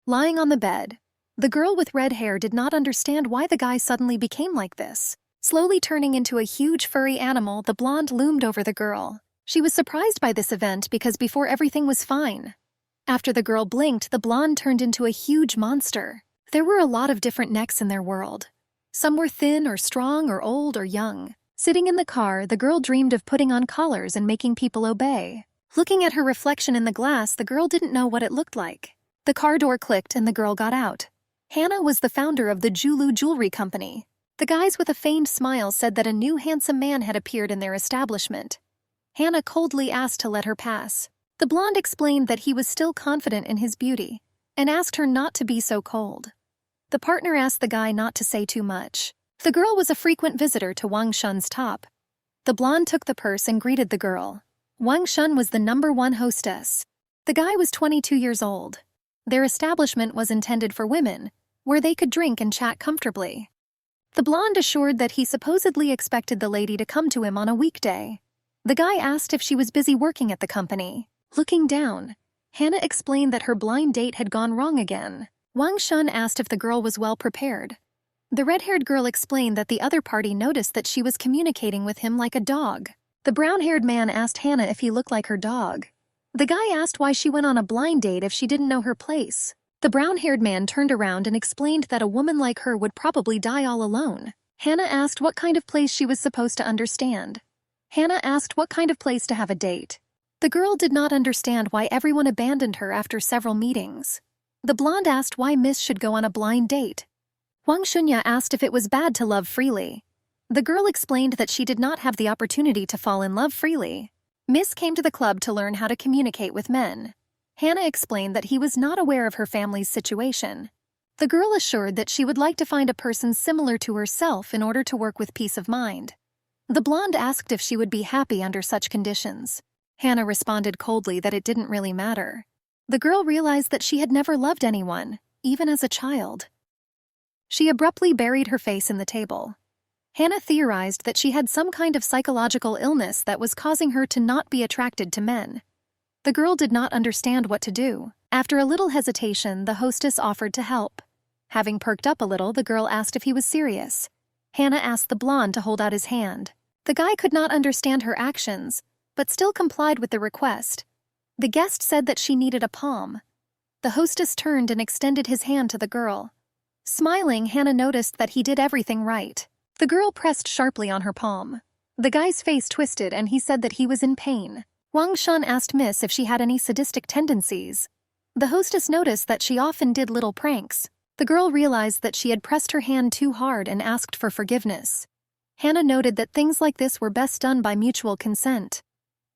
Lying on the bed, the girl with red hair did not understand why the guy suddenly became like this. Slowly turning into a huge furry animal, the blonde loomed over the girl. She was surprised by this event because before everything was fine. After the girl blinked, the blonde turned into a huge monster. There were a lot of different necks in their world. Some were thin or strong or old or young. Sitting in the car, the girl dreamed of putting on collars and making people obey. Looking at her reflection in the glass, the girl didn't know what it looked like. The car door clicked and the girl got out. Hannah was the founder of the Julu Jewelry Company. The guys with a feigned smile said that a new handsome man had appeared in their establishment. Hannah coldly asked to let her pass. The blonde explained that he was still confident in his beauty and asked her not to be so cold. The partner asked the guy not to say too much. The girl was a frequent visitor to Wang Shun's top. The blonde took the purse and greeted the girl. Wang Shun was the #1 hostess. The guy was 22 years old. Their establishment was intended for women, where they could drink and chat comfortably. The blonde assured that he supposedly expected the lady to come to him on a weekday. The guy asked if she was busy working at the company. Looking down, Hannah explained that her blind date had gone wrong again. Wang Shun asked if the girl was well prepared. The red-haired girl explained that the other party noticed that she was communicating with him like a dog. The brown-haired man asked Hannah if he looked like her dog. The guy asked why she went on a blind date if she didn't know her place. The brown-haired man turned around and explained that a woman like her would probably die all alone. Hannah asked what kind of place she was supposed to understand. Hannah asked what kind of place to have a date. The girl did not understand why everyone abandoned her after several meetings. The blonde asked why Miss should go on a blind date. Wang Shunya asked if it was bad to love freely. The girl explained that she did not have the opportunity to fall in love freely. Miss came to the club to learn how to communicate with men. Hannah explained that he was not aware of her family's situation. The girl assured that she would like to find a person similar to herself in order to work with peace of mind. The blonde asked if she would be happy under such conditions. Hannah responded coldly that it didn't really matter. The girl realized that she had never loved anyone, even as a child. She abruptly buried her face in the table. Hannah theorized that she had some kind of psychological illness that was causing her to not be attracted to men. The girl did not understand what to do. After a little hesitation, the hostess offered to help. Having perked up a little, the girl asked if he was serious. Hannah asked the blonde to hold out his hand. The guy could not understand her actions, but still complied with the request. The guest said that she needed a palm. The hostess turned and extended his hand to the girl. Smiling, Hannah noticed that he did everything right. The girl pressed sharply on her palm. The guy's face twisted and he said that he was in pain. Wang Shun asked Miss if she had any sadistic tendencies. The hostess noticed that she often did little pranks. The girl realized that she had pressed her hand too hard and asked for forgiveness. Hannah noted that things like this were best done by mutual consent.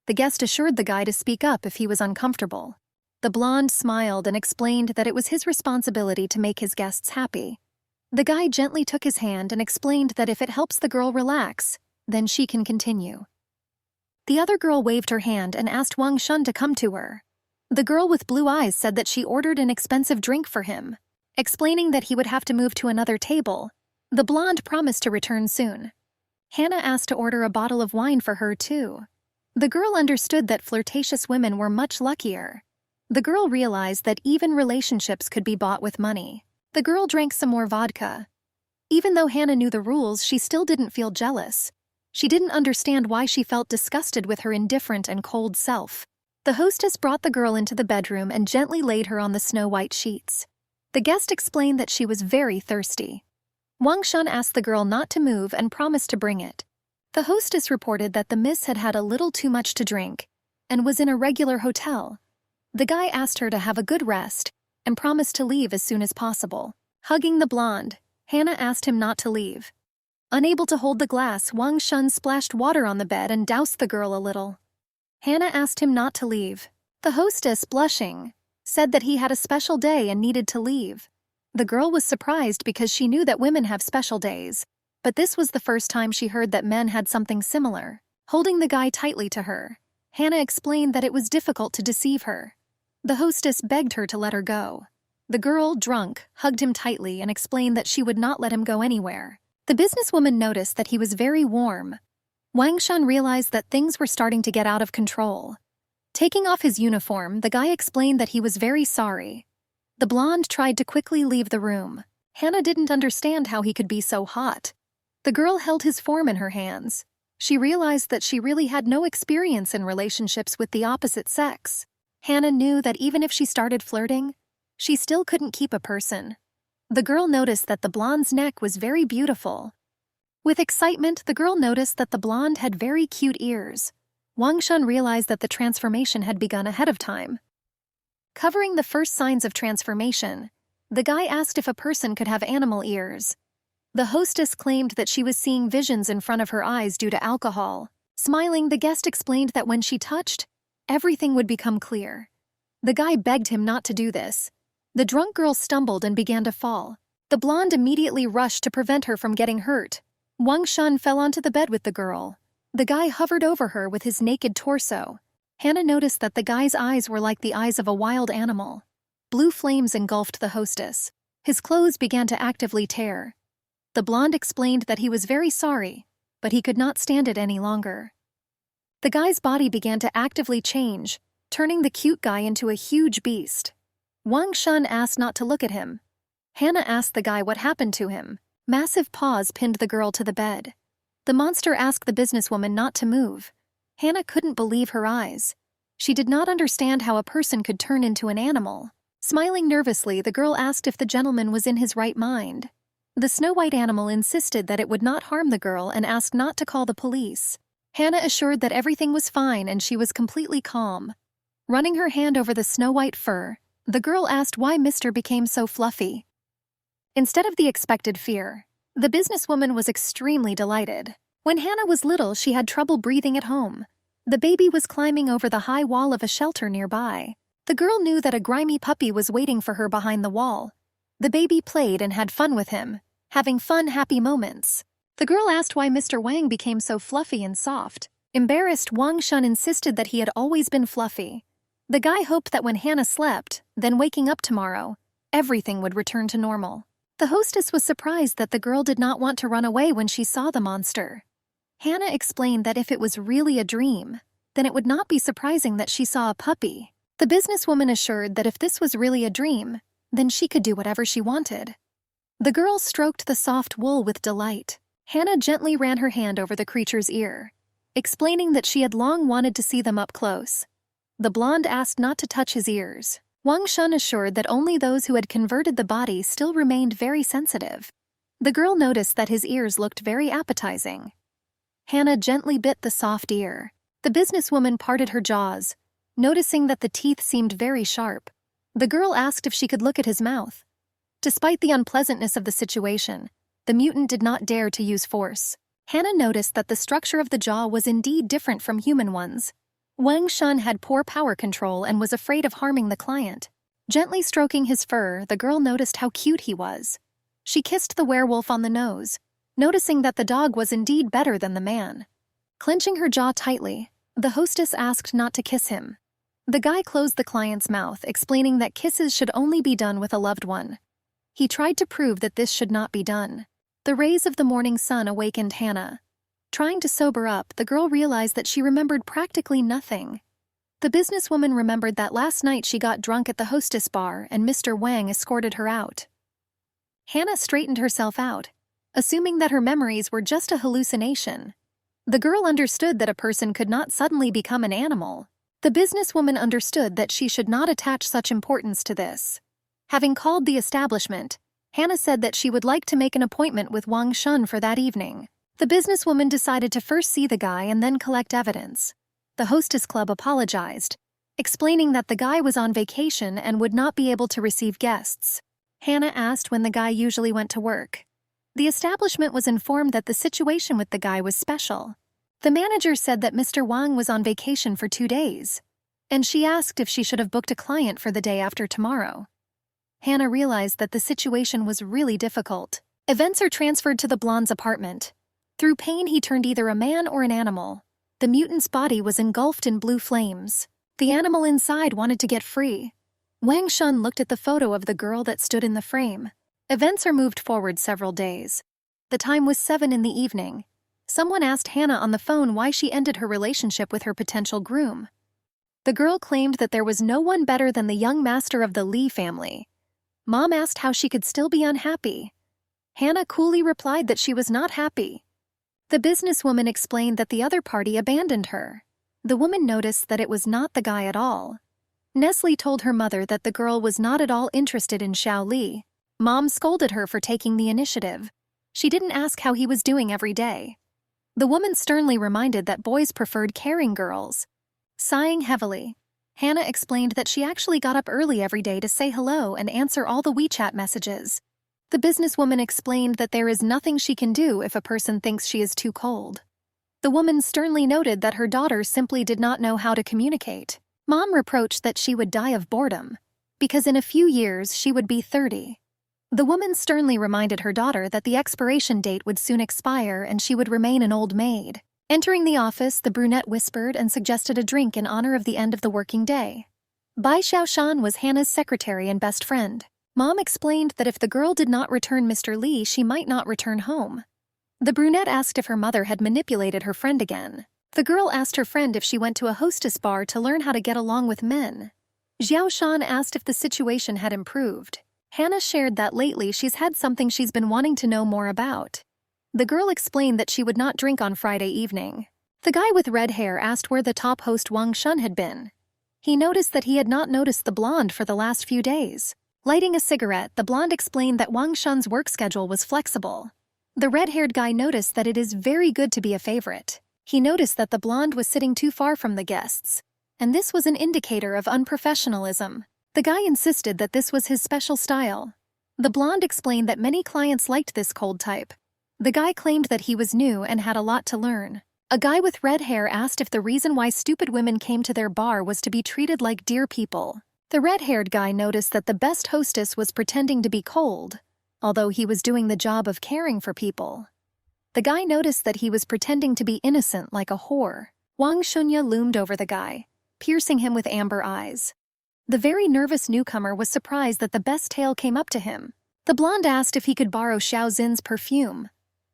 The guest assured the guy to speak up if he was uncomfortable. The blonde smiled and explained that it was his responsibility to make his guests happy. The guy gently took his hand and explained that if it helps the girl relax, then she can continue. The other girl waved her hand and asked Wang Shun to come to her. The girl with blue eyes said that she ordered an expensive drink for him. Explaining that he would have to move to another table, the blonde promised to return soon. Hannah asked to order a bottle of wine for her too. The girl understood that flirtatious women were much luckier. The girl realized that even relationships could be bought with money. The girl drank some more vodka. Even though Hannah knew the rules, she still didn't feel jealous. She didn't understand why she felt disgusted with her indifferent and cold self. The hostess brought the girl into the bedroom and gently laid her on the snow-white sheets. The guest explained that she was very thirsty. Wang Shun asked the girl not to move and promised to bring it. The hostess reported that the miss had had a little too much to drink and was in a regular hotel. The guy asked her to have a good rest and promised to leave as soon as possible. Hugging the blonde, Hannah asked him not to leave. Unable to hold the glass, Wang Shun splashed water on the bed and doused the girl a little. Hannah asked him not to leave. The hostess, blushing, said that he had a special day and needed to leave. The girl was surprised because she knew that women have special days, but this was the first time she heard that men had something similar. Holding the guy tightly to her, Hannah explained that it was difficult to deceive her. The hostess begged her to let her go. The girl, drunk, hugged him tightly and explained that she would not let him go anywhere. The businesswoman noticed that he was very warm. Wang Shun realized that things were starting to get out of control. Taking off his uniform, the guy explained that he was very sorry. The blonde tried to quickly leave the room. Hannah didn't understand how he could be so hot. The girl held his form in her hands. She realized that she really had no experience in relationships with the opposite sex. Hannah knew that even if she started flirting, she still couldn't keep a person. The girl noticed that the blonde's neck was very beautiful. With excitement, the girl noticed that the blonde had very cute ears. Wang Shun realized that the transformation had begun ahead of time. Covering the first signs of transformation, the guy asked if a person could have animal ears. The hostess claimed that she was seeing visions in front of her eyes due to alcohol. Smiling, the guest explained that when she touched, everything would become clear. The guy begged him not to do this. The drunk girl stumbled and began to fall. The blonde immediately rushed to prevent her from getting hurt. Wang Shun fell onto the bed with the girl. The guy hovered over her with his naked torso. Hannah noticed that the guy's eyes were like the eyes of a wild animal. Blue flames engulfed the hostess. His clothes began to actively tear. The blonde explained that he was very sorry, but he could not stand it any longer. The guy's body began to actively change, turning the cute guy into a huge beast. Wang Shun asked not to look at him. Hannah asked the guy what happened to him. Massive paws pinned the girl to the bed. The monster asked the businesswoman not to move. Hannah couldn't believe her eyes. She did not understand how a person could turn into an animal. Smiling nervously, the girl asked if the gentleman was in his right mind. The snow-white animal insisted that it would not harm the girl and asked not to call the police. Hannah assured that everything was fine and she was completely calm. Running her hand over the snow-white fur, the girl asked why Mr. became so fluffy. Instead of the expected fear, the businesswoman was extremely delighted. When Hannah was little, she had trouble breathing at home. The baby was climbing over the high wall of a shelter nearby. The girl knew that a grimy puppy was waiting for her behind the wall. The baby played and had fun with him, having fun, happy moments. The girl asked why Mr. Wang became so fluffy and soft. Embarrassed, Wang Shun insisted that he had always been fluffy. The guy hoped that when Hannah slept, then waking up tomorrow, everything would return to normal. The hostess was surprised that the girl did not want to run away when she saw the monster. Hannah explained that if it was really a dream, then it would not be surprising that she saw a puppy. The businesswoman assured that if this was really a dream, then she could do whatever she wanted. The girl stroked the soft wool with delight. Hannah gently ran her hand over the creature's ear, explaining that she had long wanted to see them up close. The blonde asked not to touch his ears. Wang Shun assured that only those who had converted the body still remained very sensitive. The girl noticed that his ears looked very appetizing. Hannah gently bit the soft ear. The businesswoman parted her jaws, noticing that the teeth seemed very sharp. The girl asked if she could look at his mouth. Despite the unpleasantness of the situation, the mutant did not dare to use force. Hannah noticed that the structure of the jaw was indeed different from human ones. Wang Shun had poor power control and was afraid of harming the client. Gently stroking his fur, the girl noticed how cute he was. She kissed the werewolf on the nose, noticing that the dog was indeed better than the man. Clenching her jaw tightly, the hostess asked not to kiss him. The guy closed the client's mouth, explaining that kisses should only be done with a loved one. He tried to prove that this should not be done. The rays of the morning sun awakened Hannah. Trying to sober up, the girl realized that she remembered practically nothing. The businesswoman remembered that last night she got drunk at the hostess bar and Mr. Wang escorted her out. Hannah straightened herself out, assuming that her memories were just a hallucination. The girl understood that a person could not suddenly become an animal. The businesswoman understood that she should not attach such importance to this. Having called the establishment, Hannah said that she would like to make an appointment with Wang Shun for that evening. The businesswoman decided to first see the guy and then collect evidence. The hostess club apologized, explaining that the guy was on vacation and would not be able to receive guests. Hannah asked when the guy usually went to work. The establishment was informed that the situation with the guy was special. The manager said that Mr. Wang was on vacation for 2 days, and she asked if she should have booked a client for the day after tomorrow. Hannah realized that the situation was really difficult. Events are transferred to the blonde's apartment. Through pain, he turned either a man or an animal. The mutant's body was engulfed in blue flames. The animal inside wanted to get free. Wang Shun looked at the photo of the girl that stood in the frame. Events are moved forward several days. The time was 7 in the evening. Someone asked Hannah on the phone why she ended her relationship with her potential groom. The girl claimed that there was no one better than the young master of the Lee family. Mom asked how she could still be unhappy. Hannah coolly replied that she was not happy. The businesswoman explained that the other party abandoned her. The woman noticed that it was not the guy at all. Nestle told her mother that the girl was not at all interested in Xiao Li. Mom scolded her for taking the initiative. She didn't ask how he was doing every day. The woman sternly reminded that boys preferred caring girls. Sighing heavily, Hannah explained that she actually got up early every day to say hello and answer all the WeChat messages. The businesswoman explained that there is nothing she can do if a person thinks she is too cold. The woman sternly noted that her daughter simply did not know how to communicate. Mom reproached that she would die of boredom, because in a few years she would be 30. The woman sternly reminded her daughter that the expiration date would soon expire and she would remain an old maid. Entering the office, the brunette whispered and suggested a drink in honor of the end of the working day. Bai Xiaoshan was Hannah's secretary and best friend. Mom explained that if the girl did not return Mr. Li, she might not return home. The brunette asked if her mother had manipulated her friend again. The girl asked her friend if she went to a hostess bar to learn how to get along with men. Xiaoshan asked if the situation had improved. Hannah shared that lately she's had something she's been wanting to know more about. The girl explained that she would not drink on Friday evening. The guy with red hair asked where the top host Wang Shun had been. He noticed that he had not noticed the blonde for the last few days. Lighting a cigarette, the blonde explained that Wang Shun's work schedule was flexible. The red-haired guy noticed that it is very good to be a favorite. He noticed that the blonde was sitting too far from the guests, and this was an indicator of unprofessionalism. The guy insisted that this was his special style. The blonde explained that many clients liked this cold type. The guy claimed that he was new and had a lot to learn. A guy with red hair asked if the reason why stupid women came to their bar was to be treated like dear people. The red-haired guy noticed that the best hostess was pretending to be cold, although he was doing the job of caring for people. The guy noticed that he was pretending to be innocent like a whore. Wang Shunya loomed over the guy, piercing him with amber eyes. The very nervous newcomer was surprised that the best tail came up to him. The blonde asked if he could borrow Xiao Xin's perfume.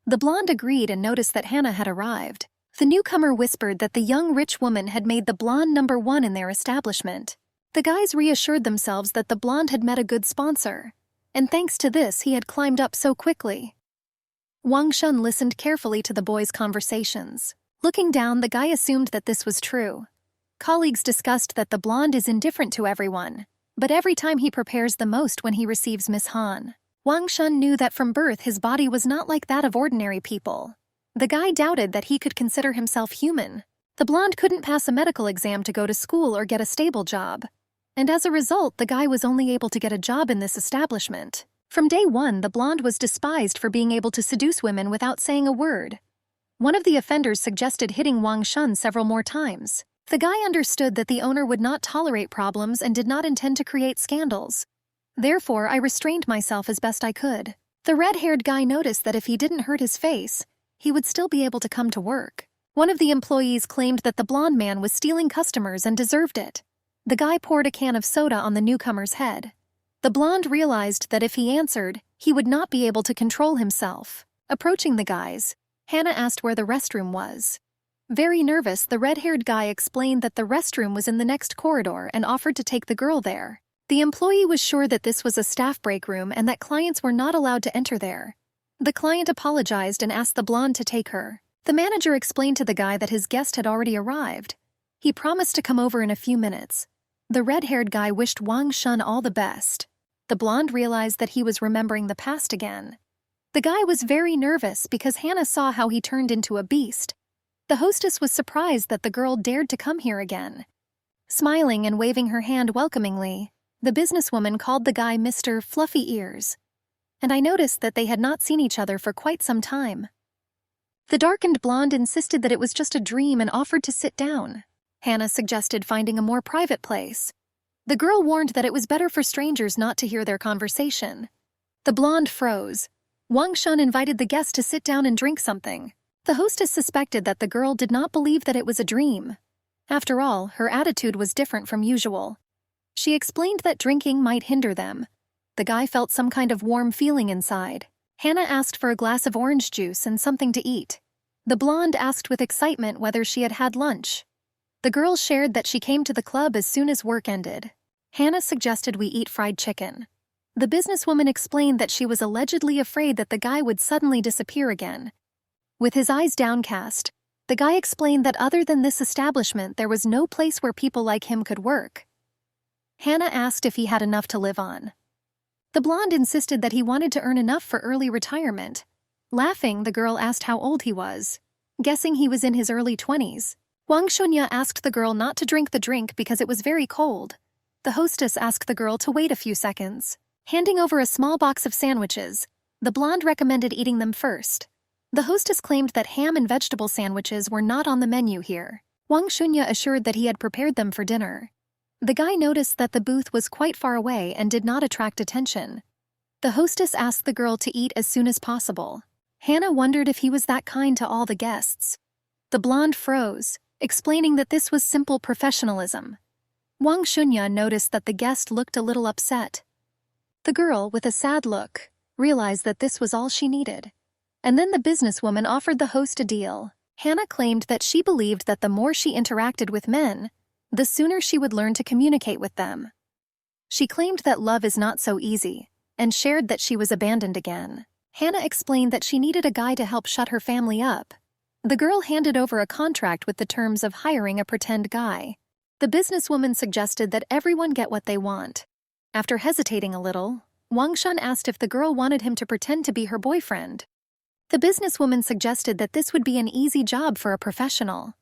The blonde agreed and noticed that Hannah had arrived. The newcomer whispered that the young rich woman had made the blonde #1 in their establishment. The guys reassured themselves that the blonde had met a good sponsor, and thanks to this he had climbed up so quickly. Wang Shun listened carefully to the boys' conversations. Looking down, the guy assumed that this was true. Colleagues discussed that the blonde is indifferent to everyone, but every time he prepares the most when he receives Miss Han. Wang Shun knew that from birth his body was not like that of ordinary people. The guy doubted that he could consider himself human. The blonde couldn't pass a medical exam to go to school or get a stable job. And as a result, the guy was only able to get a job in this establishment. From day one, the blonde was despised for being able to seduce women without saying a word. One of the offenders suggested hitting Wang Shun several more times. The guy understood that the owner would not tolerate problems and did not intend to create scandals. Therefore, I restrained myself as best I could. The red-haired guy noticed that if he didn't hurt his face, he would still be able to come to work. One of the employees claimed that the blonde man was stealing customers and deserved it. The guy poured a can of soda on the newcomer's head. The blonde realized that if he answered, he would not be able to control himself. Approaching the guys, Hannah asked where the restroom was. Very nervous, the red-haired guy explained that the restroom was in the next corridor and offered to take the girl there. The employee was sure that this was a staff break room and that clients were not allowed to enter there. The client apologized and asked the blonde to take her. The manager explained to the guy that his guest had already arrived. He promised to come over in a few minutes. The red-haired guy wished Wang Shun all the best. The blonde realized that he was remembering the past again. The guy was very nervous because Hannah saw how he turned into a beast. The hostess was surprised that the girl dared to come here again. Smiling and waving her hand welcomingly, the businesswoman called the guy Mr. Fluffy Ears. And I noticed that they had not seen each other for quite some time. The darkened blonde insisted that it was just a dream and offered to sit down. Hannah suggested finding a more private place. The girl warned that it was better for strangers not to hear their conversation. The blonde froze. Wang Shun invited the guest to sit down and drink something. The hostess suspected that the girl did not believe that it was a dream. After all, her attitude was different from usual. She explained that drinking might hinder them. The guy felt some kind of warm feeling inside. Hannah asked for a glass of orange juice and something to eat. The blonde asked with excitement whether she had had lunch. The girl shared that she came to the club as soon as work ended. Hannah suggested we eat fried chicken. The businesswoman explained that she was allegedly afraid that the guy would suddenly disappear again. With his eyes downcast, the guy explained that other than this establishment there was no place where people like him could work. Hannah asked if he had enough to live on. The blonde insisted that he wanted to earn enough for early retirement. Laughing, the girl asked how old he was, guessing he was in his early 20s. Wang Shunya asked the girl not to drink the drink because it was very cold. The hostess asked the girl to wait a few seconds. Handing over a small box of sandwiches, the blonde recommended eating them first. The hostess claimed that ham and vegetable sandwiches were not on the menu here. Wang Shunya assured that he had prepared them for dinner. The guy noticed that the booth was quite far away and did not attract attention. The hostess asked the girl to eat as soon as possible. Hannah wondered if he was that kind to all the guests. The blonde froze, explaining that this was simple professionalism. Wang Shunya noticed that the guest looked a little upset. The girl, with a sad look, realized that this was all she needed. And then the businesswoman offered the host a deal. Hannah claimed that she believed that the more she interacted with men, the sooner she would learn to communicate with them. She claimed that love is not so easy, and shared that she was abandoned again. Hannah explained that she needed a guy to help shut her family up. The girl handed over a contract with the terms of hiring a pretend guy. The businesswoman suggested that everyone get what they want. After hesitating a little, Wang Shun asked if the girl wanted him to pretend to be her boyfriend. The businesswoman suggested that this would be an easy job for a professional.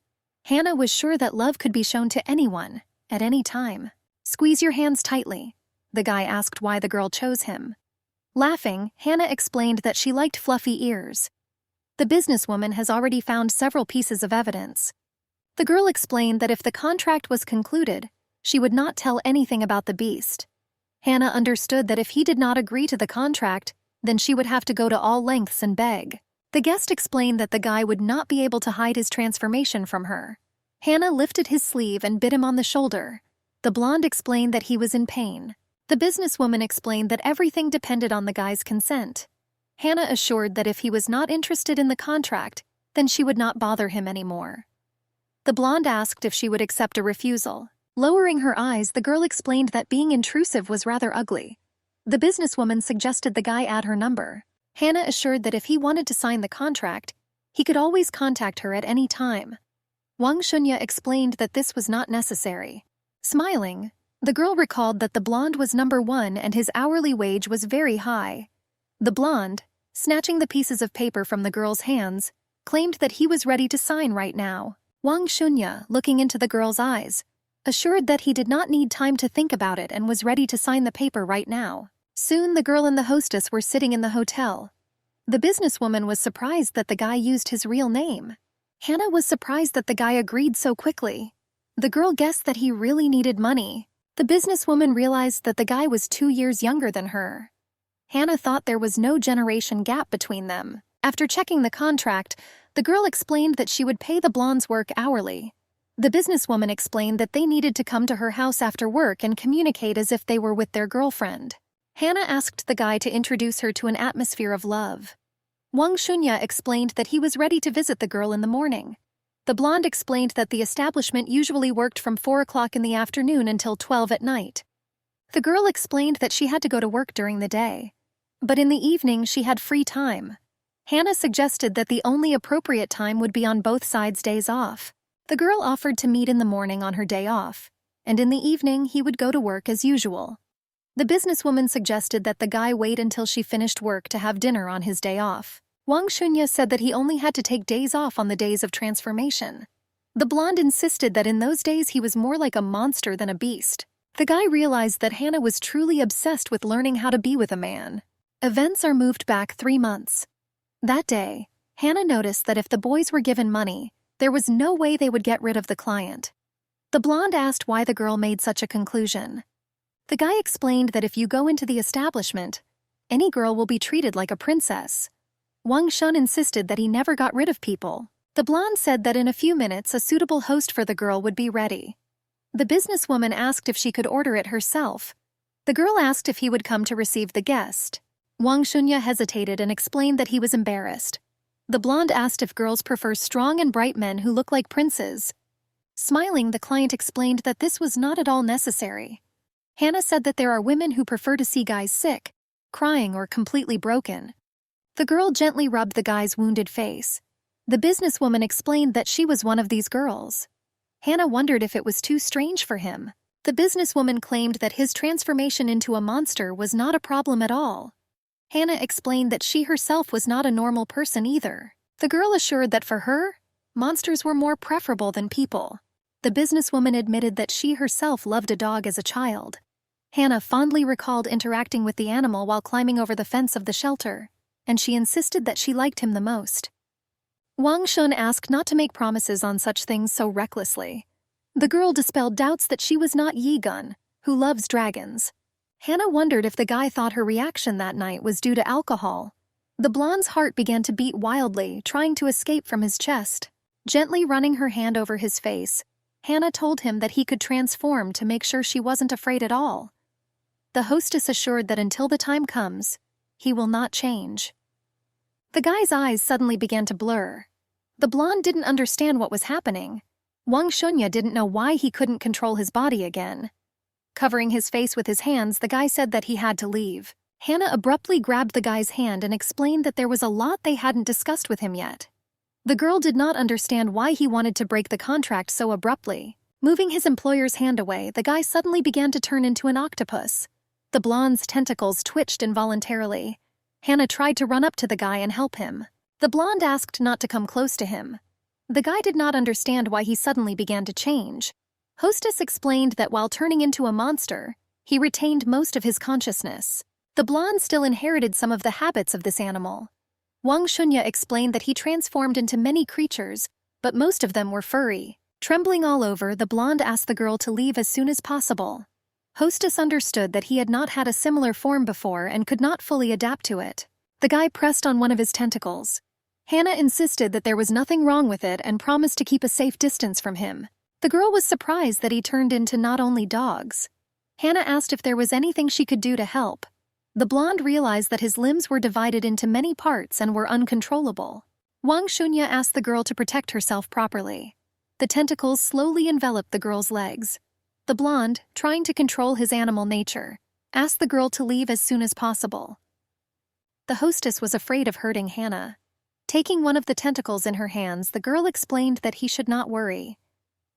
Hannah was sure that love could be shown to anyone, at any time. "Squeeze your hands tightly." The guy asked why the girl chose him. Laughing, Hannah explained that she liked fluffy ears. The businesswoman has already found several pieces of evidence. The girl explained that if the contract was concluded, she would not tell anything about the beast. Hannah understood that if he did not agree to the contract, then she would have to go to all lengths and beg. The guest explained that the guy would not be able to hide his transformation from her. Hannah lifted his sleeve and bit him on the shoulder. The blonde explained that he was in pain. The businesswoman explained that everything depended on the guy's consent. Hannah assured that if he was not interested in the contract, then she would not bother him anymore. The blonde asked if she would accept a refusal. Lowering her eyes, the girl explained that being intrusive was rather ugly. The businesswoman suggested the guy add her number. Hannah assured that if he wanted to sign the contract, he could always contact her at any time. Wang Shunya explained that this was not necessary. Smiling, the girl recalled that the blonde was number 1 and his hourly wage was very high. The blonde, snatching the pieces of paper from the girl's hands, claimed that he was ready to sign right now. Wang Shunya, looking into the girl's eyes, assured that he did not need time to think about it and was ready to sign the paper right now. Soon the girl and the hostess were sitting in the hotel. The businesswoman was surprised that the guy used his real name. Hannah was surprised that the guy agreed so quickly. The girl guessed that he really needed money. The businesswoman realized that the guy was 2 years younger than her. Hannah thought there was no generation gap between them. After checking the contract, the girl explained that she would pay the blonde's work hourly. The businesswoman explained that they needed to come to her house after work and communicate as if they were with their girlfriend. Hannah asked the guy to introduce her to an atmosphere of love. Wang Shunya explained that he was ready to visit the girl in the morning. The blonde explained that the establishment usually worked from 4 o'clock in the afternoon until 12 at night. The girl explained that she had to go to work during the day, but in the evening she had free time. Hannah suggested that the only appropriate time would be on both sides' days off. The girl offered to meet in the morning on her day off, and in the evening he would go to work as usual. The businesswoman suggested that the guy wait until she finished work to have dinner on his day off. Wang Shunya said that he only had to take days off on the days of transformation. The blonde insisted that in those days he was more like a monster than a beast. The guy realized that Hannah was truly obsessed with learning how to be with a man. Events are moved back 3 months. That day, Hannah noticed that if the boys were given money, there was no way they would get rid of the client. The blonde asked why the girl made such a conclusion. The guy explained that if you go into the establishment, any girl will be treated like a princess. Wang Shun insisted that he never got rid of people. The blonde said that in a few minutes a suitable host for the girl would be ready. The businesswoman asked if she could order it herself. The girl asked if he would come to receive the guest. Wang Shunya hesitated and explained that he was embarrassed. The blonde asked if girls prefer strong and bright men who look like princes. Smiling, the client explained that this was not at all necessary. Hannah said that there are women who prefer to see guys sick, crying, or completely broken. The girl gently rubbed the guy's wounded face. The businesswoman explained that she was one of these girls. Hannah wondered if it was too strange for him. The businesswoman claimed that his transformation into a monster was not a problem at all. Hannah explained that she herself was not a normal person either. The girl assured that for her, monsters were more preferable than people. The businesswoman admitted that she herself loved a dog as a child. Hannah fondly recalled interacting with the animal while climbing over the fence of the shelter, and she insisted that she liked him the most. Wang Shun asked not to make promises on such things so recklessly. The girl dispelled doubts that she was not Yi Gun, who loves dragons. Hannah wondered if the guy thought her reaction that night was due to alcohol. The blonde's heart began to beat wildly, trying to escape from his chest. Gently running her hand over his face, Hannah told him that he could transform to make sure she wasn't afraid at all. The hostess assured that until the time comes, he will not change. The guy's eyes suddenly began to blur. The blonde didn't understand what was happening. Wang Shunya didn't know why he couldn't control his body again. Covering his face with his hands, the guy said that he had to leave. Hannah abruptly grabbed the guy's hand and explained that there was a lot they hadn't discussed with him yet. The girl did not understand why he wanted to break the contract so abruptly. Moving his employer's hand away, the guy suddenly began to turn into an octopus. The blonde's tentacles twitched involuntarily. Hannah tried to run up to the guy and help him. The blonde asked not to come close to him. The guy did not understand why he suddenly began to change. Hostess explained that while turning into a monster, he retained most of his consciousness. The blonde still inherited some of the habits of this animal. Wang Shunya explained that he transformed into many creatures, but most of them were furry. Trembling all over, the blonde asked the girl to leave as soon as possible. Hostess understood that he had not had a similar form before and could not fully adapt to it. The guy pressed on one of his tentacles. Hannah insisted that there was nothing wrong with it and promised to keep a safe distance from him. The girl was surprised that he turned into not only dogs. Hannah asked if there was anything she could do to help. The blonde realized that his limbs were divided into many parts and were uncontrollable. Wang Shunya asked the girl to protect herself properly. The tentacles slowly enveloped the girl's legs. The blonde, trying to control his animal nature, asked the girl to leave as soon as possible. The hostess was afraid of hurting Hannah. Taking one of the tentacles in her hands, the girl explained that he should not worry.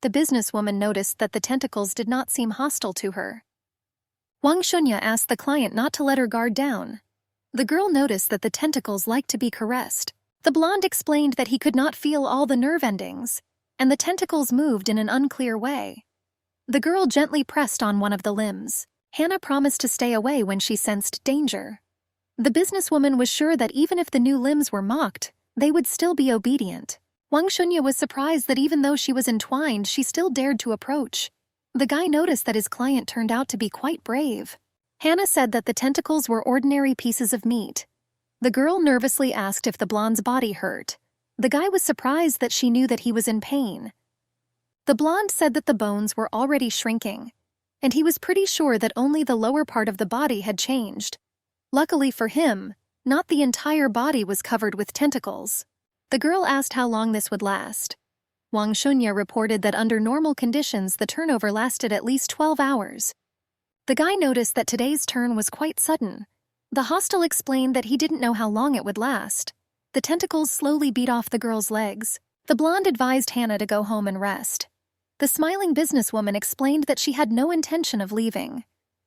The businesswoman noticed that the tentacles did not seem hostile to her. Wang Shunya asked the client not to let her guard down. The girl noticed that the tentacles liked to be caressed. The blonde explained that he could not feel all the nerve endings, and the tentacles moved in an unclear way. The girl gently pressed on one of the limbs. Hannah promised to stay away when she sensed danger. The businesswoman was sure that even if the new limbs were mocked, they would still be obedient. Wang Shunya was surprised that even though she was entwined, she still dared to approach. The guy noticed that his client turned out to be quite brave. Hannah said that the tentacles were ordinary pieces of meat. The girl nervously asked if the blonde's body hurt. The guy was surprised that she knew that he was in pain. The blonde said that the bones were already shrinking, and he was pretty sure that only the lower part of the body had changed. Luckily for him, not the entire body was covered with tentacles. The girl asked how long this would last. Wang Shunya reported that under normal conditions the turnover lasted at least 12 hours. The guy noticed that today's turn was quite sudden. The hostel explained that he didn't know how long it would last. The tentacles slowly beat off the girl's legs. The blonde advised Hannah to go home and rest. The smiling businesswoman explained that she had no intention of leaving.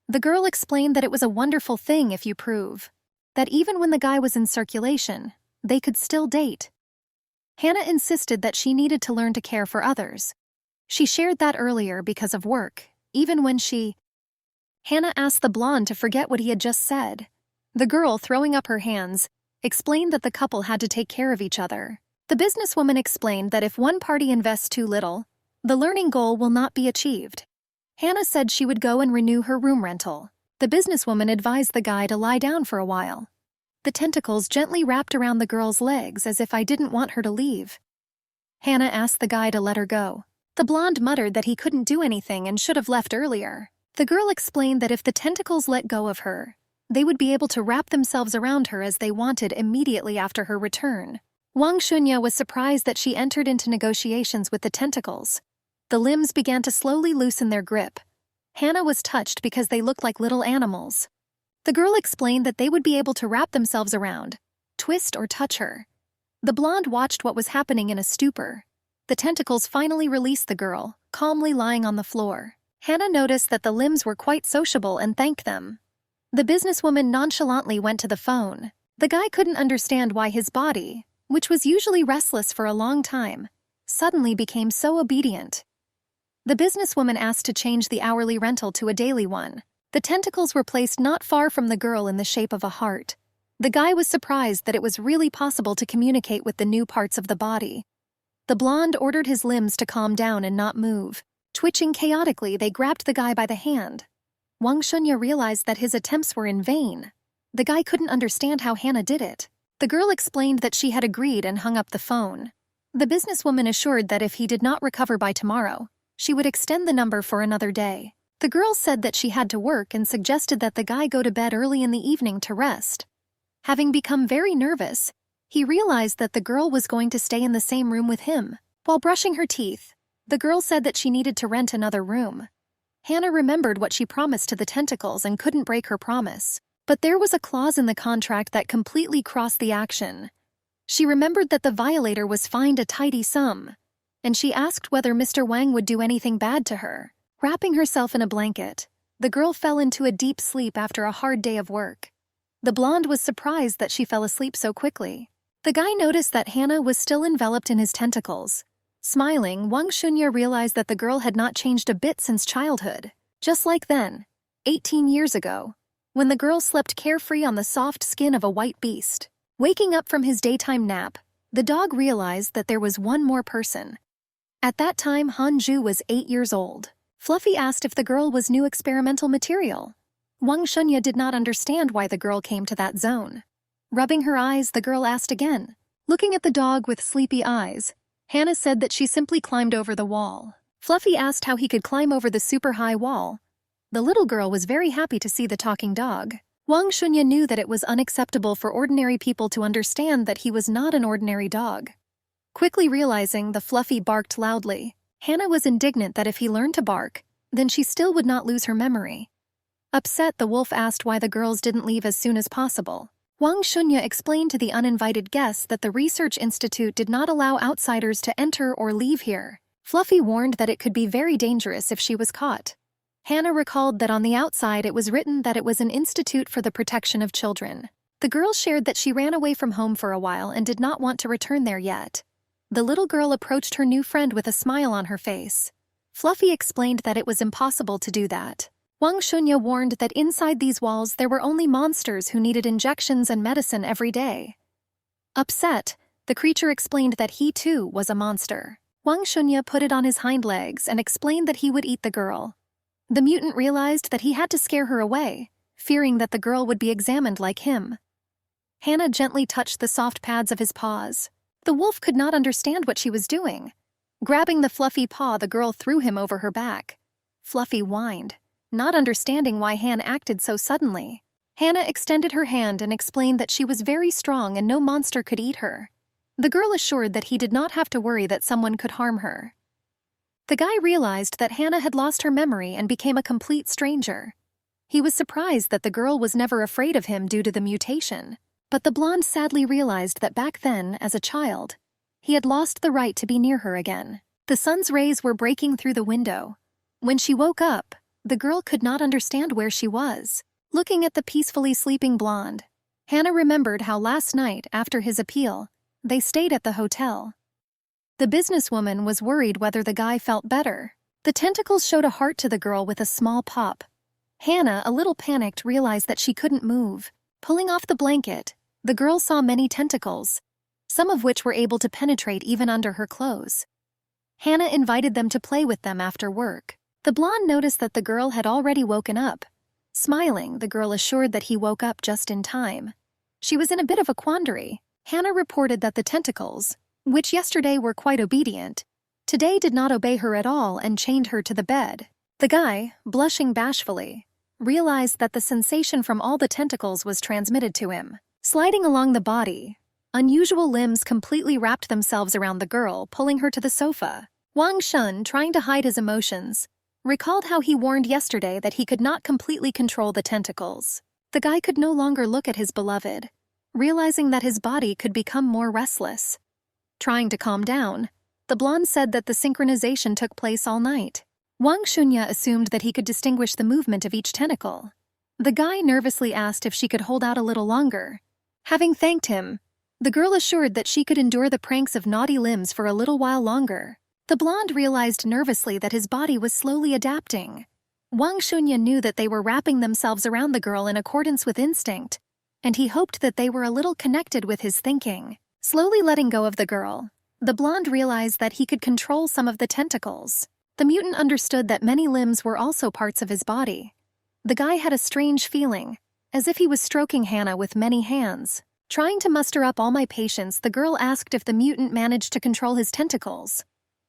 The girl explained that it was a wonderful thing if you prove that even when the guy was in circulation, they could still date. Hannah insisted that she needed to learn to care for others. She shared that earlier because of work, even when Hannah asked the blonde to forget what he had just said. The girl, throwing up her hands, explained that the couple had to take care of each other. The businesswoman explained that if one party invests too little, the learning goal will not be achieved. Hannah said she would go and renew her room rental. The businesswoman advised the guy to lie down for a while. The tentacles gently wrapped around the girl's legs as if I didn't want her to leave. Hannah asked the guy to let her go. The blonde muttered that he couldn't do anything and should have left earlier. The girl explained that if the tentacles let go of her, they would be able to wrap themselves around her as they wanted immediately after her return. Wang Shunya was surprised that she entered into negotiations with the tentacles. The limbs began to slowly loosen their grip. Hannah was touched because they looked like little animals. The girl explained that they would be able to wrap themselves around, twist or touch her. The blonde watched what was happening in a stupor. The tentacles finally released the girl, calmly lying on the floor. Hannah noticed that the limbs were quite sociable and thanked them. The businesswoman nonchalantly went to the phone. The guy couldn't understand why his body, which was usually restless for a long time, suddenly became so obedient. The businesswoman asked to change the hourly rental to a daily one. The tentacles were placed not far from the girl in the shape of a heart. The guy was surprised that it was really possible to communicate with the new parts of the body. The blonde ordered his limbs to calm down and not move. Twitching chaotically, they grabbed the guy by the hand. Wang Shunya realized that his attempts were in vain. The guy couldn't understand how Hannah did it. The girl explained that she had agreed and hung up the phone. The businesswoman assured that if he did not recover by tomorrow, she would extend the number for another day. The girl said that she had to work and suggested that the guy go to bed early in the evening to rest. Having become very nervous, he realized that the girl was going to stay in the same room with him. While brushing her teeth, the girl said that she needed to rent another room. Hannah remembered what she promised to the tentacles and couldn't break her promise. But there was a clause in the contract that completely crossed the action. She remembered that the violator was fined a tidy sum, and she asked whether Mr. Wang would do anything bad to her. Wrapping herself in a blanket, the girl fell into a deep sleep after a hard day of work. The blonde was surprised that she fell asleep so quickly. The guy noticed that Hannah was still enveloped in his tentacles. Smiling, Wang Shunya realized that the girl had not changed a bit since childhood. Just like then, 18 years ago, when the girl slept carefree on the soft skin of a white beast. Waking up from his daytime nap, the dog realized that there was one more person. At that time, Hanju was 8 years old. Fluffy asked if the girl was new experimental material. Wang Shunya did not understand why the girl came to that zone. Rubbing her eyes, the girl asked again. Looking at the dog with sleepy eyes, Hannah said that she simply climbed over the wall. Fluffy asked how he could climb over the super high wall. The little girl was very happy to see the talking dog. Wang Shunya knew that it was unacceptable for ordinary people to understand that he was not an ordinary dog. Quickly realizing the Fluffy barked loudly, Hannah was indignant that if he learned to bark, then she still would not lose her memory. Upset, the wolf asked why the girls didn't leave as soon as possible. Wang Shunya explained to the uninvited guests that the research institute did not allow outsiders to enter or leave here. Fluffy warned that it could be very dangerous if she was caught. Hannah recalled that on the outside it was written that it was an institute for the protection of children. The girl shared that she ran away from home for a while and did not want to return there yet. The little girl approached her new friend with a smile on her face. Fluffy explained that it was impossible to do that. Wang Shunya warned that inside these walls there were only monsters who needed injections and medicine every day. Upset, the creature explained that he too was a monster. Wang Shunya put it on his hind legs and explained that he would eat the girl. The mutant realized that he had to scare her away, fearing that the girl would be examined like him. Hannah gently touched the soft pads of his paws. The wolf could not understand what she was doing. Grabbing the fluffy paw, the girl threw him over her back. Fluffy whined, not understanding why Hannah acted so suddenly. Hannah extended her hand and explained that she was very strong and no monster could eat her. The girl assured that he did not have to worry that someone could harm her. The guy realized that Hannah had lost her memory and became a complete stranger. He was surprised that the girl was never afraid of him due to the mutation. But the blonde sadly realized that back then, as a child, he had lost the right to be near her again. The sun's rays were breaking through the window. When she woke up, the girl could not understand where she was. Looking at the peacefully sleeping blonde, Hannah remembered how last night, after his appeal, they stayed at the hotel. The businesswoman was worried whether the guy felt better. The tentacles showed a heart to the girl with a small pop. Hannah, a little panicked, realized that she couldn't move. Pulling off the blanket, the girl saw many tentacles, some of which were able to penetrate even under her clothes. Hannah invited them to play with them after work. The blonde noticed that the girl had already woken up. Smiling, the girl assured that he woke up just in time. She was in a bit of a quandary. Hannah reported that the tentacles, which yesterday were quite obedient, today did not obey her at all and chained her to the bed. The guy, blushing bashfully, realized that the sensation from all the tentacles was transmitted to him. Sliding along the body, unusual limbs completely wrapped themselves around the girl, pulling her to the sofa. Wang Shun, trying to hide his emotions, recalled how he warned yesterday that he could not completely control the tentacles. The guy could no longer look at his beloved, realizing that his body could become more restless. Trying to calm down, the blonde said that the synchronization took place all night. Wang Shunya assumed that he could distinguish the movement of each tentacle. The guy nervously asked if she could hold out a little longer. Having thanked him, the girl assured that she could endure the pranks of naughty limbs for a little while longer. The blonde realized nervously that his body was slowly adapting. Wang Shunya knew that they were wrapping themselves around the girl in accordance with instinct, and he hoped that they were a little connected with his thinking. Slowly letting go of the girl, the blonde realized that he could control some of the tentacles. The mutant understood that many limbs were also parts of his body. The guy had a strange feeling, as if he was stroking Hannah with many hands. Trying to muster up all my patience, the girl asked if the mutant managed to control his tentacles.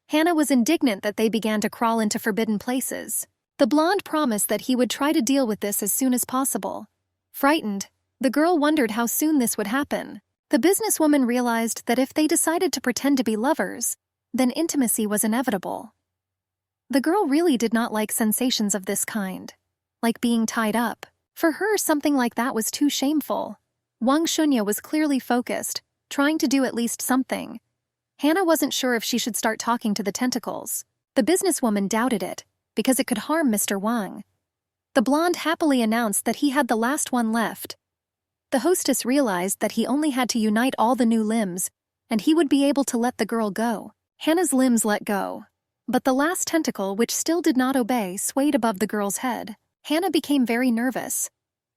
Hannah was indignant that they began to crawl into forbidden places. The blonde promised that he would try to deal with this as soon as possible. Frightened, the girl wondered how soon this would happen. The businesswoman realized that if they decided to pretend to be lovers, then intimacy was inevitable. The girl really did not like sensations of this kind, like being tied up. For her, something like that was too shameful. Wang Shunya was clearly focused, trying to do at least something. Hannah wasn't sure if she should start talking to the tentacles. The businesswoman doubted it, because it could harm Mr. Wang. The blonde happily announced that he had the last one left. The hostess realized that he only had to unite all the new limbs, and he would be able to let the girl go. Hannah's limbs let go, but the last tentacle, which still did not obey, swayed above the girl's head. Hannah became very nervous.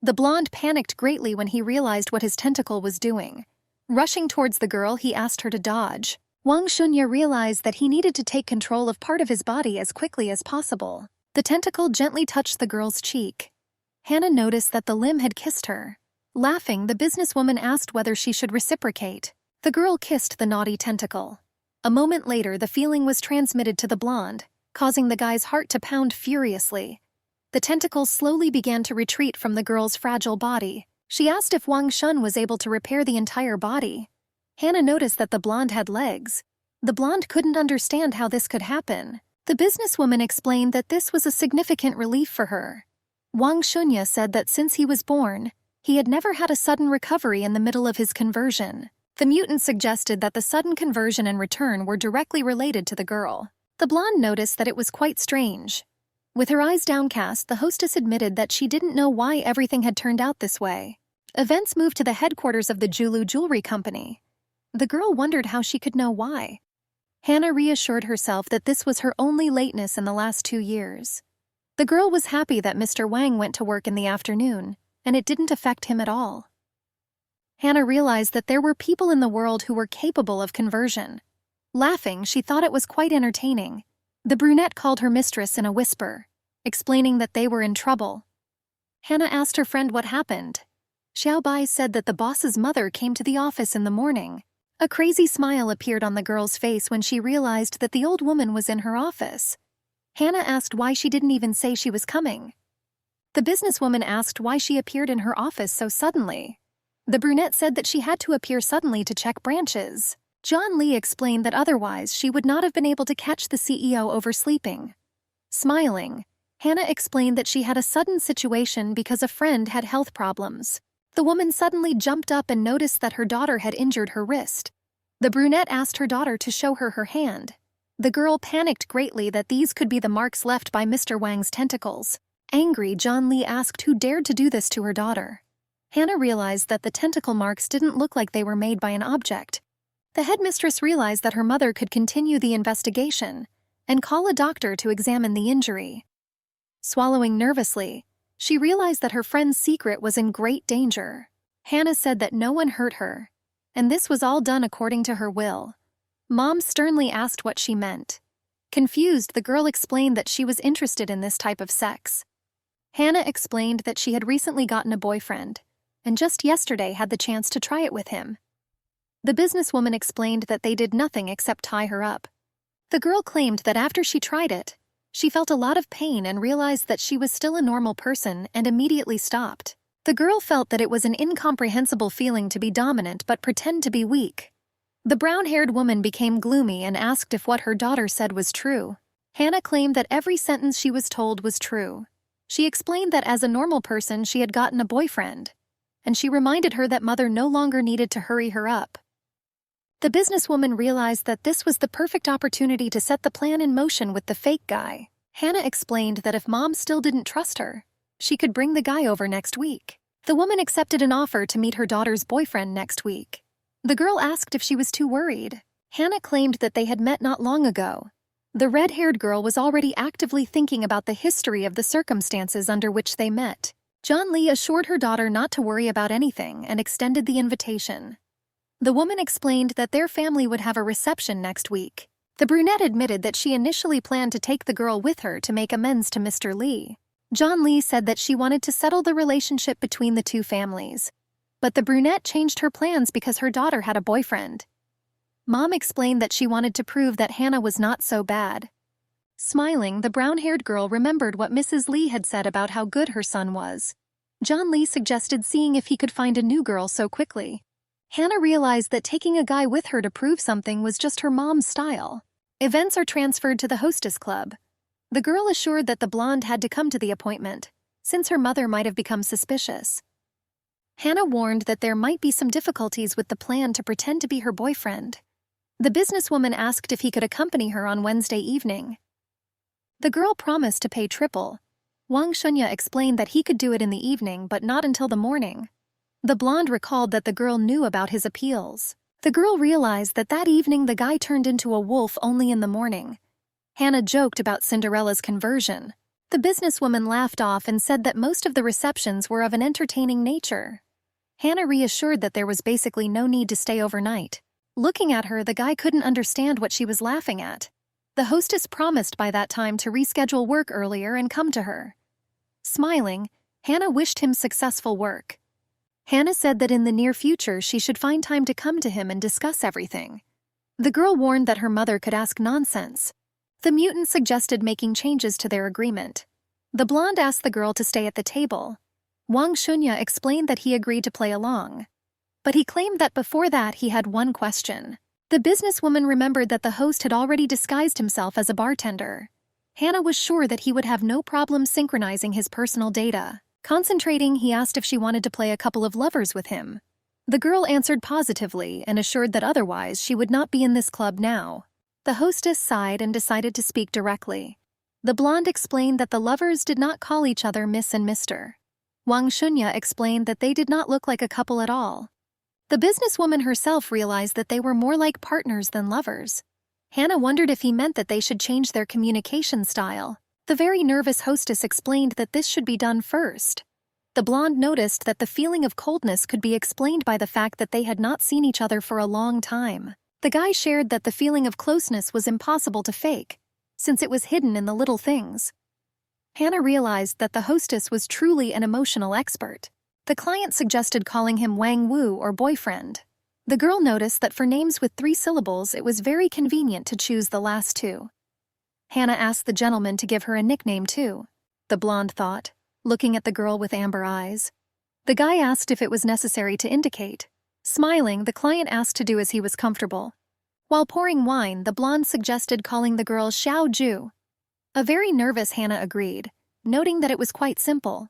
The blonde panicked greatly when he realized what his tentacle was doing. Rushing towards the girl, he asked her to dodge. Wang Shunya realized that he needed to take control of part of his body as quickly as possible. The tentacle gently touched the girl's cheek. Hannah noticed that the limb had kissed her. Laughing, the businesswoman asked whether she should reciprocate. The girl kissed the naughty tentacle. A moment later, the feeling was transmitted to the blonde, causing the guy's heart to pound furiously. The tentacles slowly began to retreat from the girl's fragile body. She asked if Wang Shun was able to repair the entire body. Hannah noticed that the blonde had legs. The blonde couldn't understand how this could happen. The businesswoman explained that this was a significant relief for her. Wang Shunya said that since he was born, he had never had a sudden recovery in the middle of his conversion. The mutant suggested that the sudden conversion and return were directly related to the girl. The blonde noticed that it was quite strange. With her eyes downcast, the hostess admitted that she didn't know why everything had turned out this way. Events moved to the headquarters of the Julu Jewelry Company. The girl wondered how she could know why. Hannah reassured herself that this was her only lateness in the last 2 years. The girl was happy that Mr. Wang went to work in the afternoon, and it didn't affect him at all. Hannah realized that there were people in the world who were capable of conversion. Laughing, she thought it was quite entertaining. The brunette called her mistress in a whisper, explaining that they were in trouble. Hannah asked her friend what happened. Xiao Bai said that the boss's mother came to the office in the morning. A crazy smile appeared on the girl's face when she realized that the old woman was in her office. Hannah asked why she didn't even say she was coming. The businesswoman asked why she appeared in her office so suddenly. The brunette said that she had to appear suddenly to check branches. John Lee explained that otherwise she would not have been able to catch the CEO oversleeping. Smiling, Hannah explained that she had a sudden situation because a friend had health problems. The woman suddenly jumped up and noticed that her daughter had injured her wrist. The brunette asked her daughter to show her her hand. The girl panicked greatly that these could be the marks left by Mr. Wang's tentacles. Angry, John Lee asked who dared to do this to her daughter. Hannah realized that the tentacle marks didn't look like they were made by an object. The headmistress realized that her mother could continue the investigation and call a doctor to examine the injury. Swallowing nervously, she realized that her friend's secret was in great danger. Hannah said that no one hurt her, and this was all done according to her will. Mom sternly asked what she meant. Confused, the girl explained that she was interested in this type of sex. Hannah explained that she had recently gotten a boyfriend, and just yesterday had the chance to try it with him. The businesswoman explained that they did nothing except tie her up. The girl claimed that after she tried it, she felt a lot of pain and realized that she was still a normal person and immediately stopped. The girl felt that it was an incomprehensible feeling to be dominant but pretend to be weak. The brown-haired woman became gloomy and asked if what her daughter said was true. Hannah claimed that every sentence she was told was true. She explained that as a normal person she had gotten a boyfriend, and she reminded her that mother no longer needed to hurry her up. The businesswoman realized that this was the perfect opportunity to set the plan in motion with the fake guy. Hannah explained that if mom still didn't trust her, she could bring the guy over next week. The woman accepted an offer to meet her daughter's boyfriend next week. The girl asked if she was too worried. Hannah claimed that they had met not long ago. The red-haired girl was already actively thinking about the history of the circumstances under which they met. John Lee assured her daughter not to worry about anything and extended the invitation. The woman explained that their family would have a reception next week. The brunette admitted that she initially planned to take the girl with her to make amends to Mr. Lee. John Lee said that she wanted to settle the relationship between the two families. But the brunette changed her plans because her daughter had a boyfriend. Mom explained that she wanted to prove that Hannah was not so bad. Smiling, the brown-haired girl remembered what Mrs. Lee had said about how good her son was. John Lee suggested seeing if he could find a new girl so quickly. Hannah realized that taking a guy with her to prove something was just her mom's style. Events are transferred to the hostess club. The girl assured that the blonde had to come to the appointment, since her mother might have become suspicious. Hannah warned that there might be some difficulties with the plan to pretend to be her boyfriend. The businesswoman asked if he could accompany her on Wednesday evening. The girl promised to pay triple. Wang Shunya explained that he could do it in the evening but not until the morning. The blonde recalled that the girl knew about his appeals. The girl realized that that evening the guy turned into a wolf only in the morning. Hannah joked about Cinderella's conversion. The businesswoman laughed off and said that most of the receptions were of an entertaining nature. Hannah reassured that there was basically no need to stay overnight. Looking at her, the guy couldn't understand what she was laughing at. The hostess promised by that time to reschedule work earlier and come to her. Smiling, Hannah wished him successful work. Hannah said that in the near future she should find time to come to him and discuss everything. The girl warned that her mother could ask nonsense. The mutant suggested making changes to their agreement. The blonde asked the girl to stay at the table. Wang Shunya explained that he agreed to play along. But he claimed that before that he had one question. The businesswoman remembered that the host had already disguised himself as a bartender. Hannah was sure that he would have no problem synchronizing his personal data. Concentrating, he asked if she wanted to play a couple of lovers with him. The girl answered positively and assured that otherwise she would not be in this club now. The hostess sighed and decided to speak directly. The blonde explained that the lovers did not call each other Miss and Mr. Wang Shunya explained that they did not look like a couple at all. The businesswoman herself realized that they were more like partners than lovers. Hannah wondered if he meant that they should change their communication style. The very nervous hostess explained that this should be done first. The blonde noticed that the feeling of coldness could be explained by the fact that they had not seen each other for a long time. The guy shared that the feeling of closeness was impossible to fake, since it was hidden in the little things. Hannah realized that the hostess was truly an emotional expert. The client suggested calling him Wang Wu or boyfriend. The girl noticed that for names with 3 syllables it was very convenient to choose the last 2. Hannah asked the gentleman to give her a nickname too, the blonde thought, looking at the girl with amber eyes. The guy asked if it was necessary to indicate. Smiling, the client asked to do as he was comfortable. While pouring wine, the blonde suggested calling the girl Xiao Ju. A very nervous Hannah agreed, noting that it was quite simple.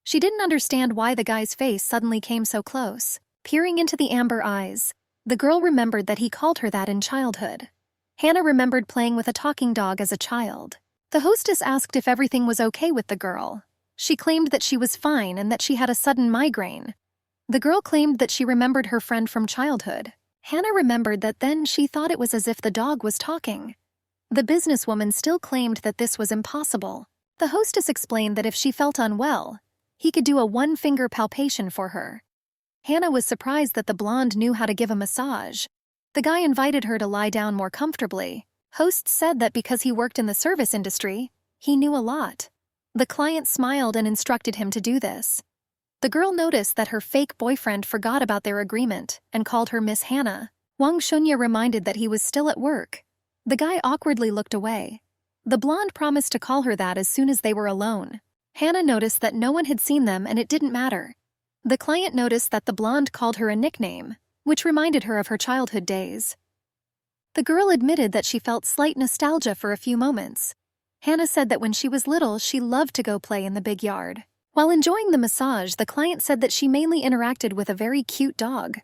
She didn't understand why the guy's face suddenly came so close. Peering into the amber eyes, the girl remembered that he called her that in childhood. Hannah remembered playing with a talking dog as a child. The hostess asked if everything was okay with the girl. She claimed that she was fine and that she had a sudden migraine. The girl claimed that she remembered her friend from childhood. Hannah remembered that then she thought it was as if the dog was talking. The businesswoman still claimed that this was impossible. The hostess explained that if she felt unwell, he could do a one-finger palpation for her. Hannah was surprised that the blonde knew how to give a massage. The guy invited her to lie down more comfortably. Host said that because he worked in the service industry, he knew a lot. The client smiled and instructed him to do this. The girl noticed that her fake boyfriend forgot about their agreement and called her Miss Hannah. Wang Shunya reminded that he was still at work. The guy awkwardly looked away. The blonde promised to call her that as soon as they were alone. Hannah noticed that no one had seen them and it didn't matter. The client noticed that the blonde called her a nickname, which reminded her of her childhood days. The girl admitted that she felt slight nostalgia for a few moments. Hannah said that when she was little, she loved to go play in the big yard. While enjoying the massage, the client said that she mainly interacted with a very cute dog.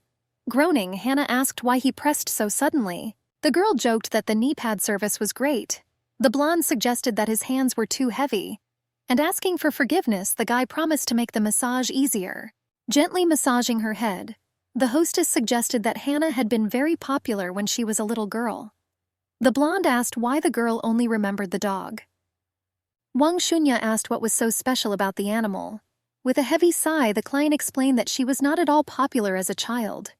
Groaning, Hannah asked why he pressed so suddenly. The girl joked that the knee pad service was great. The blonde suggested that his hands were too heavy. And asking for forgiveness, the guy promised to make the massage easier. Gently massaging her head, the hostess suggested that Hannah had been very popular when she was a little girl. The blonde asked why the girl only remembered the dog. Wang Shunya asked what was so special about the animal. With a heavy sigh, the client explained that she was not at all popular as a child.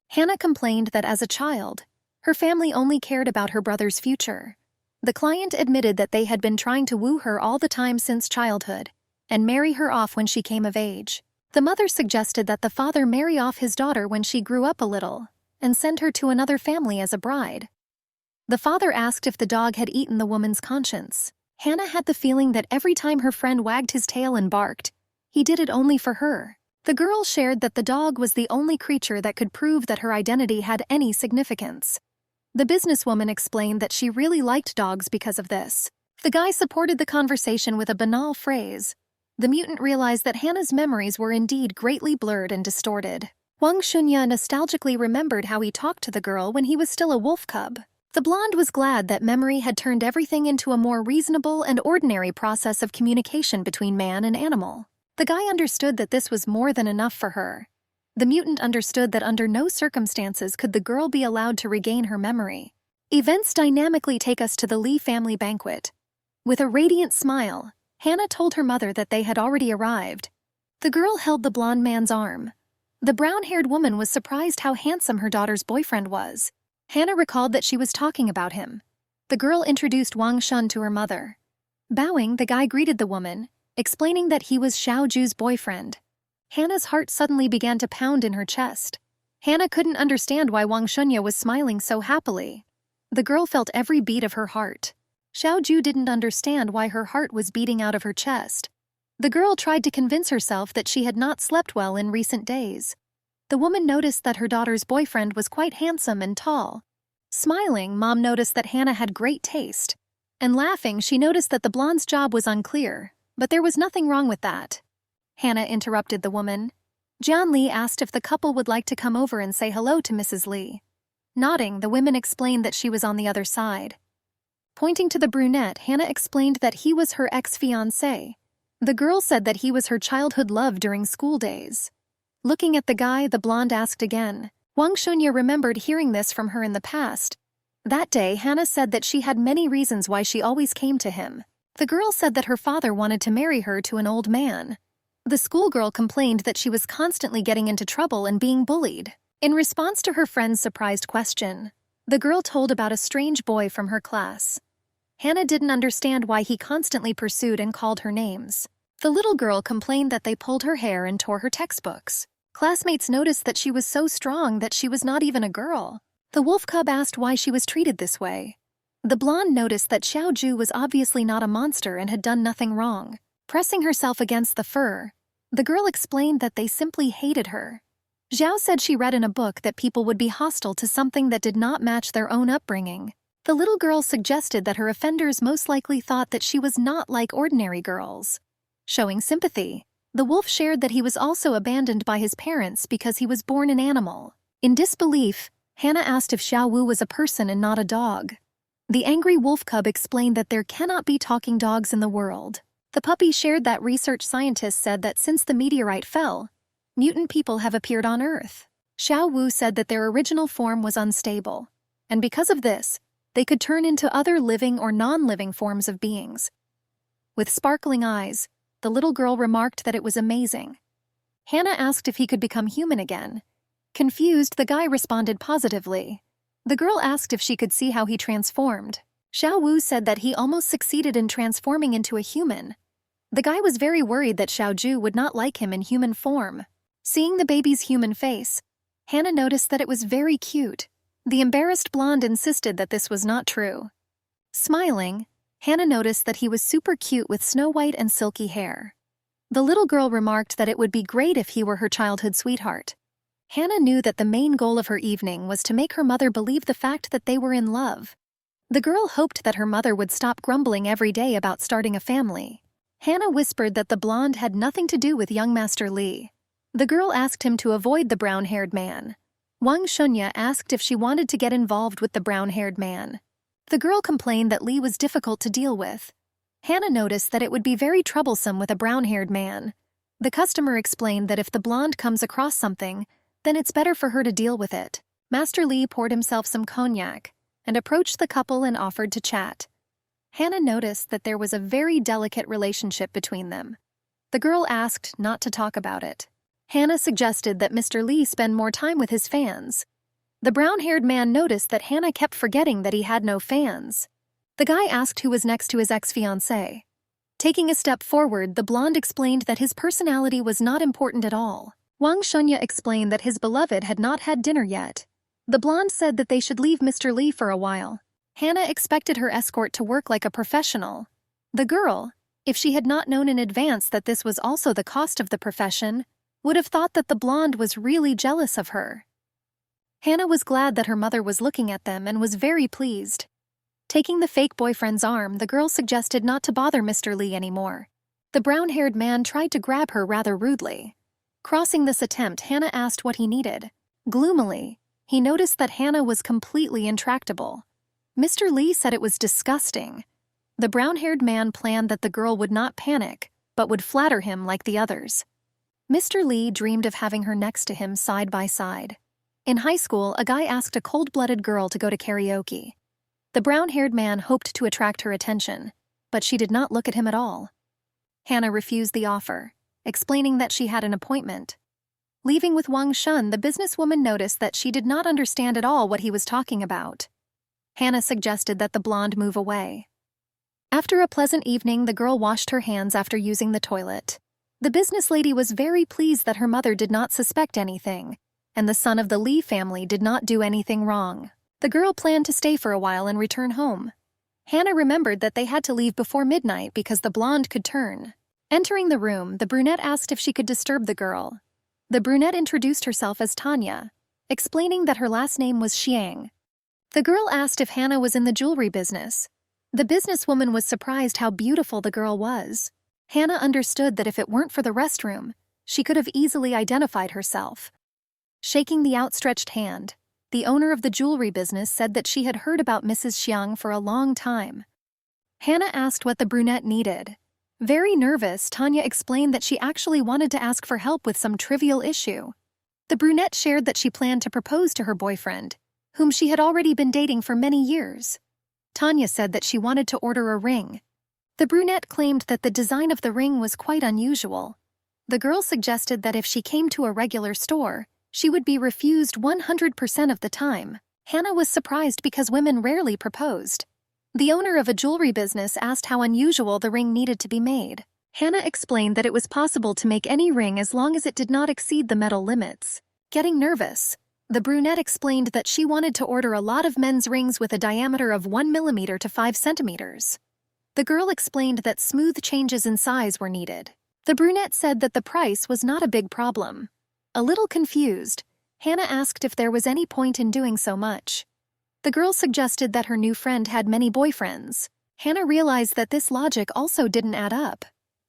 Hannah complained that as a child, her family only cared about her brother's future. The client admitted that they had been trying to woo her all the time since childhood and marry her off when she came of age. The mother suggested that the father marry off his daughter when she grew up a little and send her to another family as a bride. The father asked if the dog had eaten the woman's conscience. Hannah had the feeling that every time her friend wagged his tail and barked, he did it only for her. The girl shared that the dog was the only creature that could prove that her identity had any significance. The businesswoman explained that she really liked dogs because of this. The guy supported the conversation with a banal phrase. The mutant realized that Hannah's memories were indeed greatly blurred and distorted. Wang Shunya nostalgically remembered how he talked to the girl when he was still a wolf cub. The blonde was glad that memory had turned everything into a more reasonable and ordinary process of communication between man and animal. The guy understood that this was more than enough for her. The mutant understood that under no circumstances could the girl be allowed to regain her memory. Events dynamically take us to the Lee family banquet. With a radiant smile, Hannah told her mother that they had already arrived. The girl held the blonde man's arm. The brown-haired woman was surprised how handsome her daughter's boyfriend was. Hannah recalled that she was talking about him. The girl introduced Wang Shun to her mother. Bowing, the guy greeted the woman, explaining that he was Xiao Ju's boyfriend. Hannah's heart suddenly began to pound in her chest. Hannah couldn't understand why Wang Shunya was smiling so happily. The girl felt every beat of her heart. Xiao Ju didn't understand why her heart was beating out of her chest. The girl tried to convince herself that she had not slept well in recent days. The woman noticed that her daughter's boyfriend was quite handsome and tall. Smiling, Mom noticed that Hannah had great taste. And laughing, she noticed that the blonde's job was unclear, but there was nothing wrong with that. Hannah interrupted the woman. Jian Li asked if the couple would like to come over and say hello to Mrs. Li. Nodding, the women explained that she was on the other side. Pointing to the brunette, Hannah explained that he was her ex-fiancé. The girl said that he was her childhood love during school days. Looking at the guy, the blonde asked again. Wang Shunya remembered hearing this from her in the past. That day, Hannah said that she had many reasons why she always came to him. The girl said that her father wanted to marry her to an old man. The schoolgirl complained that she was constantly getting into trouble and being bullied. In response to her friend's surprised question, the girl told about a strange boy from her class. Hannah didn't understand why he constantly pursued and called her names. The little girl complained that they pulled her hair and tore her textbooks. Classmates noticed that she was so strong that she was not even a girl. The wolf cub asked why she was treated this way. The blonde noticed that Xiao Ju was obviously not a monster and had done nothing wrong. Pressing herself against the fur, the girl explained that they simply hated her. Zhao said she read in a book that people would be hostile to something that did not match their own upbringing. The little girl suggested that her offenders most likely thought that she was not like ordinary girls. Showing sympathy, the wolf shared that he was also abandoned by his parents because he was born an animal. In disbelief, Hannah asked if Xiao Wu was a person and not a dog. The angry wolf cub explained that there cannot be talking dogs in the world. The puppy shared that research scientists said that since the meteorite fell, mutant people have appeared on Earth. Xiao Wu said that their original form was unstable, and because of this, they could turn into other living or non-living forms of beings. With sparkling eyes, the little girl remarked that it was amazing. Hannah asked if he could become human again. Confused, the guy responded positively. The girl asked if she could see how he transformed. Xiao Wu said that he almost succeeded in transforming into a human. The guy was very worried that Xiao Ju would not like him in human form. Seeing the baby's human face, Hannah noticed that it was very cute. The embarrassed blonde insisted that this was not true. Smiling, Hannah noticed that he was super cute with snow-white and silky hair. The little girl remarked that it would be great if he were her childhood sweetheart. Hannah knew that the main goal of her evening was to make her mother believe the fact that they were in love. The girl hoped that her mother would stop grumbling every day about starting a family. Hannah whispered that the blonde had nothing to do with young Master Lee. The girl asked him to avoid the brown-haired man. Wang Shunya asked if she wanted to get involved with the brown-haired man. The girl complained that Lee was difficult to deal with. Hannah noticed that it would be very troublesome with a brown-haired man. The customer explained that if the blonde comes across something, then it's better for her to deal with it. Master Lee poured himself some cognac and approached the couple and offered to chat. Hannah noticed that there was a very delicate relationship between them. The girl asked not to talk about it. Hannah suggested that Mr. Lee spend more time with his fans. The brown-haired man noticed that Hannah kept forgetting that he had no fans. The guy asked who was next to his ex-fiancée. Taking a step forward, the blonde explained that his personality was not important at all. Wang Shunya explained that his beloved had not had dinner yet. The blonde said that they should leave Mr. Lee for a while. Hannah expected her escort to work like a professional. The girl, if she had not known in advance that this was also the cost of the profession, would have thought that the blonde was really jealous of her. Hannah was glad that her mother was looking at them and was very pleased. Taking the fake boyfriend's arm, the girl suggested not to bother Mr. Lee anymore. The brown-haired man tried to grab her rather rudely. Crossing this attempt, Hannah asked what he needed. Gloomily, he noticed that Hannah was completely intractable. Mr. Lee said it was disgusting. The brown-haired man planned that the girl would not panic, but would flatter him like the others. Mr. Lee dreamed of having her next to him side by side. In high school, a guy asked a cold-blooded girl to go to karaoke. The brown-haired man hoped to attract her attention, but she did not look at him at all. Hannah refused the offer, explaining that she had an appointment. Leaving with Wang Shun, the businesswoman noticed that she did not understand at all what he was talking about. Hannah suggested that the blonde move away. After a pleasant evening, the girl washed her hands after using the toilet. The business lady was very pleased that her mother did not suspect anything, and the son of the Lee family did not do anything wrong. The girl planned to stay for a while and return home. Hannah remembered that they had to leave before midnight because the blonde could turn. Entering the room, the brunette asked if she could disturb the girl. The brunette introduced herself as Tanya, explaining that her last name was Xiang. The girl asked if Hannah was in the jewelry business. The businesswoman was surprised how beautiful the girl was. Hannah understood that if it weren't for the restroom, she could have easily identified herself. Shaking the outstretched hand, the owner of the jewelry business said that she had heard about Mrs. Xiang for a long time. Hannah asked what the brunette needed. Very nervous, Tanya explained that she actually wanted to ask for help with some trivial issue. The brunette shared that she planned to propose to her boyfriend, whom she had already been dating for many years. Tanya said that she wanted to order a ring. The brunette claimed that the design of the ring was quite unusual. The girl suggested that if she came to a regular store, she would be refused 100% of the time. Hannah was surprised because women rarely proposed. The owner of a jewelry business asked how unusual the ring needed to be made. Hannah explained that it was possible to make any ring as long as it did not exceed the metal limits. Getting nervous, the brunette explained that she wanted to order a lot of men's rings with a diameter of 1 millimeter to 5 centimeters. The girl explained that smooth changes in size were needed. The brunette said that the price was not a big problem. A little confused, Hannah asked if there was any point in doing so much. The girl suggested that her new friend had many boyfriends. Hannah realized that this logic also didn't add up.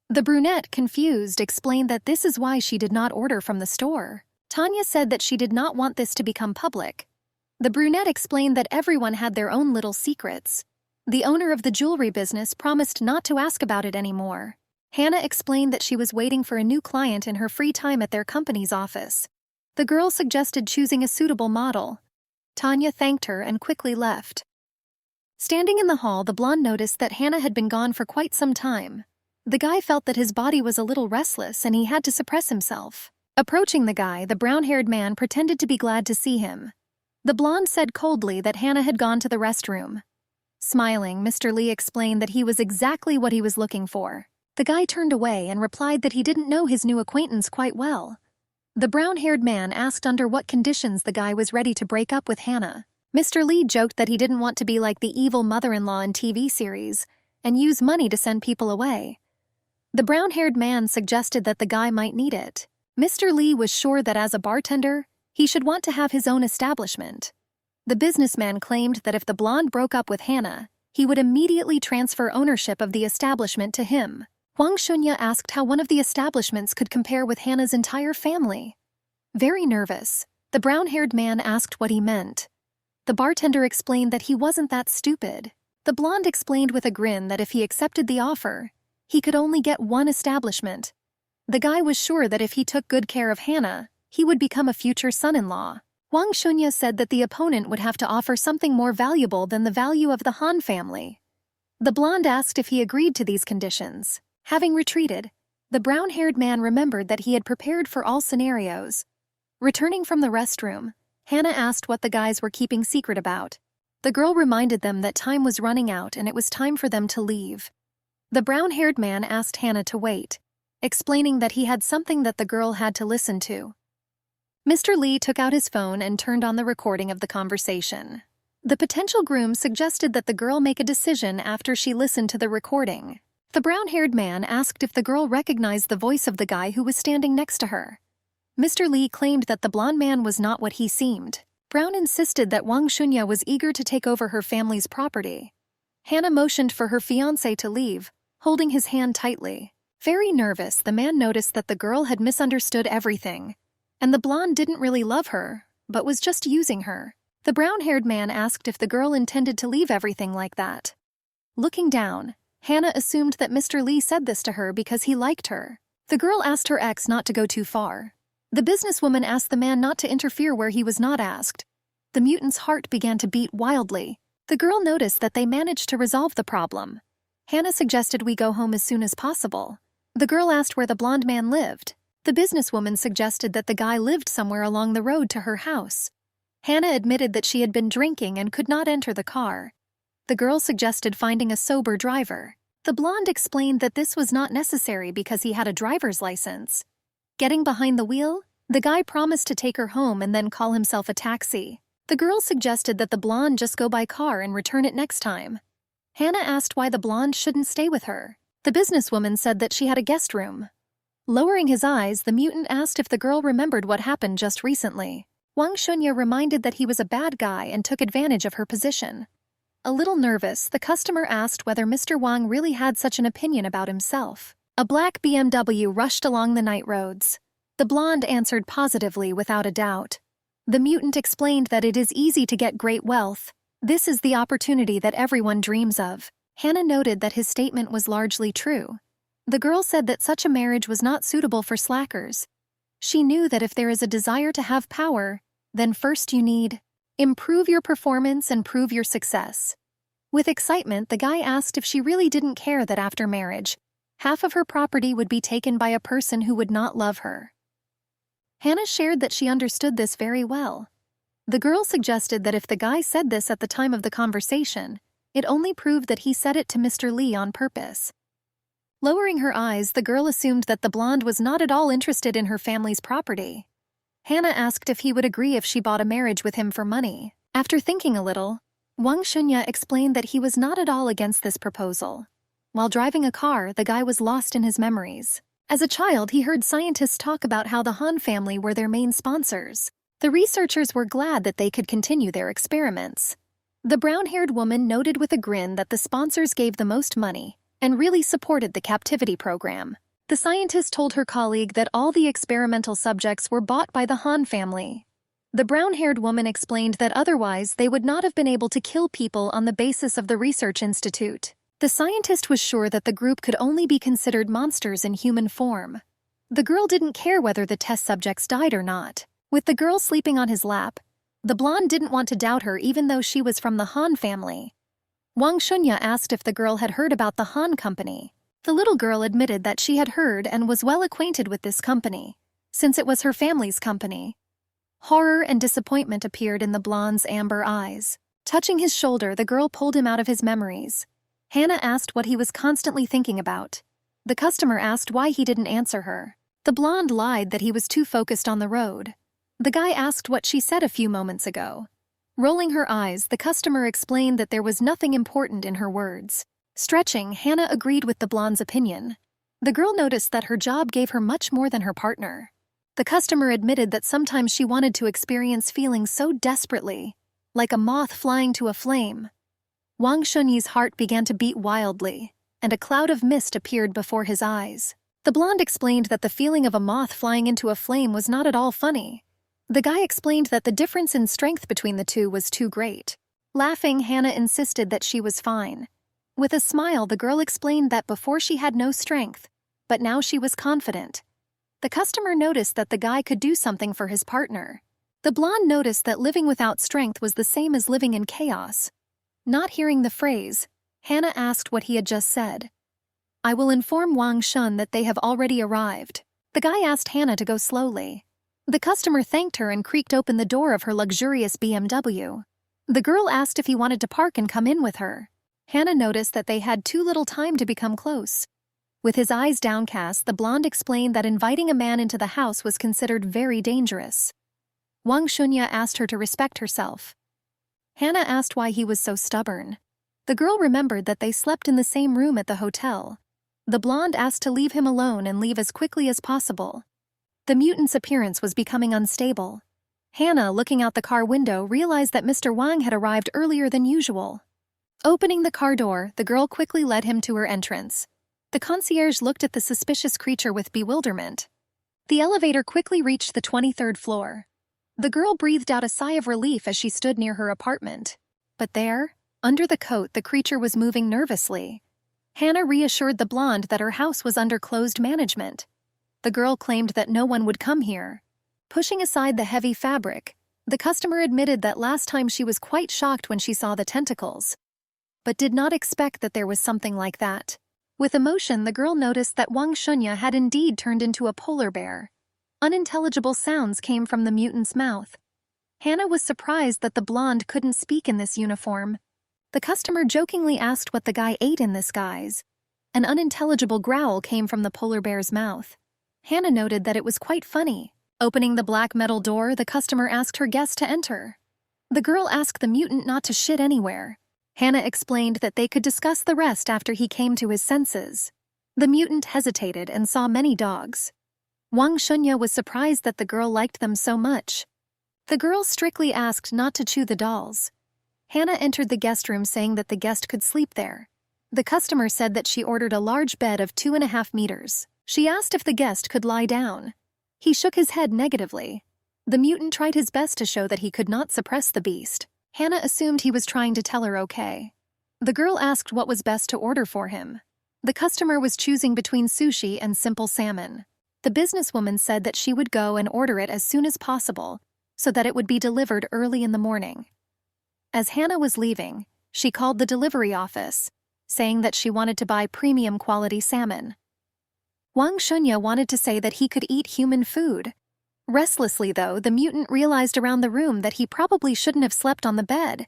The brunette, confused, explained that this is why she did not order from the store. Tanya said that she did not want this to become public. The brunette explained that everyone had their own little secrets. The owner of the jewelry business promised not to ask about it anymore. Hannah explained that she was waiting for a new client in her free time at their company's office. The girl suggested choosing a suitable model. Tanya thanked her and quickly left. Standing in the hall, the blonde noticed that Hannah had been gone for quite some time. The guy felt that his body was a little restless and he had to suppress himself. Approaching the guy, the brown-haired man pretended to be glad to see him. The blonde said coldly that Hannah had gone to the restroom. Smiling, Mr. Lee explained that he was exactly what he was looking for. The guy turned away and replied that he didn't know his new acquaintance quite well. The brown-haired man asked under what conditions the guy was ready to break up with Hannah. Mr. Lee joked that he didn't want to be like the evil mother-in-law in TV series and use money to send people away. The brown-haired man suggested that the guy might need it. Mr. Lee was sure that as a bartender, He should want to have his own establishment. The businessman claimed that if the blonde broke up with Hannah, he would immediately transfer ownership of the establishment to him. Wang Shunya asked how one of the establishments could compare with Hannah's entire family. Very nervous, the brown-haired man asked what he meant. The bartender explained that he wasn't that stupid. The blonde explained with a grin that if he accepted the offer, he could only get one establishment. The guy was sure that if he took good care of Hannah, he would become a future son-in-law. Wang Shunya said that the opponent would have to offer something more valuable than the value of the Han family. The blonde asked if he agreed to these conditions. Having retreated, the brown-haired man remembered that he had prepared for all scenarios. Returning from the restroom, Hannah asked what the guys were keeping secret about. The girl reminded them that time was running out and it was time for them to leave. The brown-haired man asked Hannah to wait, explaining that he had something that the girl had to listen to. Mr. Lee took out his phone and turned on the recording of the conversation. The potential groom suggested that the girl make a decision after she listened to the recording. The brown-haired man asked if the girl recognized the voice of the guy who was standing next to her. Mr. Lee claimed that the blonde man was not what he seemed. Brown insisted that Wang Shunya was eager to take over her family's property. Hannah motioned for her fiancé to leave, holding his hand tightly. Very nervous, the man noticed that the girl had misunderstood everything, and the blonde didn't really love her, but was just using her. The brown-haired man asked if the girl intended to leave everything like that. Looking down, Hannah assumed that Mr. Lee said this to her because he liked her. The girl asked her ex not to go too far. The businesswoman asked the man not to interfere where he was not asked. The mutant's heart began to beat wildly. The girl noticed that they managed to resolve the problem. Hannah suggested we go home as soon as possible. The girl asked where the blonde man lived. The businesswoman suggested that the guy lived somewhere along the road to her house. Hannah admitted that she had been drinking and could not enter the car. The girl suggested finding a sober driver. The blonde explained that this was not necessary because he had a driver's license. Getting behind the wheel, the guy promised to take her home and then call himself a taxi. The girl suggested that the blonde just go by car and return it next time. Hannah asked why the blonde shouldn't stay with her. The businesswoman said that she had a guest room. Lowering his eyes, the mutant asked if the girl remembered what happened just recently. Wang Shunya reminded that he was a bad guy and took advantage of her position. A little nervous, the customer asked whether Mr. Wang really had such an opinion about himself. A black BMW rushed along the night roads. The blonde answered positively without a doubt. The mutant explained that it is easy to get great wealth. This is the opportunity that everyone dreams of. Hannah noted that his statement was largely true. The girl said that such a marriage was not suitable for slackers. She knew that if there is a desire to have power, then first you need improve your performance and prove your success. With excitement, the guy asked if she really didn't care that after marriage, half of her property would be taken by a person who would not love her. Hannah shared that she understood this very well. The girl suggested that if the guy said this at the time of the conversation, it only proved that he said it to Mr. Lee on purpose. Lowering her eyes, the girl assumed that the blonde was not at all interested in her family's property. Hannah asked if he would agree if she bought a marriage with him for money. After thinking a little, Wang Shunya explained that he was not at all against this proposal. While driving a car, the guy was lost in his memories. As a child, he heard scientists talk about how the Han family were their main sponsors. The researchers were glad that they could continue their experiments. The brown-haired woman noted with a grin that the sponsors gave the most money and really supported the captivity program. The scientist told her colleague that all the experimental subjects were bought by the Han family. The brown-haired woman explained that otherwise they would not have been able to kill people on the basis of the research institute. The scientist was sure that the group could only be considered monsters in human form. The girl didn't care whether the test subjects died or not. With the girl sleeping on his lap, the blonde didn't want to doubt her even though she was from the Han family. Wang Shunya asked if the girl had heard about the Han company. The little girl admitted that she had heard and was well acquainted with this company, since it was her family's company. Horror and disappointment appeared in the blonde's amber eyes. Touching his shoulder, the girl pulled him out of his memories. Hannah asked what he was constantly thinking about. The customer asked why he didn't answer her. The blonde lied that he was too focused on the road. The guy asked what she said a few moments ago. Rolling her eyes, the customer explained that there was nothing important in her words. Stretching, Hannah agreed with the blonde's opinion. The girl noticed that her job gave her much more than her partner. The customer admitted that sometimes she wanted to experience feelings so desperately, like a moth flying to a flame. Wang Shunyi's heart began to beat wildly, and a cloud of mist appeared before his eyes. The blonde explained that the feeling of a moth flying into a flame was not at all funny. The guy explained that the difference in strength between the two was too great. Laughing, Hannah insisted that she was fine. With a smile, the girl explained that before she had no strength, but now she was confident. The customer noticed that the guy could do something for his partner. The blonde noticed that living without strength was the same as living in chaos. Not hearing the phrase, Hannah asked what he had just said. "I will inform Wang Shun that they have already arrived." The guy asked Hannah to go slowly. The customer thanked her and creaked open the door of her luxurious BMW. The girl asked if he wanted to park and come in with her. Hannah noticed that they had too little time to become close. With his eyes downcast, the blonde explained that inviting a man into the house was considered very dangerous. Wang Shunya asked her to respect herself. Hannah asked why he was so stubborn. The girl remembered that they slept in the same room at the hotel. The blonde asked to leave him alone and leave as quickly as possible. The mutant's appearance was becoming unstable. Hannah, looking out the car window, realized that Mr. Wang had arrived earlier than usual. Opening the car door, the girl quickly led him to her entrance. The concierge looked at the suspicious creature with bewilderment. The elevator quickly reached the 23rd floor. The girl breathed out a sigh of relief as she stood near her apartment. But there, under the coat, the creature was moving nervously. Hannah reassured the blonde that her house was under closed management. The girl claimed that no one would come here. Pushing aside the heavy fabric, the customer admitted that last time she was quite shocked when she saw the tentacles, but did not expect that there was something like that. With emotion, the girl noticed that Wang Shunya had indeed turned into a polar bear. Unintelligible sounds came from the mutant's mouth. Hannah was surprised that the blonde couldn't speak in this uniform. The customer jokingly asked what the guy ate in this guise. An unintelligible growl came from the polar bear's mouth. Hannah noted that it was quite funny. Opening the black metal door, the customer asked her guest to enter. The girl asked the mutant not to shit anywhere. Hannah explained that they could discuss the rest after he came to his senses. The mutant hesitated and saw many dogs. Wang Shunya was surprised that the girl liked them so much. The girl strictly asked not to chew the dolls. Hannah entered the guest room saying that the guest could sleep there. The customer said that she ordered a large bed of 2.5 meters. She asked if the guest could lie down. He shook his head negatively. The mutant tried his best to show that he could not suppress the beast. Hannah assumed he was trying to tell her okay. The girl asked what was best to order for him. The customer was choosing between sushi and simple salmon. The businesswoman said that she would go and order it as soon as possible, so that it would be delivered early in the morning. As Hannah was leaving, she called the delivery office, saying that she wanted to buy premium quality salmon. Wang Shunya wanted to say that he could eat human food. Restlessly, though, the mutant realized around the room that he probably shouldn't have slept on the bed.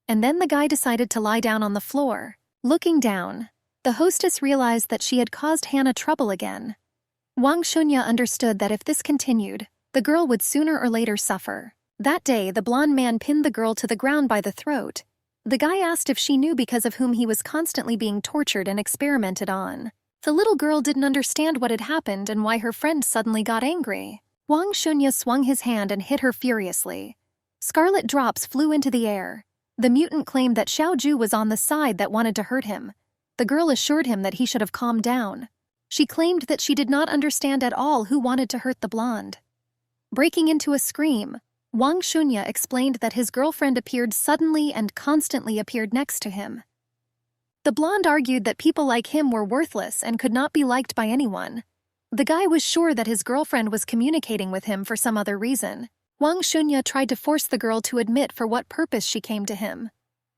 And then the guy decided to lie down on the floor. Looking down, the hostess realized that she had caused Hannah trouble again. Wang Shunya understood that if this continued, the girl would sooner or later suffer. That day, the blonde man pinned the girl to the ground by the throat. The guy asked if she knew because of whom he was constantly being tortured and experimented on. The little girl didn't understand what had happened and why her friend suddenly got angry. Wang Shunya swung his hand and hit her furiously. Scarlet drops flew into the air. The mutant claimed that Xiaoju was on the side that wanted to hurt him. The girl assured him that he should have calmed down. She claimed that she did not understand at all who wanted to hurt the blonde. Breaking into a scream, Wang Shunya explained that his girlfriend appeared suddenly and constantly appeared next to him. The blonde argued that people like him were worthless and could not be liked by anyone. The guy was sure that his girlfriend was communicating with him for some other reason. Wang Shunya tried to force the girl to admit for what purpose she came to him.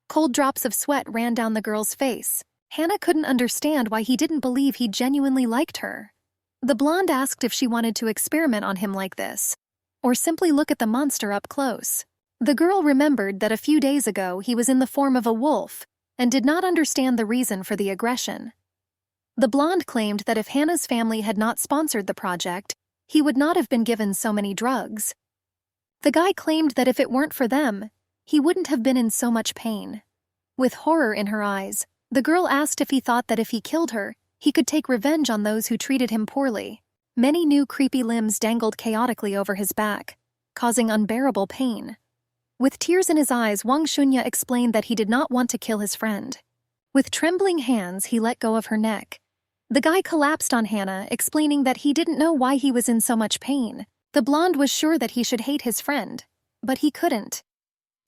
Cold drops of sweat ran down the girl's face. Hannah couldn't understand why he didn't believe he genuinely liked her. The blonde asked if she wanted to experiment on him like this, or simply look at the monster up close. The girl remembered that a few days ago he was in the form of a wolf and did not understand the reason for the aggression. The blonde claimed that if Hannah's family had not sponsored the project, he would not have been given so many drugs. The guy claimed that if it weren't for them, he wouldn't have been in so much pain. With horror in her eyes, the girl asked if he thought that if he killed her, he could take revenge on those who treated him poorly. Many new creepy limbs dangled chaotically over his back, causing unbearable pain. With tears in his eyes, Wang Shunya explained that he did not want to kill his friend. With trembling hands, he let go of her neck. The guy collapsed on Hannah, explaining that he didn't know why he was in so much pain. The blonde was sure that he should hate his friend, but he couldn't.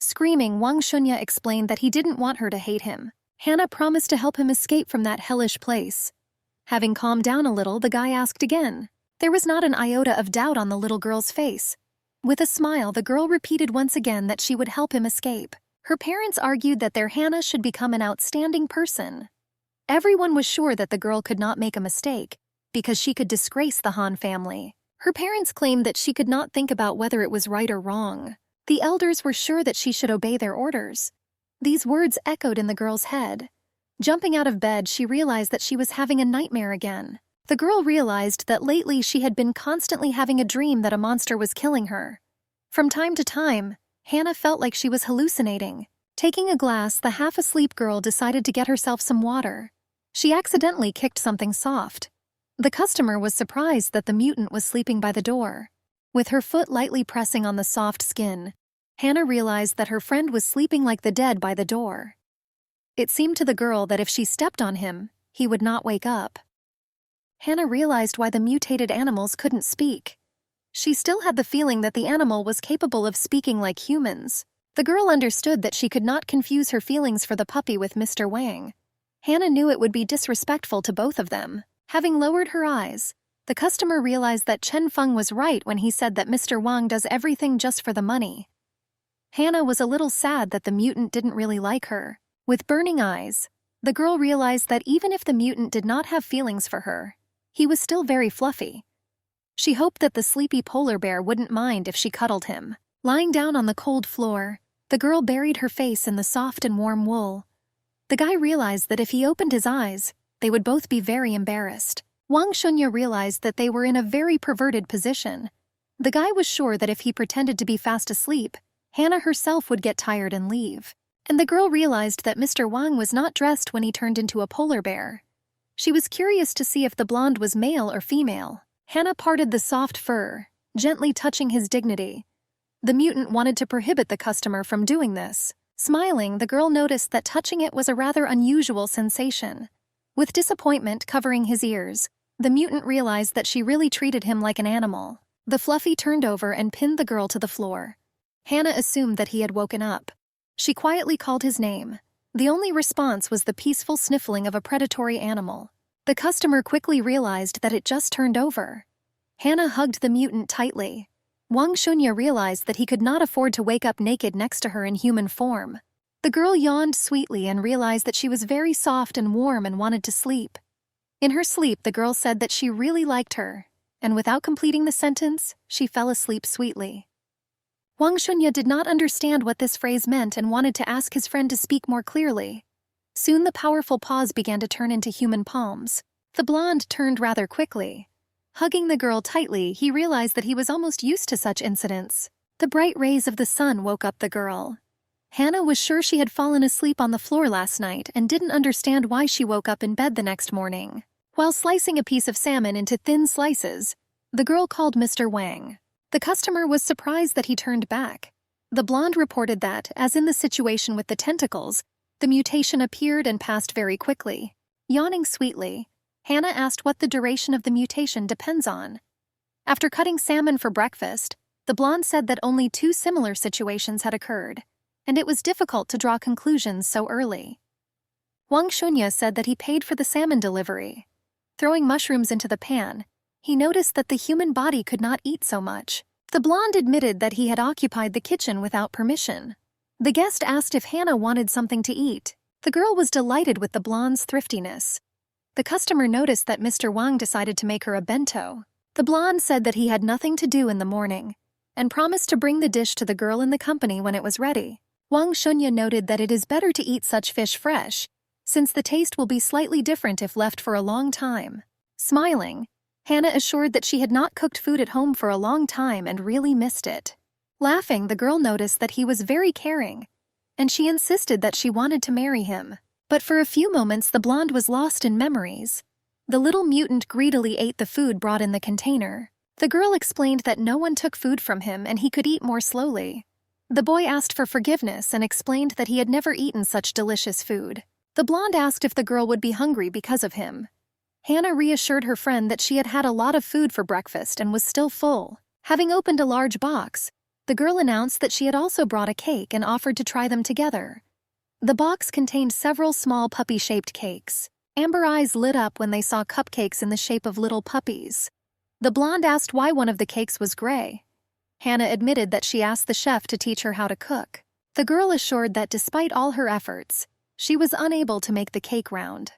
Screaming, Wang Shunya explained that he didn't want her to hate him. Hannah promised to help him escape from that hellish place. Having calmed down a little, the guy asked again. There was not an iota of doubt on the little girl's face. With a smile, the girl repeated once again that she would help him escape. Her parents argued that their Hannah should become an outstanding person. Everyone was sure that the girl could not make a mistake, because she could disgrace the Han family. Her parents claimed that she could not think about whether it was right or wrong. The elders were sure that she should obey their orders. These words echoed in the girl's head. Jumping out of bed, she realized that she was having a nightmare again. The girl realized that lately she had been constantly having a dream that a monster was killing her. From time to time, Hannah felt like she was hallucinating. Taking a glass, the half-asleep girl decided to get herself some water. She accidentally kicked something soft. The customer was surprised that the mutant was sleeping by the door. With her foot lightly pressing on the soft skin, Hannah realized that her friend was sleeping like the dead by the door. It seemed to the girl that if she stepped on him, he would not wake up. Hannah realized why the mutated animals couldn't speak. She still had the feeling that the animal was capable of speaking like humans. The girl understood that she could not confuse her feelings for the puppy with Mr. Wang. Hannah knew it would be disrespectful to both of them. Having lowered her eyes, the customer realized that Chen Feng was right when he said that Mr. Wang does everything just for the money. Hannah was a little sad that the mutant didn't really like her. With burning eyes, the girl realized that even if the mutant did not have feelings for her, he was still very fluffy. She hoped that the sleepy polar bear wouldn't mind if she cuddled him. Lying down on the cold floor, the girl buried her face in the soft and warm wool. The guy realized that if he opened his eyes, they would both be very embarrassed. Wang Shunya realized that they were in a very perverted position. The guy was sure that if he pretended to be fast asleep, Hannah herself would get tired and leave. And the girl realized that Mr. Wang was not dressed when he turned into a polar bear. She was curious to see if the blonde was male or female. Hannah parted the soft fur, gently touching his dignity. The mutant wanted to prohibit the customer from doing this. Smiling, the girl noticed that touching it was a rather unusual sensation. With disappointment covering his ears, the mutant realized that she really treated him like an animal. The fluffy turned over and pinned the girl to the floor. Hannah assumed that he had woken up. She quietly called his name. The only response was the peaceful sniffling of a predatory animal. The customer quickly realized that it just turned over. Hannah hugged the mutant tightly. Wang Shunya realized that he could not afford to wake up naked next to her in human form. The girl yawned sweetly and realized that she was very soft and warm and wanted to sleep. In her sleep, the girl said that she really liked her, and without completing the sentence, she fell asleep sweetly. Wang Shunya did not understand what this phrase meant and wanted to ask his friend to speak more clearly. Soon the powerful paws began to turn into human palms. The blonde turned rather quickly. Hugging the girl tightly, he realized that he was almost used to such incidents. The bright rays of the sun woke up the girl. Hannah was sure she had fallen asleep on the floor last night and didn't understand why she woke up in bed the next morning. While slicing a piece of salmon into thin slices, the girl called Mr. Wang. The customer was surprised that he turned back. The blonde reported that, as in the situation with the tentacles, the mutation appeared and passed very quickly. Yawning sweetly, Hannah asked what the duration of the mutation depends on. After cutting salmon for breakfast, the blonde said that only 2 similar situations had occurred, and it was difficult to draw conclusions so early. Wang Shunya said that he paid for the salmon delivery. Throwing mushrooms into the pan, he noticed that the human body could not eat so much. The blonde admitted that he had occupied the kitchen without permission. The guest asked if Hannah wanted something to eat. The girl was delighted with the blonde's thriftiness. The customer noticed that Mr. Wang decided to make her a bento. The blonde said that he had nothing to do in the morning, and promised to bring the dish to the girl in the company when it was ready. Wang Shunya noted that it is better to eat such fish fresh, since the taste will be slightly different if left for a long time. Smiling, Hannah assured that she had not cooked food at home for a long time and really missed it. Laughing, the girl noticed that he was very caring, and she insisted that she wanted to marry him. But for a few moments the blonde was lost in memories. The little mutant greedily ate the food brought in the container. The girl explained that no one took food from him and he could eat more slowly. The boy asked for forgiveness and explained that he had never eaten such delicious food. The blonde asked if the girl would be hungry because of him. Hannah reassured her friend that she had had a lot of food for breakfast and was still full. Having opened a large box, the girl announced that she had also brought a cake and offered to try them together. The box contained several small puppy-shaped cakes. Amber eyes lit up when they saw cupcakes in the shape of little puppies. The blonde asked why one of the cakes was gray. Hannah admitted that she asked the chef to teach her how to cook. The girl assured that despite all her efforts, she was unable to make the cake round.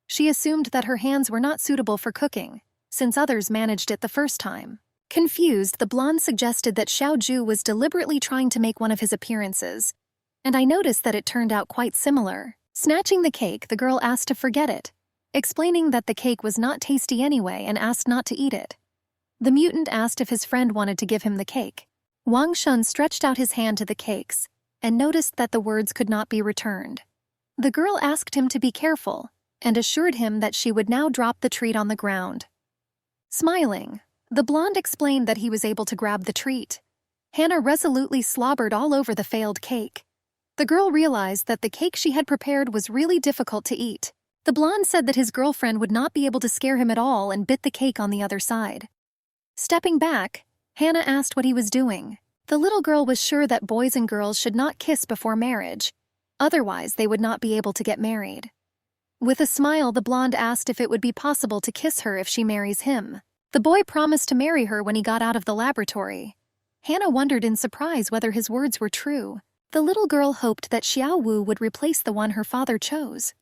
She assumed that her hands were not suitable for cooking, since others managed it the first time. Confused, the blonde suggested that Xiaoju was deliberately trying to make one of his appearances, and I noticed that it turned out quite similar. Snatching the cake, the girl asked to forget it, explaining that the cake was not tasty anyway and asked not to eat it. The mutant asked if his friend wanted to give him the cake. Wang Shun stretched out his hand to the cakes and noticed that the words could not be returned. The girl asked him to be careful and assured him that she would now drop the treat on the ground. Smiling, the blonde explained that he was able to grab the treat. Hannah resolutely slobbered all over the failed cake. The girl realized that the cake she had prepared was really difficult to eat. The blonde said that his girlfriend would not be able to scare him at all and bit the cake on the other side. Stepping back, Hannah asked what he was doing. The little girl was sure that boys and girls should not kiss before marriage. Otherwise, they would not be able to get married. With a smile, the blonde asked if it would be possible to kiss her if she marries him. The boy promised to marry her when he got out of the laboratory. Hannah wondered in surprise whether his words were true. The little girl hoped that Xiao Wu would replace the one her father chose.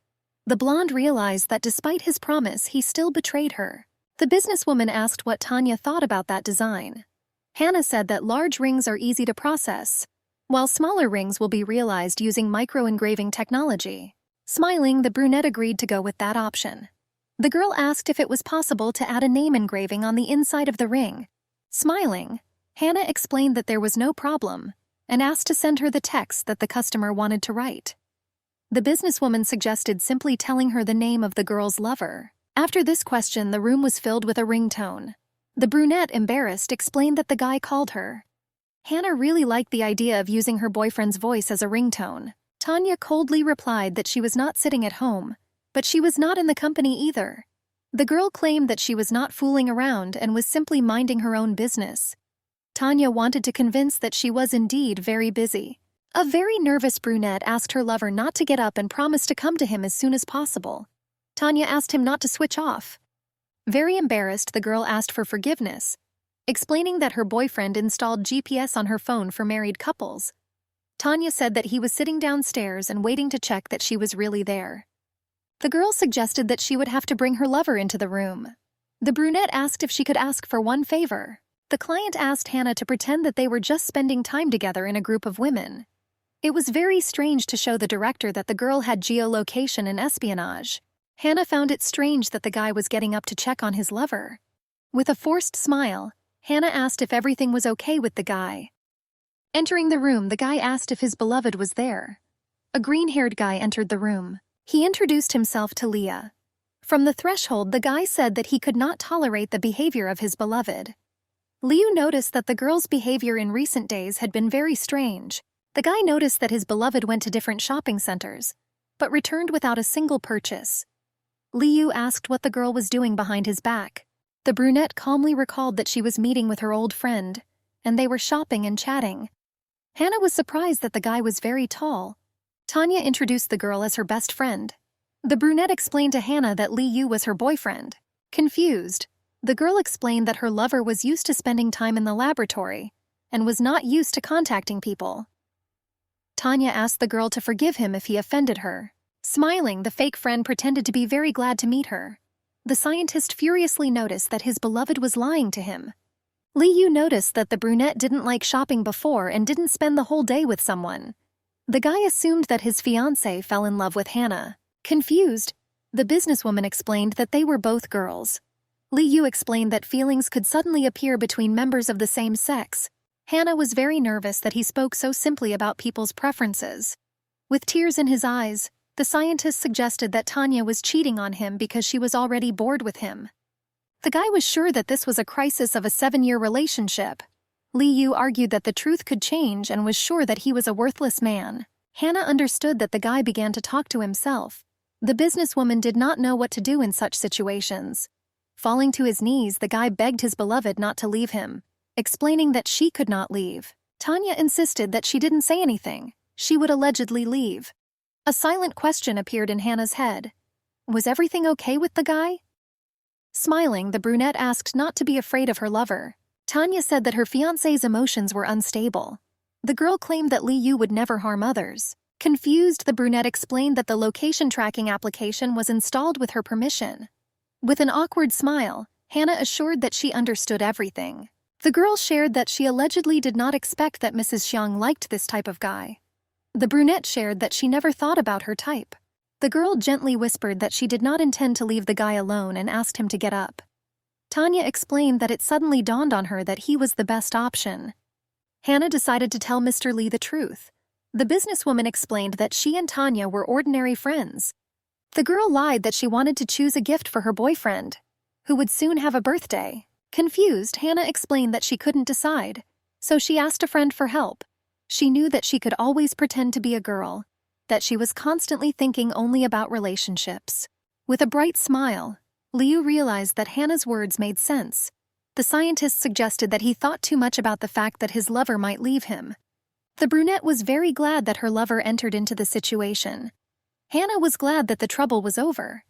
The blonde realized that despite his promise, he still betrayed her. The businesswoman asked what Tanya thought about that design. Hannah said that large rings are easy to process, while smaller rings will be realized using micro-engraving technology. Smiling, the brunette agreed to go with that option. The girl asked if it was possible to add a name engraving on the inside of the ring. Smiling, Hannah explained that there was no problem and asked to send her the text that the customer wanted to write. The businesswoman suggested simply telling her the name of the girl's lover. After this question, the room was filled with a ringtone. The brunette, embarrassed, explained that the guy called her. Hannah really liked the idea of using her boyfriend's voice as a ringtone. Tanya coldly replied that she was not sitting at home, but she was not in the company either. The girl claimed that she was not fooling around and was simply minding her own business. Tanya wanted to convince that she was indeed very busy. A very nervous brunette asked her lover not to get up and promised to come to him as soon as possible. Tanya asked him not to switch off. Very embarrassed, the girl asked for forgiveness, explaining that her boyfriend installed GPS on her phone for married couples. Tanya said that he was sitting downstairs and waiting to check that she was really there. The girl suggested that she would have to bring her lover into the room. The brunette asked if she could ask for one favor. The client asked Hannah to pretend that they were just spending time together in a group of women. It was very strange to show the director that the girl had geolocation and espionage. Hannah found it strange that the guy was getting up to check on his lover. With a forced smile, Hannah asked if everything was okay with the guy. Entering the room, the guy asked if his beloved was there. A green-haired guy entered the room. He introduced himself to Leah. From the threshold, the guy said that he could not tolerate the behavior of his beloved. Liu noticed that the girl's behavior in recent days had been very strange. The guy noticed that his beloved went to different shopping centers, but returned without a single purchase. Liu asked what the girl was doing behind his back. The brunette calmly recalled that she was meeting with her old friend, and they were shopping and chatting. Hannah was surprised that the guy was very tall. Tanya introduced the girl as her best friend. The brunette explained to Hannah that Liu was her boyfriend. Confused, the girl explained that her lover was used to spending time in the laboratory and was not used to contacting people. Tanya asked the girl to forgive him if he offended her. Smiling, the fake friend pretended to be very glad to meet her. The scientist furiously noticed that his beloved was lying to him. Liu noticed that the brunette didn't like shopping before and didn't spend the whole day with someone. The guy assumed that his fiancée fell in love with Hannah. Confused, the businesswoman explained that they were both girls. Liu explained that feelings could suddenly appear between members of the same sex. Hannah was very nervous that he spoke so simply about people's preferences. With tears in his eyes, The scientist suggested that Tanya was cheating on him because she was already bored with him. The guy was sure that this was a crisis of a 7-year relationship. Li Yu argued that the truth could change and was sure that he was a worthless man. Hannah understood that the guy began to talk to himself. The businesswoman did not know what to do in such situations. Falling to his knees, the guy begged his beloved not to leave him, explaining that she could not leave. Tanya insisted that she didn't say anything. She would allegedly leave. A silent question appeared in Hannah's head. Was everything okay with the guy? Smiling, the brunette asked not to be afraid of her lover. Tanya said that her fiancé's emotions were unstable. The girl claimed that Li Yu would never harm others. Confused, the brunette explained that the location tracking application was installed with her permission. With an awkward smile, Hannah assured that she understood everything. The girl shared that she allegedly did not expect that Mrs. Xiang liked this type of guy. The brunette shared that she never thought about her type. The girl gently whispered that she did not intend to leave the guy alone and asked him to get up. Tanya explained that it suddenly dawned on her that he was the best option. Hannah decided to tell Mr. Li the truth. The businesswoman explained that she and Tanya were ordinary friends. The girl lied that she wanted to choose a gift for her boyfriend, who would soon have a birthday. Confused, Hannah explained that she couldn't decide, so she asked a friend for help. She knew that she could always pretend to be a girl, that she was constantly thinking only about relationships. With a bright smile, Liu realized that Hannah's words made sense. The scientist suggested that he thought too much about the fact that his lover might leave him. The brunette was very glad that her lover entered into the situation. Hannah was glad that the trouble was over.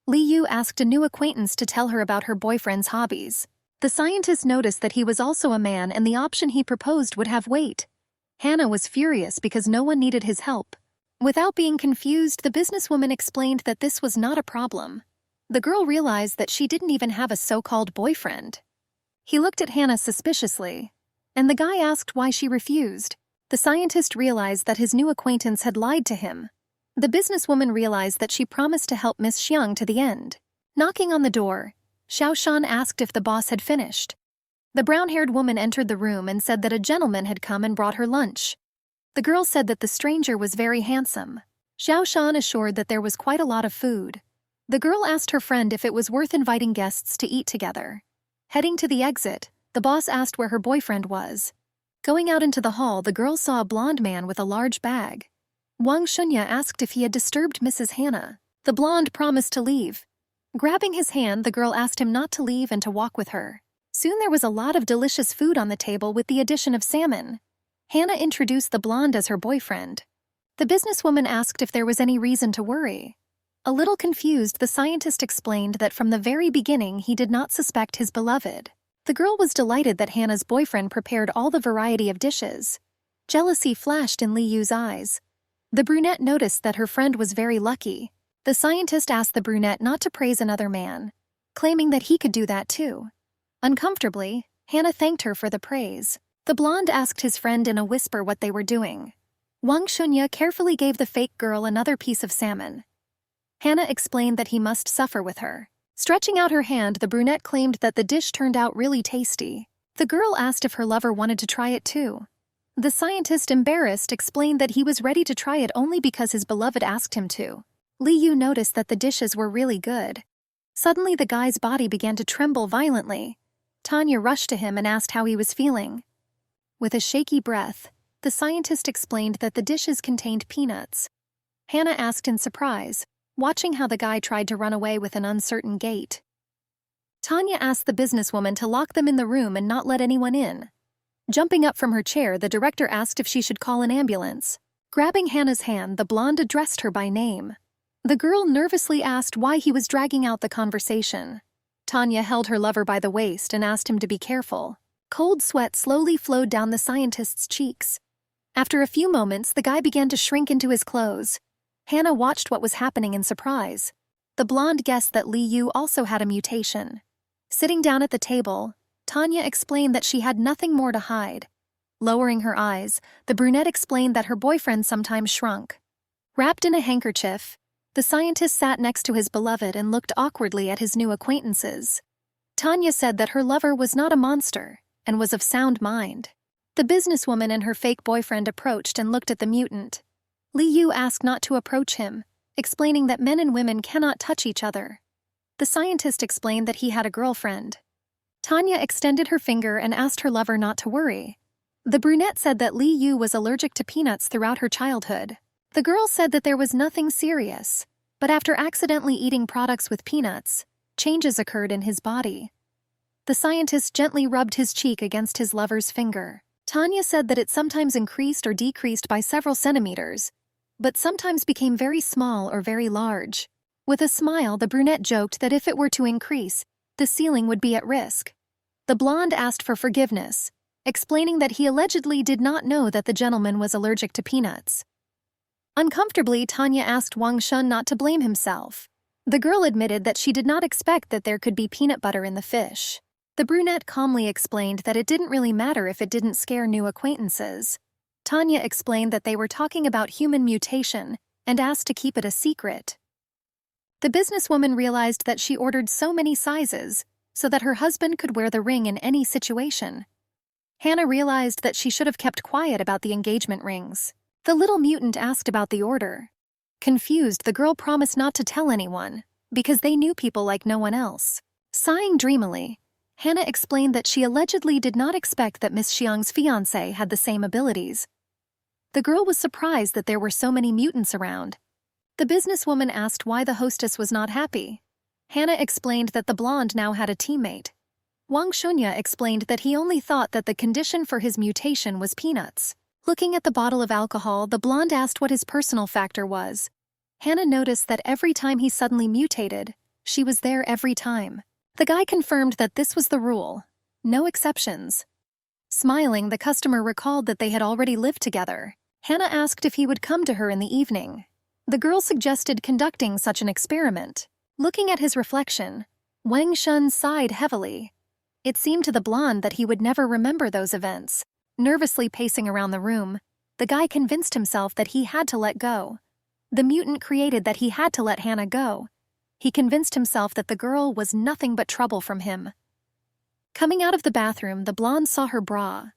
Liu asked a new acquaintance to tell her about her boyfriend's hobbies. The scientist noticed that he was also a man and the option he proposed would have weight. Hannah was furious because no one needed his help. Without being confused, the businesswoman explained that this was not a problem. The girl realized that she didn't even have a so-called boyfriend. He looked at Hannah suspiciously, and the guy asked why she refused. The scientist realized that his new acquaintance had lied to him. The businesswoman realized that she promised to help Miss Xiang to the end. Knocking on the door, Xiao Shan asked if the boss had finished. The brown-haired woman entered the room and said that a gentleman had come and brought her lunch. The girl said that the stranger was very handsome. Xiao Shan assured that there was quite a lot of food. The girl asked her friend if it was worth inviting guests to eat together. Heading to the exit, the boss asked where her boyfriend was. Going out into the hall, the girl saw a blonde man with a large bag. Wang Shunya asked if he had disturbed Mrs. Hannah. The blonde promised to leave. Grabbing his hand, the girl asked him not to leave and to walk with her. Soon there was a lot of delicious food on the table with the addition of salmon. Hannah introduced the blonde as her boyfriend. The businesswoman asked if there was any reason to worry. A little confused, the scientist explained that from the very beginning he did not suspect his beloved. The girl was delighted that Hannah's boyfriend prepared all the variety of dishes. Jealousy flashed in Li Yu's eyes. The brunette noticed that her friend was very lucky. The scientist asked the brunette not to praise another man, claiming that he could do that too. Uncomfortably, Hannah thanked her for the praise. The blonde asked his friend in a whisper what they were doing. Wang Shunya carefully gave the fake girl another piece of salmon. Hannah explained that he must suffer with her. Stretching out her hand, the brunette claimed that the dish turned out really tasty. The girl asked if her lover wanted to try it too. The scientist, embarrassed, explained that he was ready to try it only because his beloved asked him to. Li Yu noticed that the dishes were really good. Suddenly the guy's body began to tremble violently. Tanya rushed to him and asked how he was feeling. With a shaky breath, the scientist explained that the dishes contained peanuts. Hannah asked in surprise, watching how the guy tried to run away with an uncertain gait. Tanya asked the businesswoman to lock them in the room and not let anyone in. Jumping up from her chair, the director asked if she should call an ambulance. Grabbing Hannah's hand, the blonde addressed her by name. The girl nervously asked why he was dragging out the conversation. Tanya held her lover by the waist and asked him to be careful. Cold sweat slowly flowed down the scientist's cheeks. After a few moments, the guy began to shrink into his clothes. Hannah watched what was happening in surprise. The blonde guessed that Li Yu also had a mutation. Sitting down at the table, Tanya explained that she had nothing more to hide. Lowering her eyes, the brunette explained that her boyfriend sometimes shrunk. Wrapped in a handkerchief, the scientist sat next to his beloved and looked awkwardly at his new acquaintances. Tanya said that her lover was not a monster and was of sound mind. The businesswoman and her fake boyfriend approached and looked at the mutant. Li Yu asked not to approach him, explaining that men and women cannot touch each other. The scientist explained that he had a girlfriend. Tanya extended her finger and asked her lover not to worry. The brunette said that Li Yu was allergic to peanuts throughout her childhood. The girl said that there was nothing serious, but after accidentally eating products with peanuts, changes occurred in his body. The scientist gently rubbed his cheek against his lover's finger. Tanya said that it sometimes increased or decreased by several centimeters, but sometimes became very small or very large. With a smile, the brunette joked that if it were to increase, the ceiling would be at risk. The blonde asked for forgiveness, explaining that he allegedly did not know that the gentleman was allergic to peanuts. Uncomfortably, Tanya asked Wang Shun not to blame himself. The girl admitted that she did not expect that there could be peanut butter in the fish. The brunette calmly explained that it didn't really matter if it didn't scare new acquaintances. Tanya explained that they were talking about human mutation and asked to keep it a secret. The businesswoman realized that she ordered so many sizes so that her husband could wear the ring in any situation. Hannah realized that she should have kept quiet about the engagement rings. The little mutant asked about the order. Confused, the girl promised not to tell anyone, because they knew people like no one else. Sighing dreamily, Hannah explained that she allegedly did not expect that Miss Xiang's fiancé had the same abilities. The girl was surprised that there were so many mutants around. The businesswoman asked why the hostess was not happy. Hannah explained that the blonde now had a teammate. Wang Shunya explained that he only thought that the condition for his mutation was peanuts. Looking at the bottle of alcohol, the blonde asked what his personal factor was. Hannah noticed that every time he suddenly mutated, she was there every time. The guy confirmed that this was the rule. No exceptions. Smiling, the customer recalled that they had already lived together. Hannah asked if he would come to her in the evening. The girl suggested conducting such an experiment. Looking at his reflection, Wang Shun sighed heavily. It seemed to the blonde that he would never remember those events. Nervously pacing around the room, the guy convinced himself that he had to let go. The mutant created that he had to let Hannah go. He convinced himself that the girl was nothing but trouble from him. Coming out of the bathroom, the blonde saw her bra.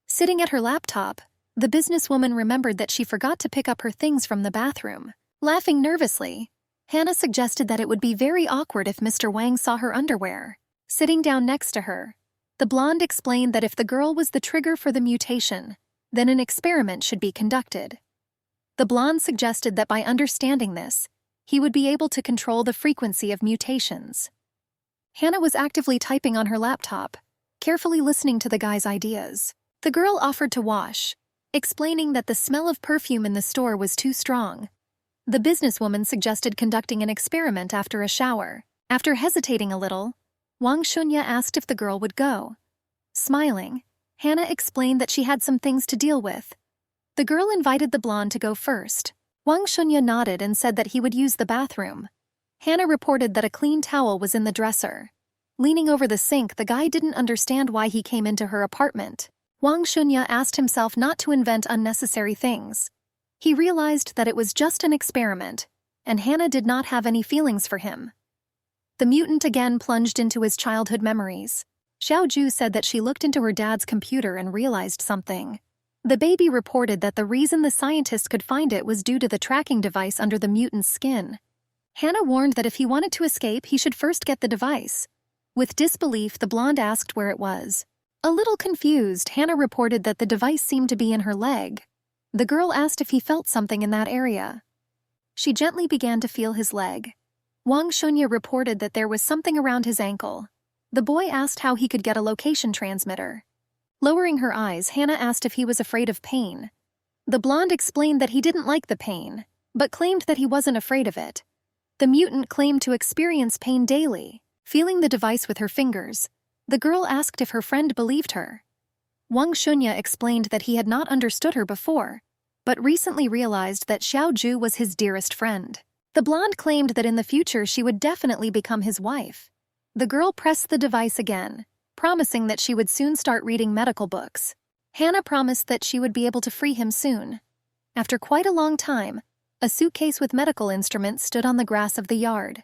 Sitting at her laptop, the businesswoman remembered that she forgot to pick up her things from the bathroom. Laughing nervously, Hannah suggested that it would be very awkward if Mr. Wang saw her underwear. Sitting down next to her, the blonde explained that if the girl was the trigger for the mutation, then an experiment should be conducted. The blonde suggested that by understanding this, he would be able to control the frequency of mutations. Hannah was actively typing on her laptop, carefully listening to the guy's ideas. The girl offered to wash, explaining that the smell of perfume in the store was too strong. The businesswoman suggested conducting an experiment after a shower. After hesitating a little, Wang Shunya asked if the girl would go. Smiling, Hannah explained that she had some things to deal with. The girl invited the blonde to go first. Wang Shunya nodded and said that he would use the bathroom. Hannah reported that a clean towel was in the dresser. Leaning over the sink, the guy didn't understand why he came into her apartment. Wang Shunya asked himself not to invent unnecessary things. He realized that it was just an experiment, and Hannah did not have any feelings for him. The mutant again plunged into his childhood memories. Xiao Ju said that she looked into her dad's computer and realized something. The baby reported that the reason the scientist could find it was due to the tracking device under the mutant's skin. Hannah warned that if he wanted to escape, he should first get the device. With disbelief, the blonde asked where it was. A little confused, Hannah reported that the device seemed to be in her leg. The girl asked if he felt something in that area. She gently began to feel his leg. Wang Shunya reported that there was something around his ankle. The boy asked how he could get a location transmitter. Lowering her eyes, Hannah asked if he was afraid of pain. The blonde explained that he didn't like the pain, but claimed that he wasn't afraid of it. The mutant claimed to experience pain daily. Feeling the device with her fingers, the girl asked if her friend believed her. Wang Shunya explained that he had not understood her before, but recently realized that Xiao Ju was his dearest friend. The blonde claimed that in the future she would definitely become his wife. The girl pressed the device again, promising that she would soon start reading medical books. Hannah promised that she would be able to free him soon. After quite a long time, a suitcase with medical instruments stood on the grass of the yard.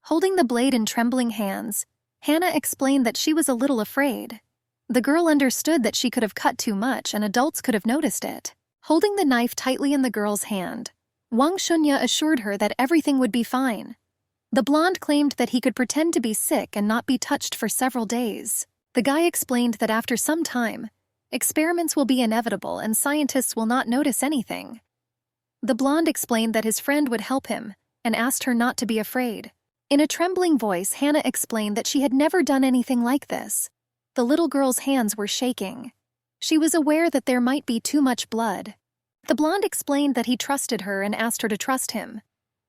Holding the blade in trembling hands, Hannah explained that she was a little afraid. The girl understood that she could have cut too much and adults could have noticed it. Holding the knife tightly in the girl's hand, Wang Shunya assured her that everything would be fine. The blonde claimed that he could pretend to be sick and not be touched for several days. The guy explained that after some time, experiments will be inevitable and scientists will not notice anything. The blonde explained that his friend would help him and asked her not to be afraid. In a trembling voice, Hannah explained that she had never done anything like this. The little girl's hands were shaking. She was aware that there might be too much blood. The blonde explained that he trusted her and asked her to trust him.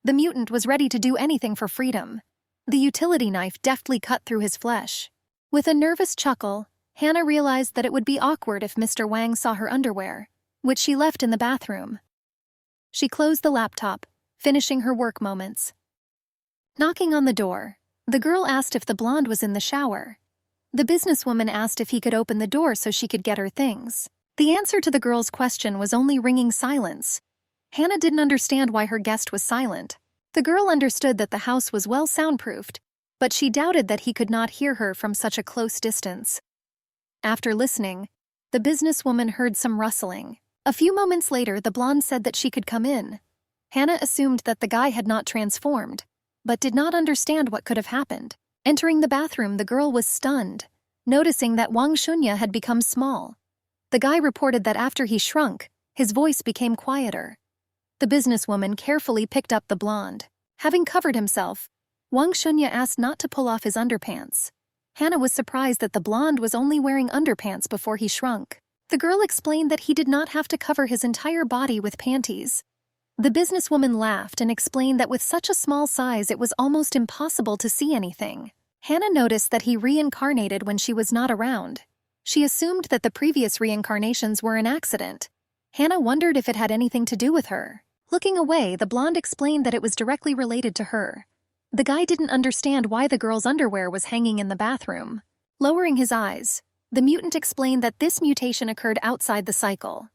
The mutant was ready to do anything for freedom. The utility knife deftly cut through his flesh. With a nervous chuckle, Hannah realized that it would be awkward if Mr. Wang saw her underwear, which she left in the bathroom. She closed the laptop, finishing her work moments. Knocking on the door, the girl asked if the blonde was in the shower. The businesswoman asked if he could open the door so she could get her things. The answer to the girl's question was only ringing silence. Hannah didn't understand why her guest was silent. The girl understood that the house was well soundproofed, but she doubted that he could not hear her from such a close distance. After listening, the businesswoman heard some rustling. A few moments later, the blonde said that she could come in. Hannah assumed that the guy had not transformed, but did not understand what could have happened. Entering the bathroom, the girl was stunned, noticing that Wang Shunya had become small. The guy reported that after he shrunk, his voice became quieter. The businesswoman carefully picked up the blonde. Having covered himself, Wang Shunya asked not to pull off his underpants. Hannah was surprised that the blonde was only wearing underpants before he shrunk. The girl explained that he did not have to cover his entire body with panties. The businesswoman laughed and explained that with such a small size it was almost impossible to see anything. Hannah noticed that he reincarnated when she was not around. She assumed that the previous reincarnations were an accident. Hannah wondered if it had anything to do with her. Looking away, the blonde explained that it was directly related to her. The guy didn't understand why the girl's underwear was hanging in the bathroom. Lowering his eyes, the mutant explained that this mutation occurred outside the cycle.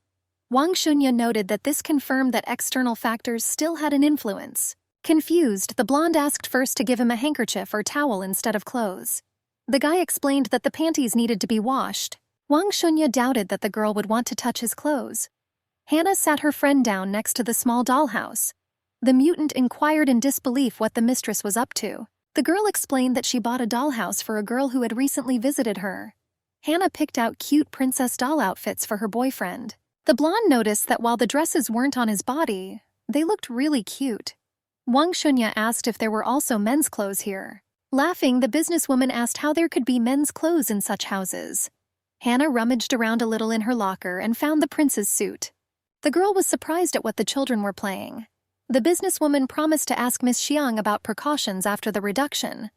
Wang Shunya noted that this confirmed that external factors still had an influence. Confused, the blonde asked first to give him a handkerchief or towel instead of clothes. The guy explained that the panties needed to be washed. Wang Shunya doubted that the girl would want to touch his clothes. Hannah sat her friend down next to the small dollhouse. The mutant inquired in disbelief what the mistress was up to. The girl explained that she bought a dollhouse for a girl who had recently visited her. Hannah picked out cute princess doll outfits for her boyfriend. The blonde noticed that while the dresses weren't on his body, they looked really cute. Wang Shunya asked if there were also men's clothes here. Laughing, the businesswoman asked how there could be men's clothes in such houses. Hannah rummaged around a little in her locker and found the prince's suit. The girl was surprised at what the children were playing. The businesswoman promised to ask Miss Xiang about precautions after the reduction.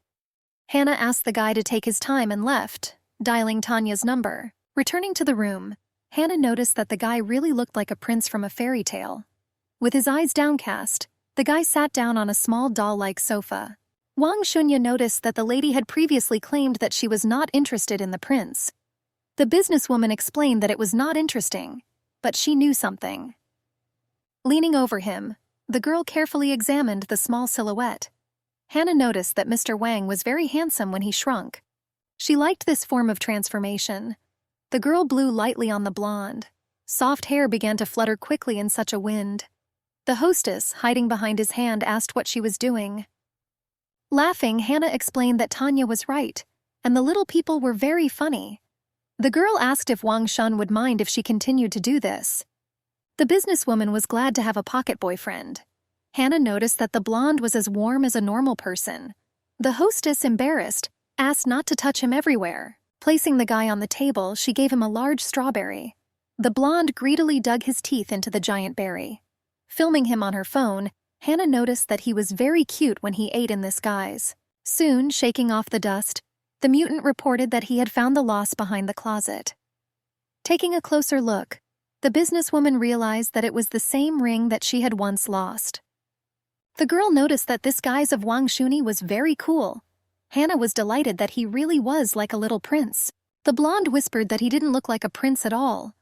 Hannah asked the guy to take his time and left, dialing Tanya's number. Returning to the room, Hannah noticed that the guy really looked like a prince from a fairy tale. With his eyes downcast, the guy sat down on a small doll-like sofa. Wang Shunya noticed that the lady had previously claimed that she was not interested in the prince. The businesswoman explained that it was not interesting, but she knew something. Leaning over him, the girl carefully examined the small silhouette. Hannah noticed that Mr. Wang was very handsome when he shrunk. She liked this form of transformation. The girl blew lightly on the blonde. Soft hair began to flutter quickly in such a wind. The hostess, hiding behind his hand, asked what she was doing. Laughing, Hannah explained that Tanya was right, and the little people were very funny. The girl asked if Wang Shun would mind if she continued to do this. The businesswoman was glad to have a pocket boyfriend. Hannah noticed that the blonde was as warm as a normal person. The hostess, embarrassed, asked not to touch him everywhere. Placing the guy on the table, she gave him a large strawberry. The blonde greedily dug his teeth into the giant berry. Filming him on her phone, Hannah noticed that he was very cute when he ate in this guise. Soon, shaking off the dust, the mutant reported that he had found the loss behind the closet. Taking a closer look, the businesswoman realized that it was the same ring that she had once lost. The girl noticed that this guise of Wang Shuni was very cool. Hannah was delighted that he really was like a little prince. The blonde whispered that he didn't look like a prince at all.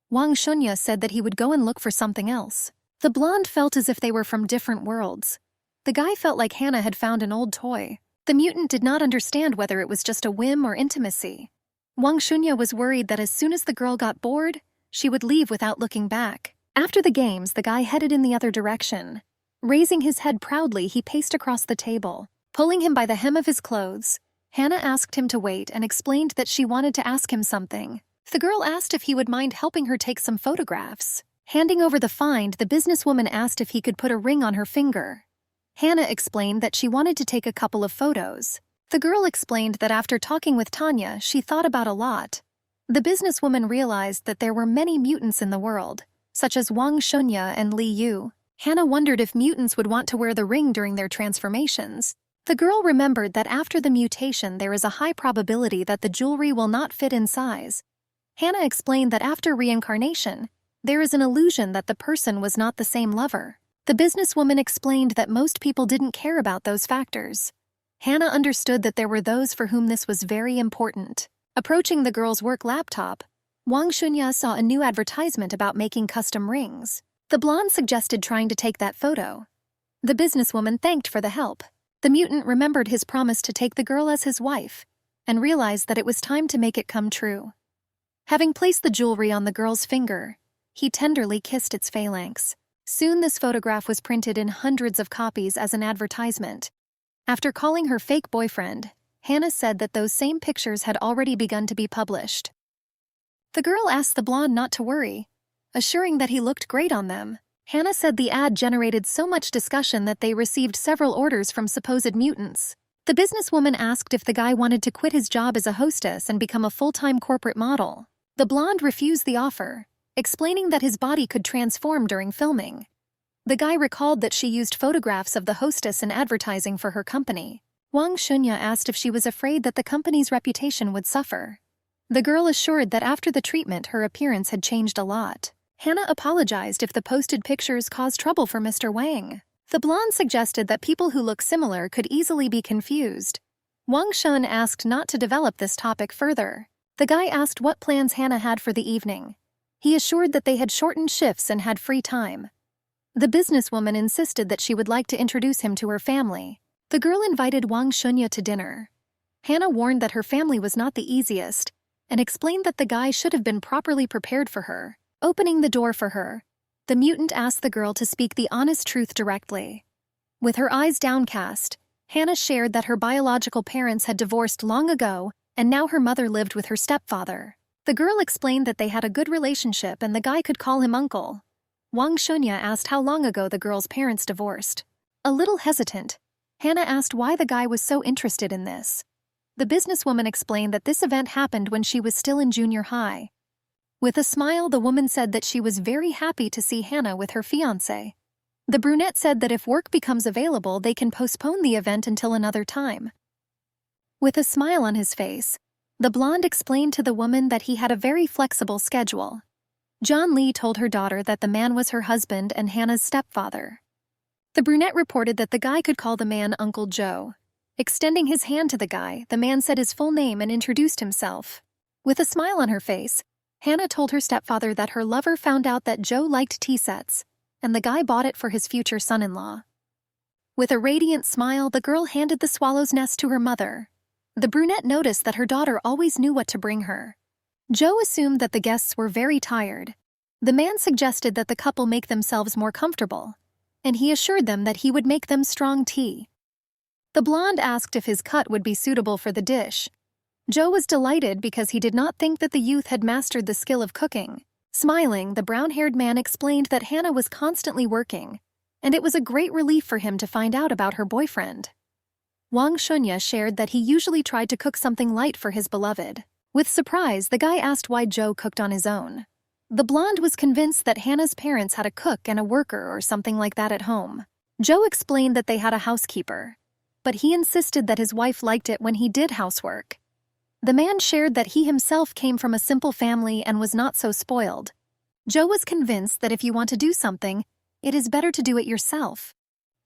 Wang Shunya said that he would go and look for something else. The blonde felt as if they were from different worlds. The guy felt like Hannah had found an old toy. The mutant did not understand whether it was just a whim or intimacy. Wang Shunya was worried that as soon as the girl got bored, she would leave without looking back. After the games, the guy headed in the other direction. Raising his head proudly, he paced across the table. Pulling him by the hem of his clothes, Hannah asked him to wait and explained that she wanted to ask him something. The girl asked if he would mind helping her take some photographs. Handing over the find, the businesswoman asked if he could put a ring on her finger. Hannah explained that she wanted to take a couple of photos. The girl explained that after talking with Tanya, she thought about a lot. The businesswoman realized that there were many mutants in the world, such as Wang Shunya and Li Yu. Hannah wondered if mutants would want to wear the ring during their transformations. The girl remembered that after the mutation there is a high probability that the jewelry will not fit in size. Hannah explained that after reincarnation, there is an illusion that the person was not the same lover. The businesswoman explained that most people didn't care about those factors. Hannah understood that there were those for whom this was very important. Approaching the girl's work laptop, Wang Shunya saw a new advertisement about making custom rings. The blonde suggested trying to take that photo. The businesswoman thanked for the help. The mutant remembered his promise to take the girl as his wife and realized that it was time to make it come true. Having placed the jewelry on the girl's finger, he tenderly kissed its phalanx. Soon this photograph was printed in hundreds of copies as an advertisement. After calling her fake boyfriend, Hannah said that those same pictures had already begun to be published. The girl asked the blonde not to worry, assuring that he looked great on them. Hannah said the ad generated so much discussion that they received several orders from supposed mutants. The businesswoman asked if the guy wanted to quit his job as a hostess and become a full-time corporate model. The blonde refused the offer, explaining that his body could transform during filming. The guy recalled that she used photographs of the hostess in advertising for her company. Wang Shunya asked if she was afraid that the company's reputation would suffer. The girl assured that after the treatment her appearance had changed a lot. Hannah apologized if the posted pictures caused trouble for Mr. Wang. The blonde suggested that people who look similar could easily be confused. Wang Shun asked not to develop this topic further. The guy asked what plans Hannah had for the evening. He assured that they had shortened shifts and had free time. The businesswoman insisted that she would like to introduce him to her family. The girl invited Wang Shunya to dinner. Hannah warned that her family was not the easiest and explained that the guy should have been properly prepared for her. Opening the door for her, the mutant asked the girl to speak the honest truth directly. With her eyes downcast, Hannah shared that her biological parents had divorced long ago and now her mother lived with her stepfather. The girl explained that they had a good relationship and the guy could call him uncle. Wang Shunya asked how long ago the girl's parents divorced. A little hesitant, Hannah asked why the guy was so interested in this. The businesswoman explained that this event happened when she was still in junior high. With a smile, the woman said that she was very happy to see Hannah with her fiancé. The brunette said that if work becomes available, they can postpone the event until another time. With a smile on his face, the blonde explained to the woman that he had a very flexible schedule. John Lee told her daughter that the man was her husband and Hannah's stepfather. The brunette reported that the guy could call the man Uncle Joe. Extending his hand to the guy, the man said his full name and introduced himself. With a smile on her face, Hannah told her stepfather that her lover found out that Joe liked tea sets, and the guy bought it for his future son-in-law. With a radiant smile, the girl handed the swallow's nest to her mother. The brunette noticed that her daughter always knew what to bring her. Joe assumed that the guests were very tired. The man suggested that the couple make themselves more comfortable, and he assured them that he would make them strong tea. The blonde asked if his cut would be suitable for the dish. Joe was delighted because he did not think that the youth had mastered the skill of cooking. Smiling, the brown-haired man explained that Hannah was constantly working, and it was a great relief for him to find out about her boyfriend. Wang Shunya shared that he usually tried to cook something light for his beloved. With surprise, the guy asked why Joe cooked on his own. The blonde was convinced that Hannah's parents had a cook and a worker or something like that at home. Joe explained that they had a housekeeper, but he insisted that his wife liked it when he did housework. The man shared that he himself came from a simple family and was not so spoiled. Joe was convinced that if you want to do something, it is better to do it yourself.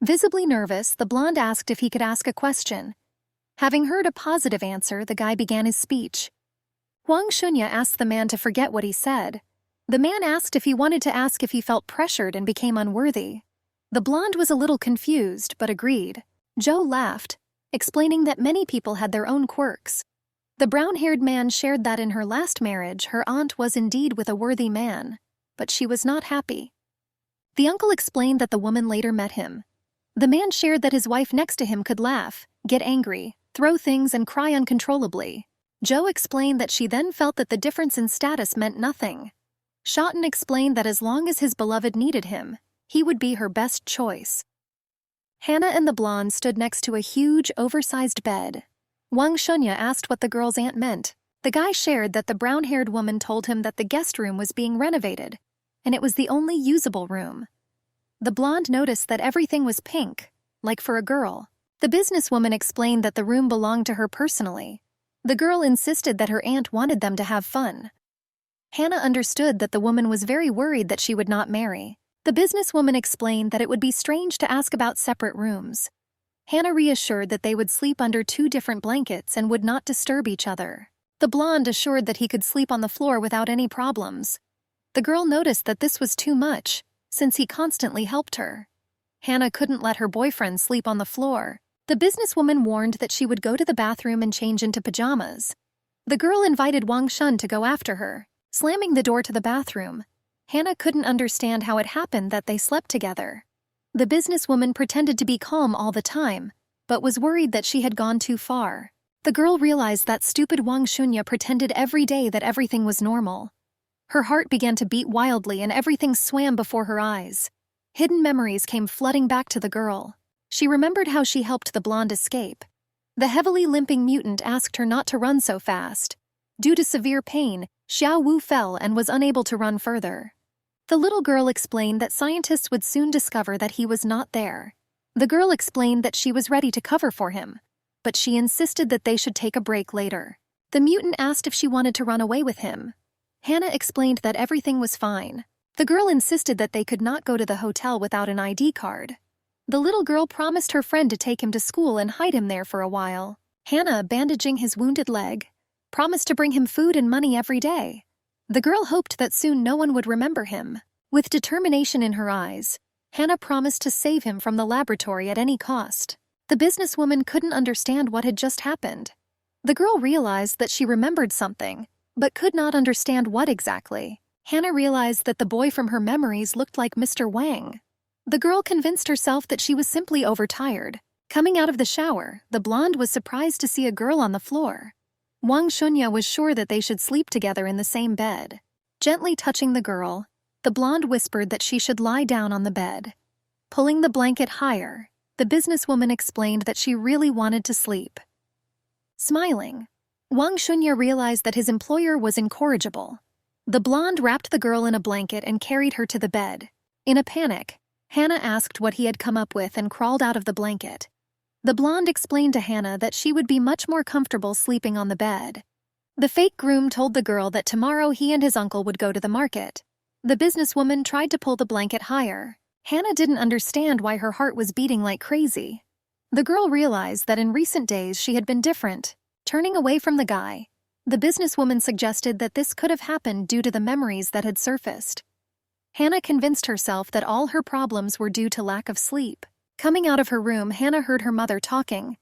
Visibly nervous, the blonde asked if he could ask a question. Having heard a positive answer, the guy began his speech. Wang Shunya asked the man to forget what he said. The man asked if he wanted to ask if he felt pressured and became unworthy. The blonde was a little confused, but agreed. Joe laughed, explaining that many people had their own quirks. The brown-haired man shared that in her last marriage, her aunt was indeed with a worthy man, but she was not happy. The uncle explained that the woman later met him. The man shared that his wife next to him could laugh, get angry, throw things and cry uncontrollably. Joe explained that she then felt that the difference in status meant nothing. Shoten explained that as long as his beloved needed him, he would be her best choice. Hannah and the blonde stood next to a huge, oversized bed. Wang Shunya asked what the girl's aunt meant. The guy shared that the brown-haired woman told him that the guest room was being renovated, and it was the only usable room. The blonde noticed that everything was pink, like for a girl. The businesswoman explained that the room belonged to her personally. The girl insisted that her aunt wanted them to have fun. Hannah understood that the woman was very worried that she would not marry. The businesswoman explained that it would be strange to ask about separate rooms. Hannah reassured that they would sleep under 2 different blankets and would not disturb each other. The blonde assured that he could sleep on the floor without any problems. The girl noticed that this was too much, since he constantly helped her. Hannah couldn't let her boyfriend sleep on the floor. The businesswoman warned that she would go to the bathroom and change into pajamas. The girl invited Wang Shun to go after her, slamming the door to the bathroom. Hannah couldn't understand how it happened that they slept together. The businesswoman pretended to be calm all the time, but was worried that she had gone too far. The girl realized that stupid Wang Shunya pretended every day that everything was normal. Her heart began to beat wildly and everything swam before her eyes. Hidden memories came flooding back to the girl. She remembered how she helped the blonde escape. The heavily limping mutant asked her not to run so fast. Due to severe pain, Xiao Wu fell and was unable to run further. The little girl explained that scientists would soon discover that he was not there. The girl explained that she was ready to cover for him, but she insisted that they should take a break later. The mutant asked if she wanted to run away with him. Hannah explained that everything was fine. The girl insisted that they could not go to the hotel without an ID card. The little girl promised her friend to take him to school and hide him there for a while. Hannah, bandaging his wounded leg, promised to bring him food and money every day. The girl hoped that soon no one would remember him. With determination in her eyes, Hannah promised to save him from the laboratory at any cost. The businesswoman couldn't understand what had just happened. The girl realized that she remembered something, but could not understand what exactly. Hannah realized that the boy from her memories looked like Mr. Wang. The girl convinced herself that she was simply overtired. Coming out of the shower, the blonde was surprised to see a girl on the floor. Wang Shunya was sure that they should sleep together in the same bed. Gently touching the girl, the blonde whispered that she should lie down on the bed. Pulling the blanket higher, the businesswoman explained that she really wanted to sleep. Smiling, Wang Shunya realized that his employer was incorrigible. The blonde wrapped the girl in a blanket and carried her to the bed. In a panic, Hannah asked what he had come up with and crawled out of the blanket. The blonde explained to Hannah that she would be much more comfortable sleeping on the bed. The fake groom told the girl that tomorrow he and his uncle would go to the market. The businesswoman tried to pull the blanket higher. Hannah didn't understand why her heart was beating like crazy. The girl realized that in recent days she had been different. Turning away from the guy, the businesswoman suggested that this could have happened due to the memories that had surfaced. Hannah convinced herself that all her problems were due to lack of sleep. Coming out of her room, Hannah heard her mother talking.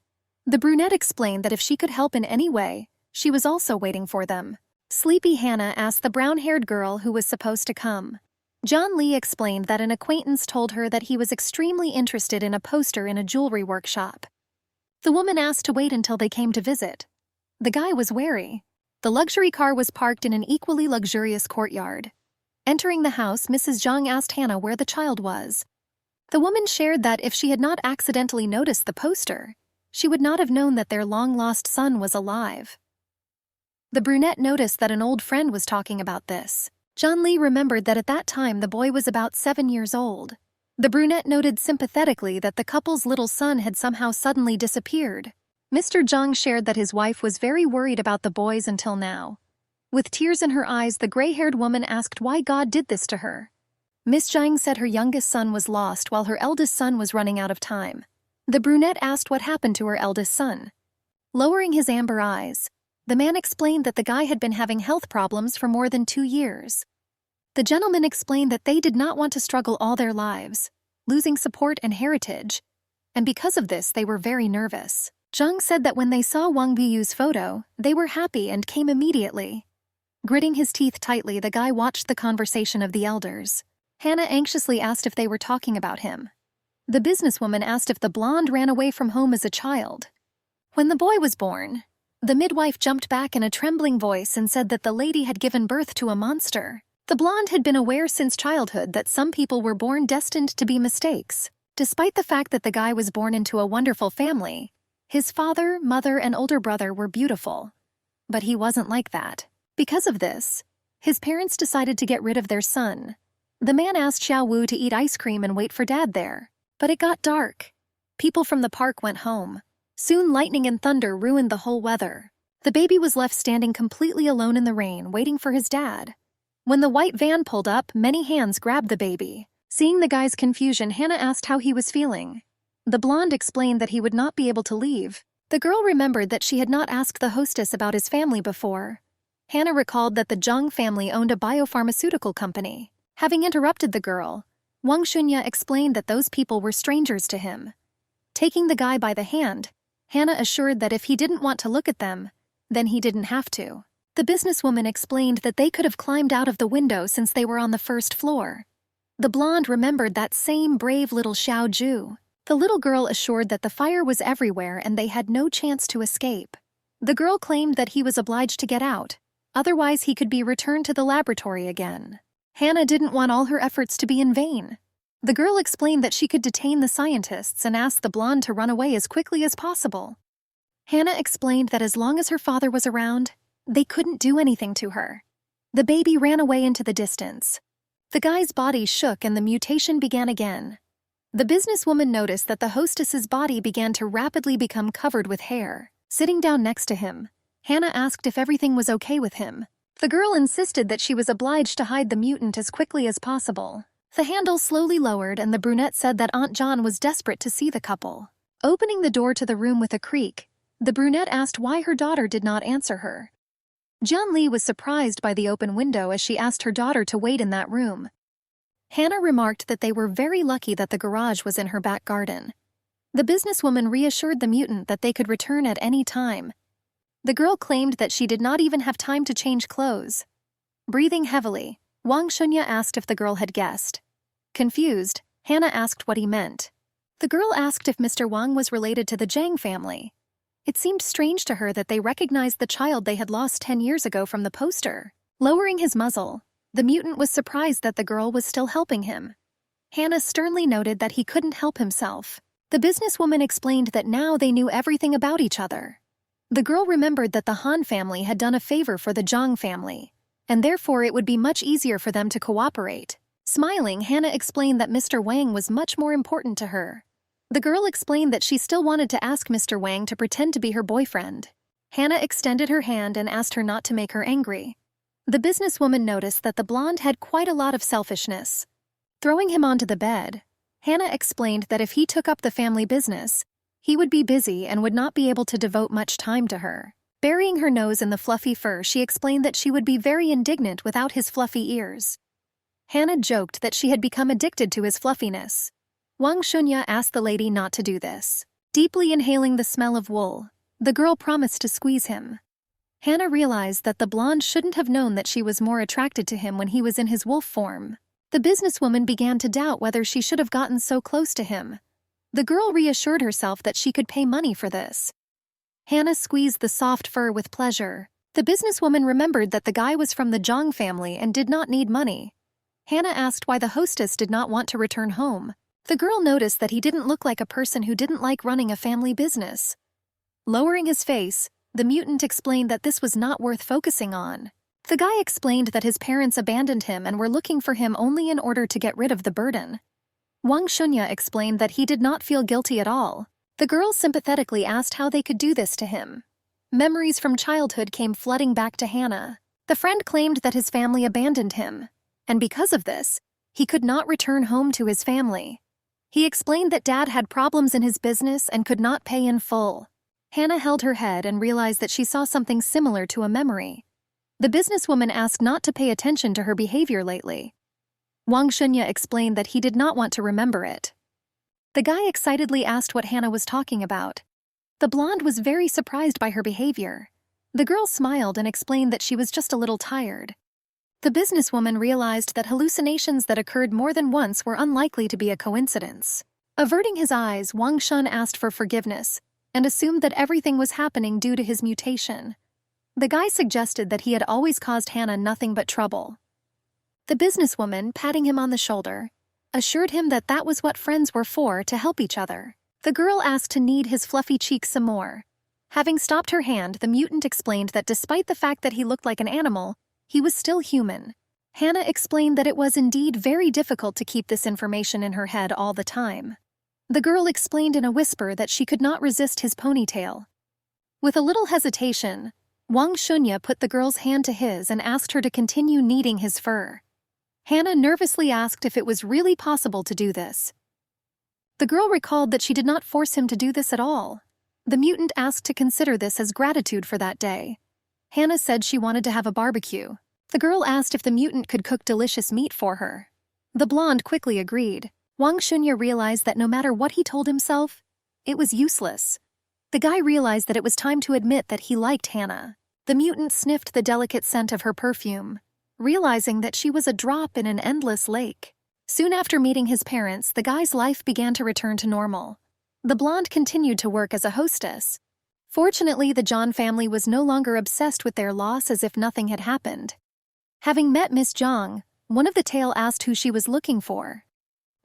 The brunette explained that if she could help in any way, she was also waiting for them. Sleepy Hannah asked the brown-haired girl who was supposed to come. John Lee explained that an acquaintance told her that he was extremely interested in a poster in a jewelry workshop. The woman asked to wait until they came to visit. The guy was wary. The luxury car was parked in an equally luxurious courtyard. Entering the house, Mrs. Zhang asked Hannah where the child was. The woman shared that if she had not accidentally noticed the poster, she would not have known that their long-lost son was alive. The brunette noticed that an old friend was talking about this. John Lee remembered that at that time the boy was about 7 years old. The brunette noted sympathetically that the couple's little son had somehow suddenly disappeared. Mr. Zhang shared that his wife was very worried about the boys until now. With tears in her eyes, the gray-haired woman asked why God did this to her. Miss Zhang said her youngest son was lost while her eldest son was running out of time. The brunette asked what happened to her eldest son. Lowering his amber eyes, the man explained that the guy had been having health problems for more than 2 years. The gentleman explained that they did not want to struggle all their lives, losing support and heritage, and because of this they were very nervous. Zhang said that when they saw Wang Biyu's photo, they were happy and came immediately. Gritting his teeth tightly, the guy watched the conversation of the elders. Hannah anxiously asked if they were talking about him. The businesswoman asked if the blonde ran away from home as a child. When the boy was born, the midwife jumped back in a trembling voice and said that the lady had given birth to a monster. The blonde had been aware since childhood that some people were born destined to be mistakes. Despite the fact that the guy was born into a wonderful family, his father, mother, and older brother were beautiful. But he wasn't like that. Because of this, his parents decided to get rid of their son. The man asked Xiao Wu to eat ice cream and wait for Dad there. But it got dark. People from the park went home. Soon lightning and thunder ruined the whole weather. The baby was left standing completely alone in the rain, waiting for his dad. When the white van pulled up, many hands grabbed the baby. Seeing the guy's confusion, Hannah asked how he was feeling. The blonde explained that he would not be able to leave. The girl remembered that she had not asked the hostess about his family before. Hannah recalled that the Zhang family owned a biopharmaceutical company. Having interrupted the girl, Wang Shunya explained that those people were strangers to him. Taking the guy by the hand, Hannah assured that if he didn't want to look at them, then he didn't have to. The businesswoman explained that they could have climbed out of the window since they were on the first floor. The blonde remembered that same brave little Xiao Ju. The little girl assured that the fire was everywhere and they had no chance to escape. The girl claimed that he was obliged to get out, otherwise he could be returned to the laboratory again. Hannah didn't want all her efforts to be in vain. The girl explained that she could detain the scientists and asked the blonde to run away as quickly as possible. Hannah explained that as long as her father was around, they couldn't do anything to her. The baby ran away into the distance. The guy's body shook and the mutation began again. The businesswoman noticed that the hostess's body began to rapidly become covered with hair. Sitting down next to him, Hannah asked if everything was okay with him. The girl insisted that she was obliged to hide the mutant as quickly as possible. The handle slowly lowered and the brunette said that Aunt John was desperate to see the couple. Opening the door to the room with a creak, the brunette asked why her daughter did not answer her. Jian Li was surprised by the open window as she asked her daughter to wait in that room. Hannah remarked that they were very lucky that the garage was in her back garden. The businesswoman reassured the mutant that they could return at any time. The girl claimed that she did not even have time to change clothes. Breathing heavily, Wang Shunya asked if the girl had guessed. Confused, Hannah asked what he meant. The girl asked if Mr. Wang was related to the Zhang family. It seemed strange to her that they recognized the child they had lost 10 years ago from the poster. Lowering his muzzle, the mutant was surprised that the girl was still helping him. Hannah sternly noted that he couldn't help himself. The businesswoman explained that now they knew everything about each other. The girl remembered that the Han family had done a favor for the Zhang family, and therefore it would be much easier for them to cooperate. Smiling, Hannah explained that Mr. Wang was much more important to her. The girl explained that she still wanted to ask Mr. Wang to pretend to be her boyfriend. Hannah extended her hand and asked her not to make her angry. The businesswoman noticed that the blonde had quite a lot of selfishness. Throwing him onto the bed, Hannah explained that if he took up the family business, he would be busy and would not be able to devote much time to her. Burying her nose in the fluffy fur, she explained that she would be very indignant without his fluffy ears. Hannah joked that she had become addicted to his fluffiness. Wang Shunya asked the lady not to do this. Deeply inhaling the smell of wool, the girl promised to squeeze him. Hannah realized that the blonde shouldn't have known that she was more attracted to him when he was in his wolf form. The businesswoman began to doubt whether she should have gotten so close to him. The girl reassured herself that she could pay money for this. Hannah squeezed the soft fur with pleasure. The businesswoman remembered that the guy was from the Zhang family and did not need money. Hannah asked why the hostess did not want to return home. The girl noticed that he didn't look like a person who didn't like running a family business. Lowering his face, the mutant explained that this was not worth focusing on. The guy explained that his parents abandoned him and were looking for him only in order to get rid of the burden. Wang Shunya explained that he did not feel guilty at all. The girl sympathetically asked how they could do this to him. Memories from childhood came flooding back to Hannah. The friend claimed that his family abandoned him, and because of this, he could not return home to his family. He explained that Dad had problems in his business and could not pay in full. Hannah held her head and realized that she saw something similar to a memory. The businesswoman asked not to pay attention to her behavior lately. Wang Shunya explained that he did not want to remember it. The guy excitedly asked what Hannah was talking about. The blonde was very surprised by her behavior. The girl smiled and explained that she was just a little tired. The businesswoman realized that hallucinations that occurred more than once were unlikely to be a coincidence. Averting his eyes, Wang Shun asked for forgiveness and assumed that everything was happening due to his mutation. The guy suggested that he had always caused Hannah nothing but trouble. The businesswoman, patting him on the shoulder, assured him that that was what friends were for, to help each other. The girl asked to knead his fluffy cheeks some more. Having stopped her hand, the mutant explained that despite the fact that he looked like an animal, he was still human. Hannah explained that it was indeed very difficult to keep this information in her head all the time. The girl explained in a whisper that she could not resist his ponytail. With a little hesitation, Wang Shunya put the girl's hand to his and asked her to continue kneading his fur. Hannah nervously asked if it was really possible to do this. The girl recalled that she did not force him to do this at all. The mutant asked to consider this as gratitude for that day. Hannah said she wanted to have a barbecue. The girl asked if the mutant could cook delicious meat for her. The blonde quickly agreed. Wang Shunya realized that no matter what he told himself, it was useless. The guy realized that it was time to admit that he liked Hannah. The mutant sniffed the delicate scent of her perfume, realizing that she was a drop in an endless lake. Soon after meeting his parents, the guy's life began to return to normal. The blonde continued to work as a hostess. Fortunately, the John family was no longer obsessed with their loss, as if nothing had happened. Having met Miss Zhang, one of the tail asked who she was looking for.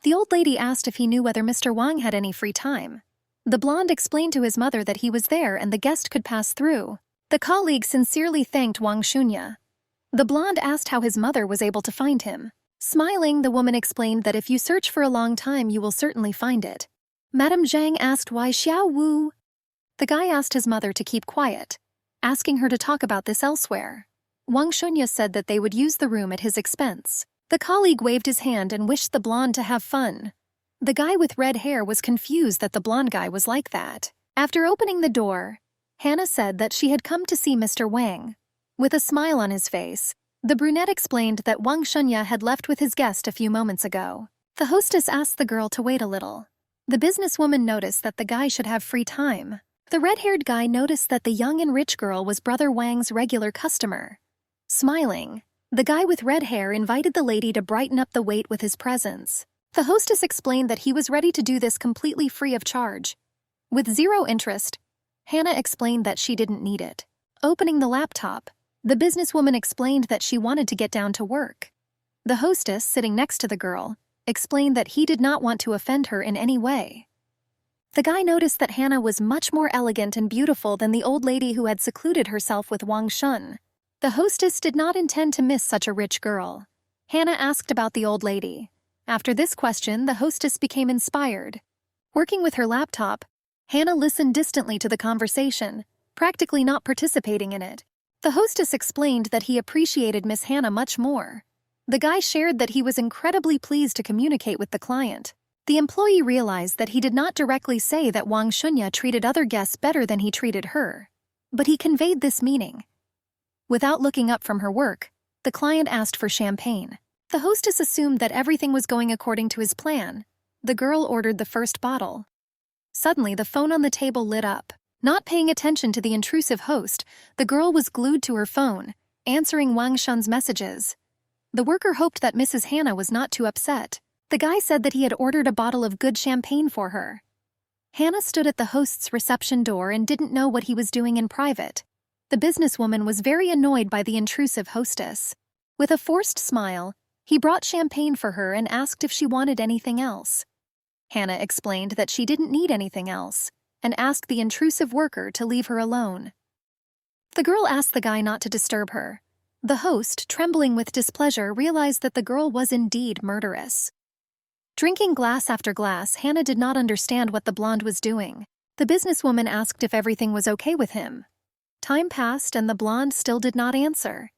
The old lady asked if he knew whether Mr. Wang had any free time. The blonde explained to his mother that he was there and the guest could pass through. The colleague sincerely thanked Wang Shunya. The blonde asked how his mother was able to find him. Smiling, the woman explained that if you search for a long time, you will certainly find it. Madame Zhang asked why Xiao Wu. The guy asked his mother to keep quiet, asking her to talk about this elsewhere. Wang Shunya said that they would use the room at his expense. The colleague waved his hand and wished the blonde to have fun. The guy with red hair was confused that the blonde guy was like that. After opening the door, Hannah said that she had come to see Mr. Wang. With a smile on his face, the brunette explained that Wang Shunya had left with his guest a few moments ago. The hostess asked the girl to wait a little. The businesswoman noticed that the guy should have free time. The red-haired guy noticed that the young and rich girl was Brother Wang's regular customer. Smiling, the guy with red hair invited the lady to brighten up the wait with his presence. The hostess explained that he was ready to do this completely free of charge. With zero interest, Hannah explained that she didn't need it. Opening the laptop, the businesswoman explained that she wanted to get down to work. The hostess, sitting next to the girl, explained that he did not want to offend her in any way. The guy noticed that Hannah was much more elegant and beautiful than the old lady who had secluded herself with Wang Shun. The hostess did not intend to miss such a rich girl. Hannah asked about the old lady. After this question, the hostess became inspired. Working with her laptop, Hannah listened distantly to the conversation, practically not participating in it. The hostess explained that he appreciated Miss Hannah much more. The guy shared that he was incredibly pleased to communicate with the client. The employee realized that he did not directly say that Wang Shunya treated other guests better than he treated her, but he conveyed this meaning. Without looking up from her work, the client asked for champagne. The hostess assumed that everything was going according to his plan. The girl ordered the first bottle. Suddenly, the phone on the table lit up. Not paying attention to the intrusive host, the girl was glued to her phone, answering Wang Shun's messages. The worker hoped that Mrs. Hannah was not too upset. The guy said that he had ordered a bottle of good champagne for her. Hannah stood at the host's reception door and didn't know what he was doing in private. The businesswoman was very annoyed by the intrusive hostess. With a forced smile, he brought champagne for her and asked if she wanted anything else. Hannah explained that she didn't need anything else, and asked the intrusive worker to leave her alone. The girl asked the guy not to disturb her. The host, trembling with displeasure, realized that the girl was indeed murderous. Drinking glass after glass, Hannah did not understand what the blonde was doing. The businesswoman asked if everything was okay with him. Time passed and the blonde still did not answer.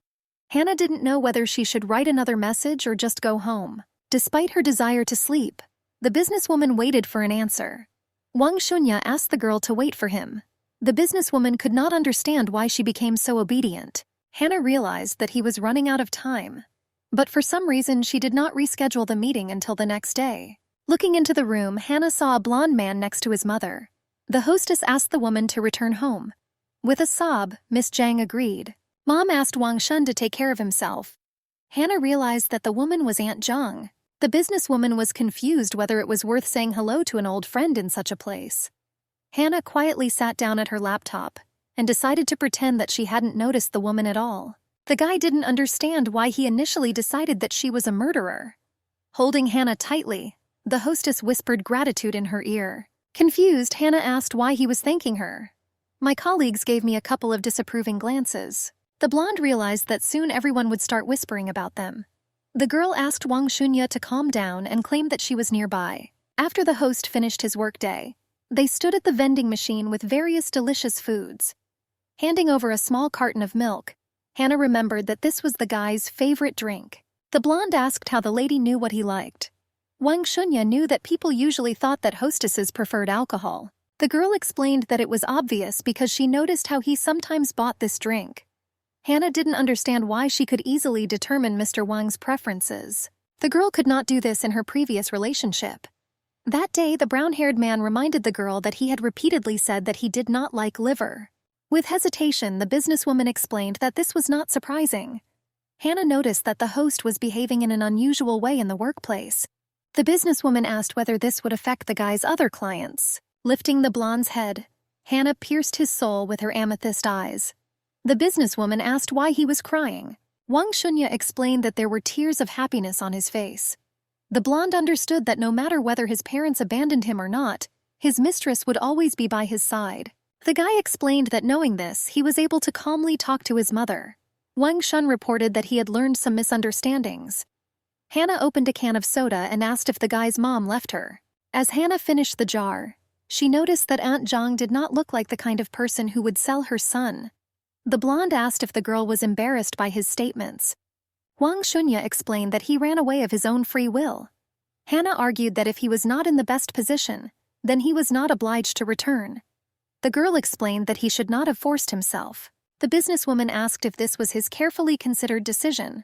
Hannah didn't know whether she should write another message or just go home. Despite her desire to sleep, the businesswoman waited for an answer. Wang Shunya asked the girl to wait for him. The businesswoman could not understand why she became so obedient. Hannah realized that he was running out of time. But for some reason, she did not reschedule the meeting until the next day. Looking into the room, Hannah saw a blonde man next to his mother. The hostess asked the woman to return home. With a sob, Miss Zhang agreed. Mom asked Wang Shun to take care of himself. Hannah realized that the woman was Aunt Jung. The businesswoman was confused whether it was worth saying hello to an old friend in such a place. Hannah quietly sat down at her laptop and decided to pretend that she hadn't noticed the woman at all. The guy didn't understand why he initially decided that she was a murderer. Holding Hannah tightly, the hostess whispered gratitude in her ear. Confused, Hannah asked why he was thanking her. My colleagues gave me a couple of disapproving glances. The blonde realized that soon everyone would start whispering about them. The girl asked Wang Shunya to calm down and claimed that she was nearby. After the host finished his workday, they stood at the vending machine with various delicious foods. Handing over a small carton of milk, Hannah remembered that this was the guy's favorite drink. The blonde asked how the lady knew what he liked. Wang Shunya knew that people usually thought that hostesses preferred alcohol. The girl explained that it was obvious because she noticed how he sometimes bought this drink. Hannah didn't understand why she could easily determine Mr. Wang's preferences. The girl could not do this in her previous relationship. That day, the brown-haired man reminded the girl that he had repeatedly said that he did not like liver. With hesitation, the businesswoman explained that this was not surprising. Hannah noticed that the host was behaving in an unusual way in the workplace. The businesswoman asked whether this would affect the guy's other clients. Lifting the blonde's head, Hannah pierced his soul with her amethyst eyes. The businesswoman asked why he was crying. Wang Shunya explained that there were tears of happiness on his face. The blonde understood that no matter whether his parents abandoned him or not, his mistress would always be by his side. The guy explained that knowing this, he was able to calmly talk to his mother. Wang Shun reported that he had learned some misunderstandings. Hannah opened a can of soda and asked if the guy's mom left her. As Hannah finished the jar, she noticed that Aunt Zhang did not look like the kind of person who would sell her son. The blonde asked if the girl was embarrassed by his statements. Wang Shunya explained that he ran away of his own free will. Hannah argued that if he was not in the best position, then he was not obliged to return. The girl explained that he should not have forced himself. The businesswoman asked if this was his carefully considered decision.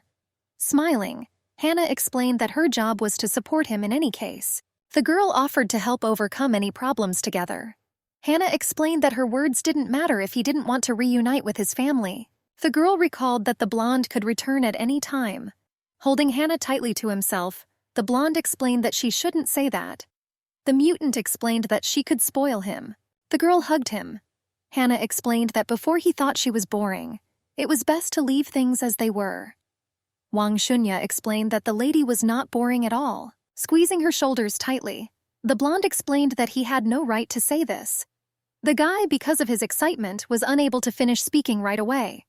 Smiling, Hannah explained that her job was to support him in any case. The girl offered to help overcome any problems together. Hannah explained that her words didn't matter if he didn't want to reunite with his family. The girl recalled that the blonde could return at any time. Holding Hannah tightly to himself, the blonde explained that she shouldn't say that. The mutant explained that she could spoil him. The girl hugged him. Hannah explained that before he thought she was boring, it was best to leave things as they were. Wang Shunya explained that the lady was not boring at all. Squeezing her shoulders tightly, the blonde explained that he had no right to say this. The guy, because of his excitement, was unable to finish speaking right away.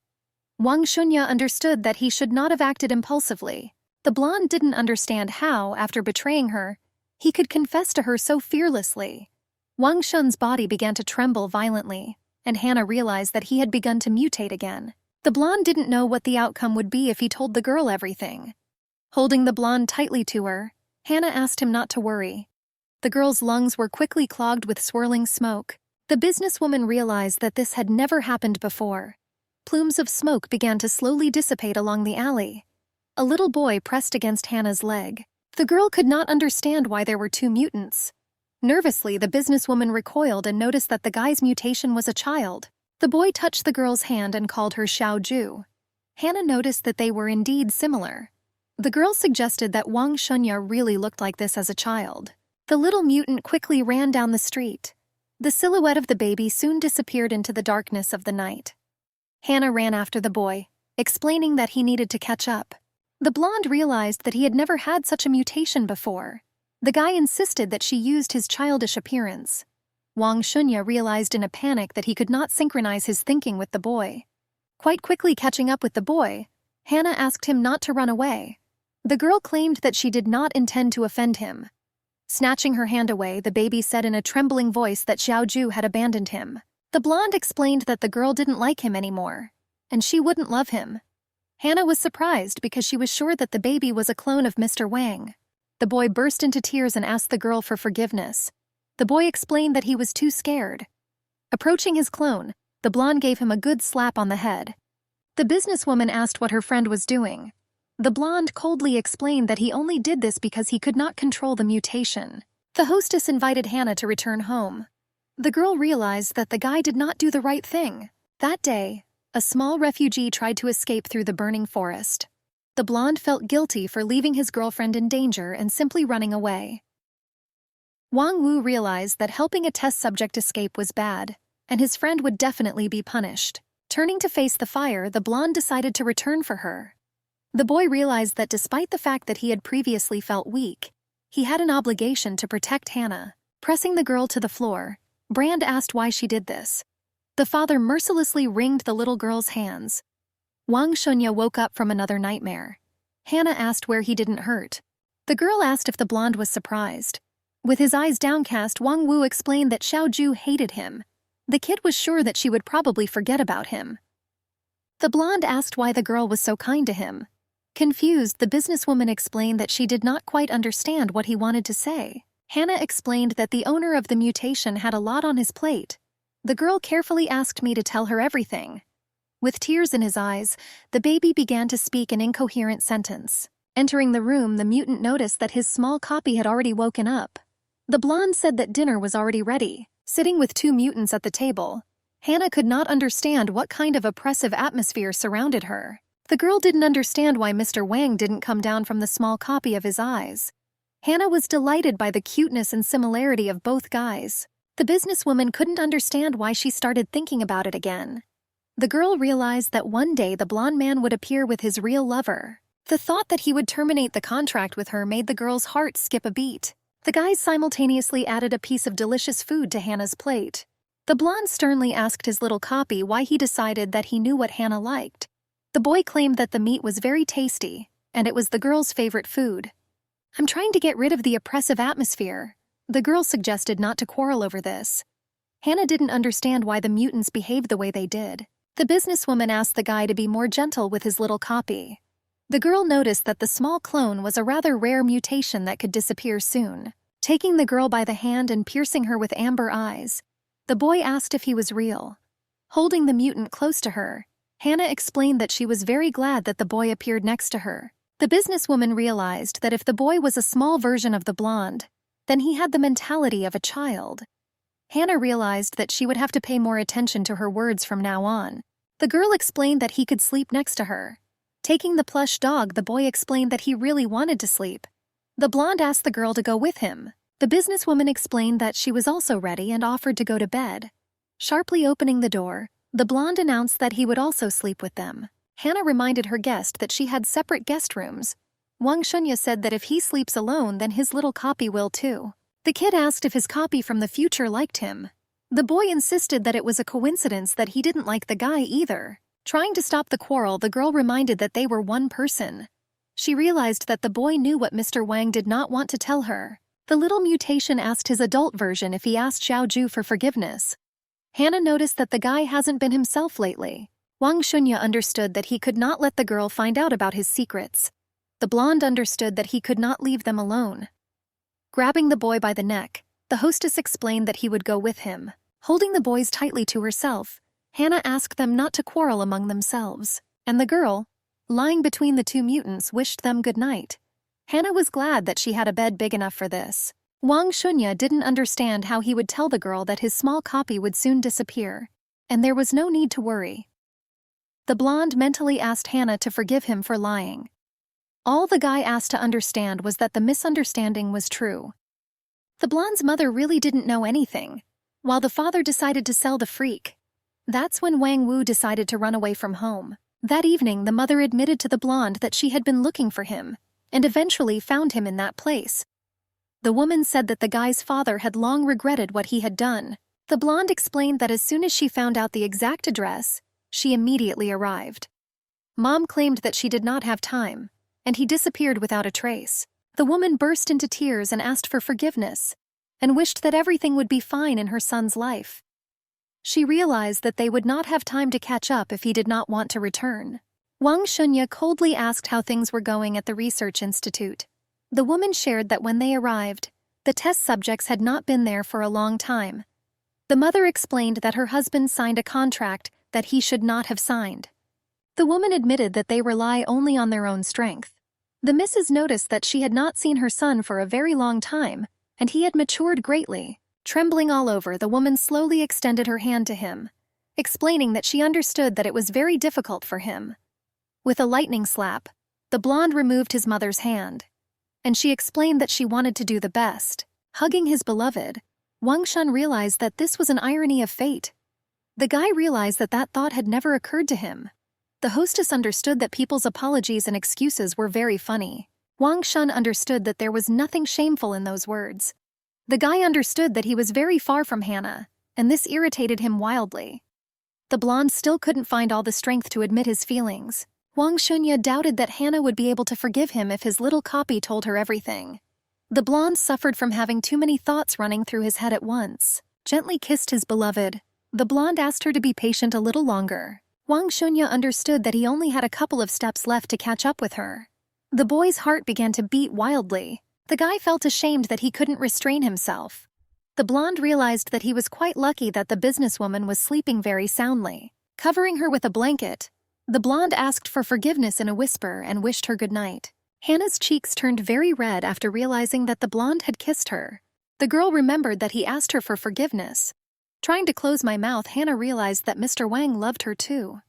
Wang Shunya understood that he should not have acted impulsively. The blonde didn't understand how, after betraying her, he could confess to her so fearlessly. Wang Shun's body began to tremble violently, and Hannah realized that he had begun to mutate again. The blonde didn't know what the outcome would be if he told the girl everything. Holding the blonde tightly to her, Hannah asked him not to worry. The girl's lungs were quickly clogged with swirling smoke. The businesswoman realized that this had never happened before. Plumes of smoke began to slowly dissipate along the alley. A little boy pressed against Hannah's leg. The girl could not understand why there were two mutants. Nervously, the businesswoman recoiled and noticed that the guy's mutation was a child. The boy touched the girl's hand and called her Xiao Ju. Hannah noticed that they were indeed similar. The girl suggested that Wang Shunya really looked like this as a child. The little mutant quickly ran down the street. The silhouette of the baby soon disappeared into the darkness of the night. Hannah ran after the boy, explaining that he needed to catch up. The blonde realized that he had never had such a mutation before. The guy insisted that she used his childish appearance. Wang Shunya realized in a panic that he could not synchronize his thinking with the boy. Quite quickly catching up with the boy, Hannah asked him not to run away. The girl claimed that she did not intend to offend him. Snatching her hand away, the baby said in a trembling voice that Xiao Ju had abandoned him. The blonde explained that the girl didn't like him anymore, and she wouldn't love him. Hannah was surprised because she was sure that the baby was a clone of Mr. Wang. The boy burst into tears and asked the girl for forgiveness. The boy explained that he was too scared. Approaching his clone, the blonde gave him a good slap on the head. The businesswoman asked what her friend was doing. The blonde coldly explained that he only did this because he could not control the mutation. The hostess invited Hannah to return home. The girl realized that the guy did not do the right thing. That day, a small refugee tried to escape through the burning forest. The blonde felt guilty for leaving his girlfriend in danger and simply running away. Wang Wu realized that helping a test subject escape was bad, and his friend would definitely be punished. Turning to face the fire, the blonde decided to return for her. The boy realized that despite the fact that he had previously felt weak, he had an obligation to protect Hannah. Pressing the girl to the floor, Brand asked why she did this. The father mercilessly wringed the little girl's hands. Wang Shunya woke up from another nightmare. Hannah asked where he didn't hurt. The girl asked if the blonde was surprised. With his eyes downcast, Wang Wu explained that Xiaoju hated him. The kid was sure that she would probably forget about him. The blonde asked why the girl was so kind to him. Confused, the businesswoman explained that she did not quite understand what he wanted to say. Hannah explained that the owner of the mutation had a lot on his plate. The girl carefully asked me to tell her everything. With tears in his eyes, the baby began to speak an incoherent sentence. Entering the room, the mutant noticed that his small copy had already woken up. The blonde said that dinner was already ready. Sitting with two mutants at the table, Hannah could not understand what kind of oppressive atmosphere surrounded her. The girl didn't understand why Mr. Wang didn't come down from the small copy of his eyes. Hannah was delighted by the cuteness and similarity of both guys. The businesswoman couldn't understand why she started thinking about it again. The girl realized that one day the blonde man would appear with his real lover. The thought that he would terminate the contract with her made the girl's heart skip a beat. The guys simultaneously added a piece of delicious food to Hannah's plate. The blonde sternly asked his little copy why he decided that he knew what Hannah liked. The boy claimed that the meat was very tasty, and it was the girl's favorite food. "I'm trying to get rid of the oppressive atmosphere." The girl suggested not to quarrel over this. Hannah didn't understand why the mutants behaved the way they did. The businesswoman asked the guy to be more gentle with his little copy. The girl noticed that the small clone was a rather rare mutation that could disappear soon. Taking the girl by the hand and piercing her with amber eyes, the boy asked if he was real. Holding the mutant close to her, Hannah explained that she was very glad that the boy appeared next to her. The businesswoman realized that if the boy was a small version of the blonde, then he had the mentality of a child. Hannah realized that she would have to pay more attention to her words from now on. The girl explained that he could sleep next to her. Taking the plush dog, the boy explained that he really wanted to sleep. The blonde asked the girl to go with him. The businesswoman explained that she was also ready and offered to go to bed. Sharply opening the door, the blonde announced that he would also sleep with them. Hannah reminded her guest that she had separate guest rooms. Wang Shunya said that if he sleeps alone, then his little copy will too. The kid asked if his copy from the future liked him. The boy insisted that it was a coincidence that he didn't like the guy either. Trying to stop the quarrel, the girl reminded that they were one person. She realized that the boy knew what Mr. Wang did not want to tell her. The little mutation asked his adult version if he asked Xiaoju for forgiveness. Hannah noticed that the guy hasn't been himself lately. Wang Shunya understood that he could not let the girl find out about his secrets. The blonde understood that he could not leave them alone. Grabbing the boy by the neck, the hostess explained that he would go with him. Holding the boys tightly to herself, Hannah asked them not to quarrel among themselves, and the girl, lying between the two mutants, wished them good night. Hannah was glad that she had a bed big enough for this. Wang Shunya didn't understand how he would tell the girl that his small copy would soon disappear, and there was no need to worry. The blonde mentally asked Hannah to forgive him for lying. All the guy asked to understand was that the misunderstanding was true. The blonde's mother really didn't know anything, while the father decided to sell the freak. That's when Wang Wu decided to run away from home. That evening, the mother admitted to the blonde that she had been looking for him, and eventually found him in that place. The woman said that the guy's father had long regretted what he had done. The blonde explained that as soon as she found out the exact address, she immediately arrived. Mom claimed that she did not have time, and he disappeared without a trace. The woman burst into tears and asked for forgiveness, and wished that everything would be fine in her son's life. She realized that they would not have time to catch up if he did not want to return. Wang Shunya coldly asked how things were going at the research institute. The woman shared that when they arrived, the test subjects had not been there for a long time. The mother explained that her husband signed a contract that he should not have signed. The woman admitted that they rely only on their own strength. The missus noticed that she had not seen her son for a very long time, and he had matured greatly. Trembling all over, the woman slowly extended her hand to him, explaining that she understood that it was very difficult for him. With a lightning slap, The blonde removed his mother's hand, and she explained that she wanted to do the best. Hugging his beloved, Wang Shun realized that this was an irony of fate. The guy realized that that thought had never occurred to him. The hostess understood that people's apologies and excuses were very funny. Wang Shun understood that there was nothing shameful in those words. The guy understood that he was very far from Hannah, and this irritated him wildly. The blonde still couldn't find all the strength to admit his feelings. Wang Shunya doubted that Hannah would be able to forgive him if his little copy told her everything. The blonde suffered from having too many thoughts running through his head at once. Gently kissed his beloved. The blonde asked her to be patient a little longer. Wang Shunya understood that he only had a couple of steps left to catch up with her. The boy's heart began to beat wildly. The guy felt ashamed that he couldn't restrain himself. The blonde realized that he was quite lucky that the businesswoman was sleeping very soundly. Covering her with a blanket, the blonde asked for forgiveness in a whisper and wished her good night. Hannah's cheeks turned very red after realizing that the blonde had kissed her. The girl remembered that he asked her for forgiveness. Trying to close my mouth, Hannah realized that Mr. Wang loved her too.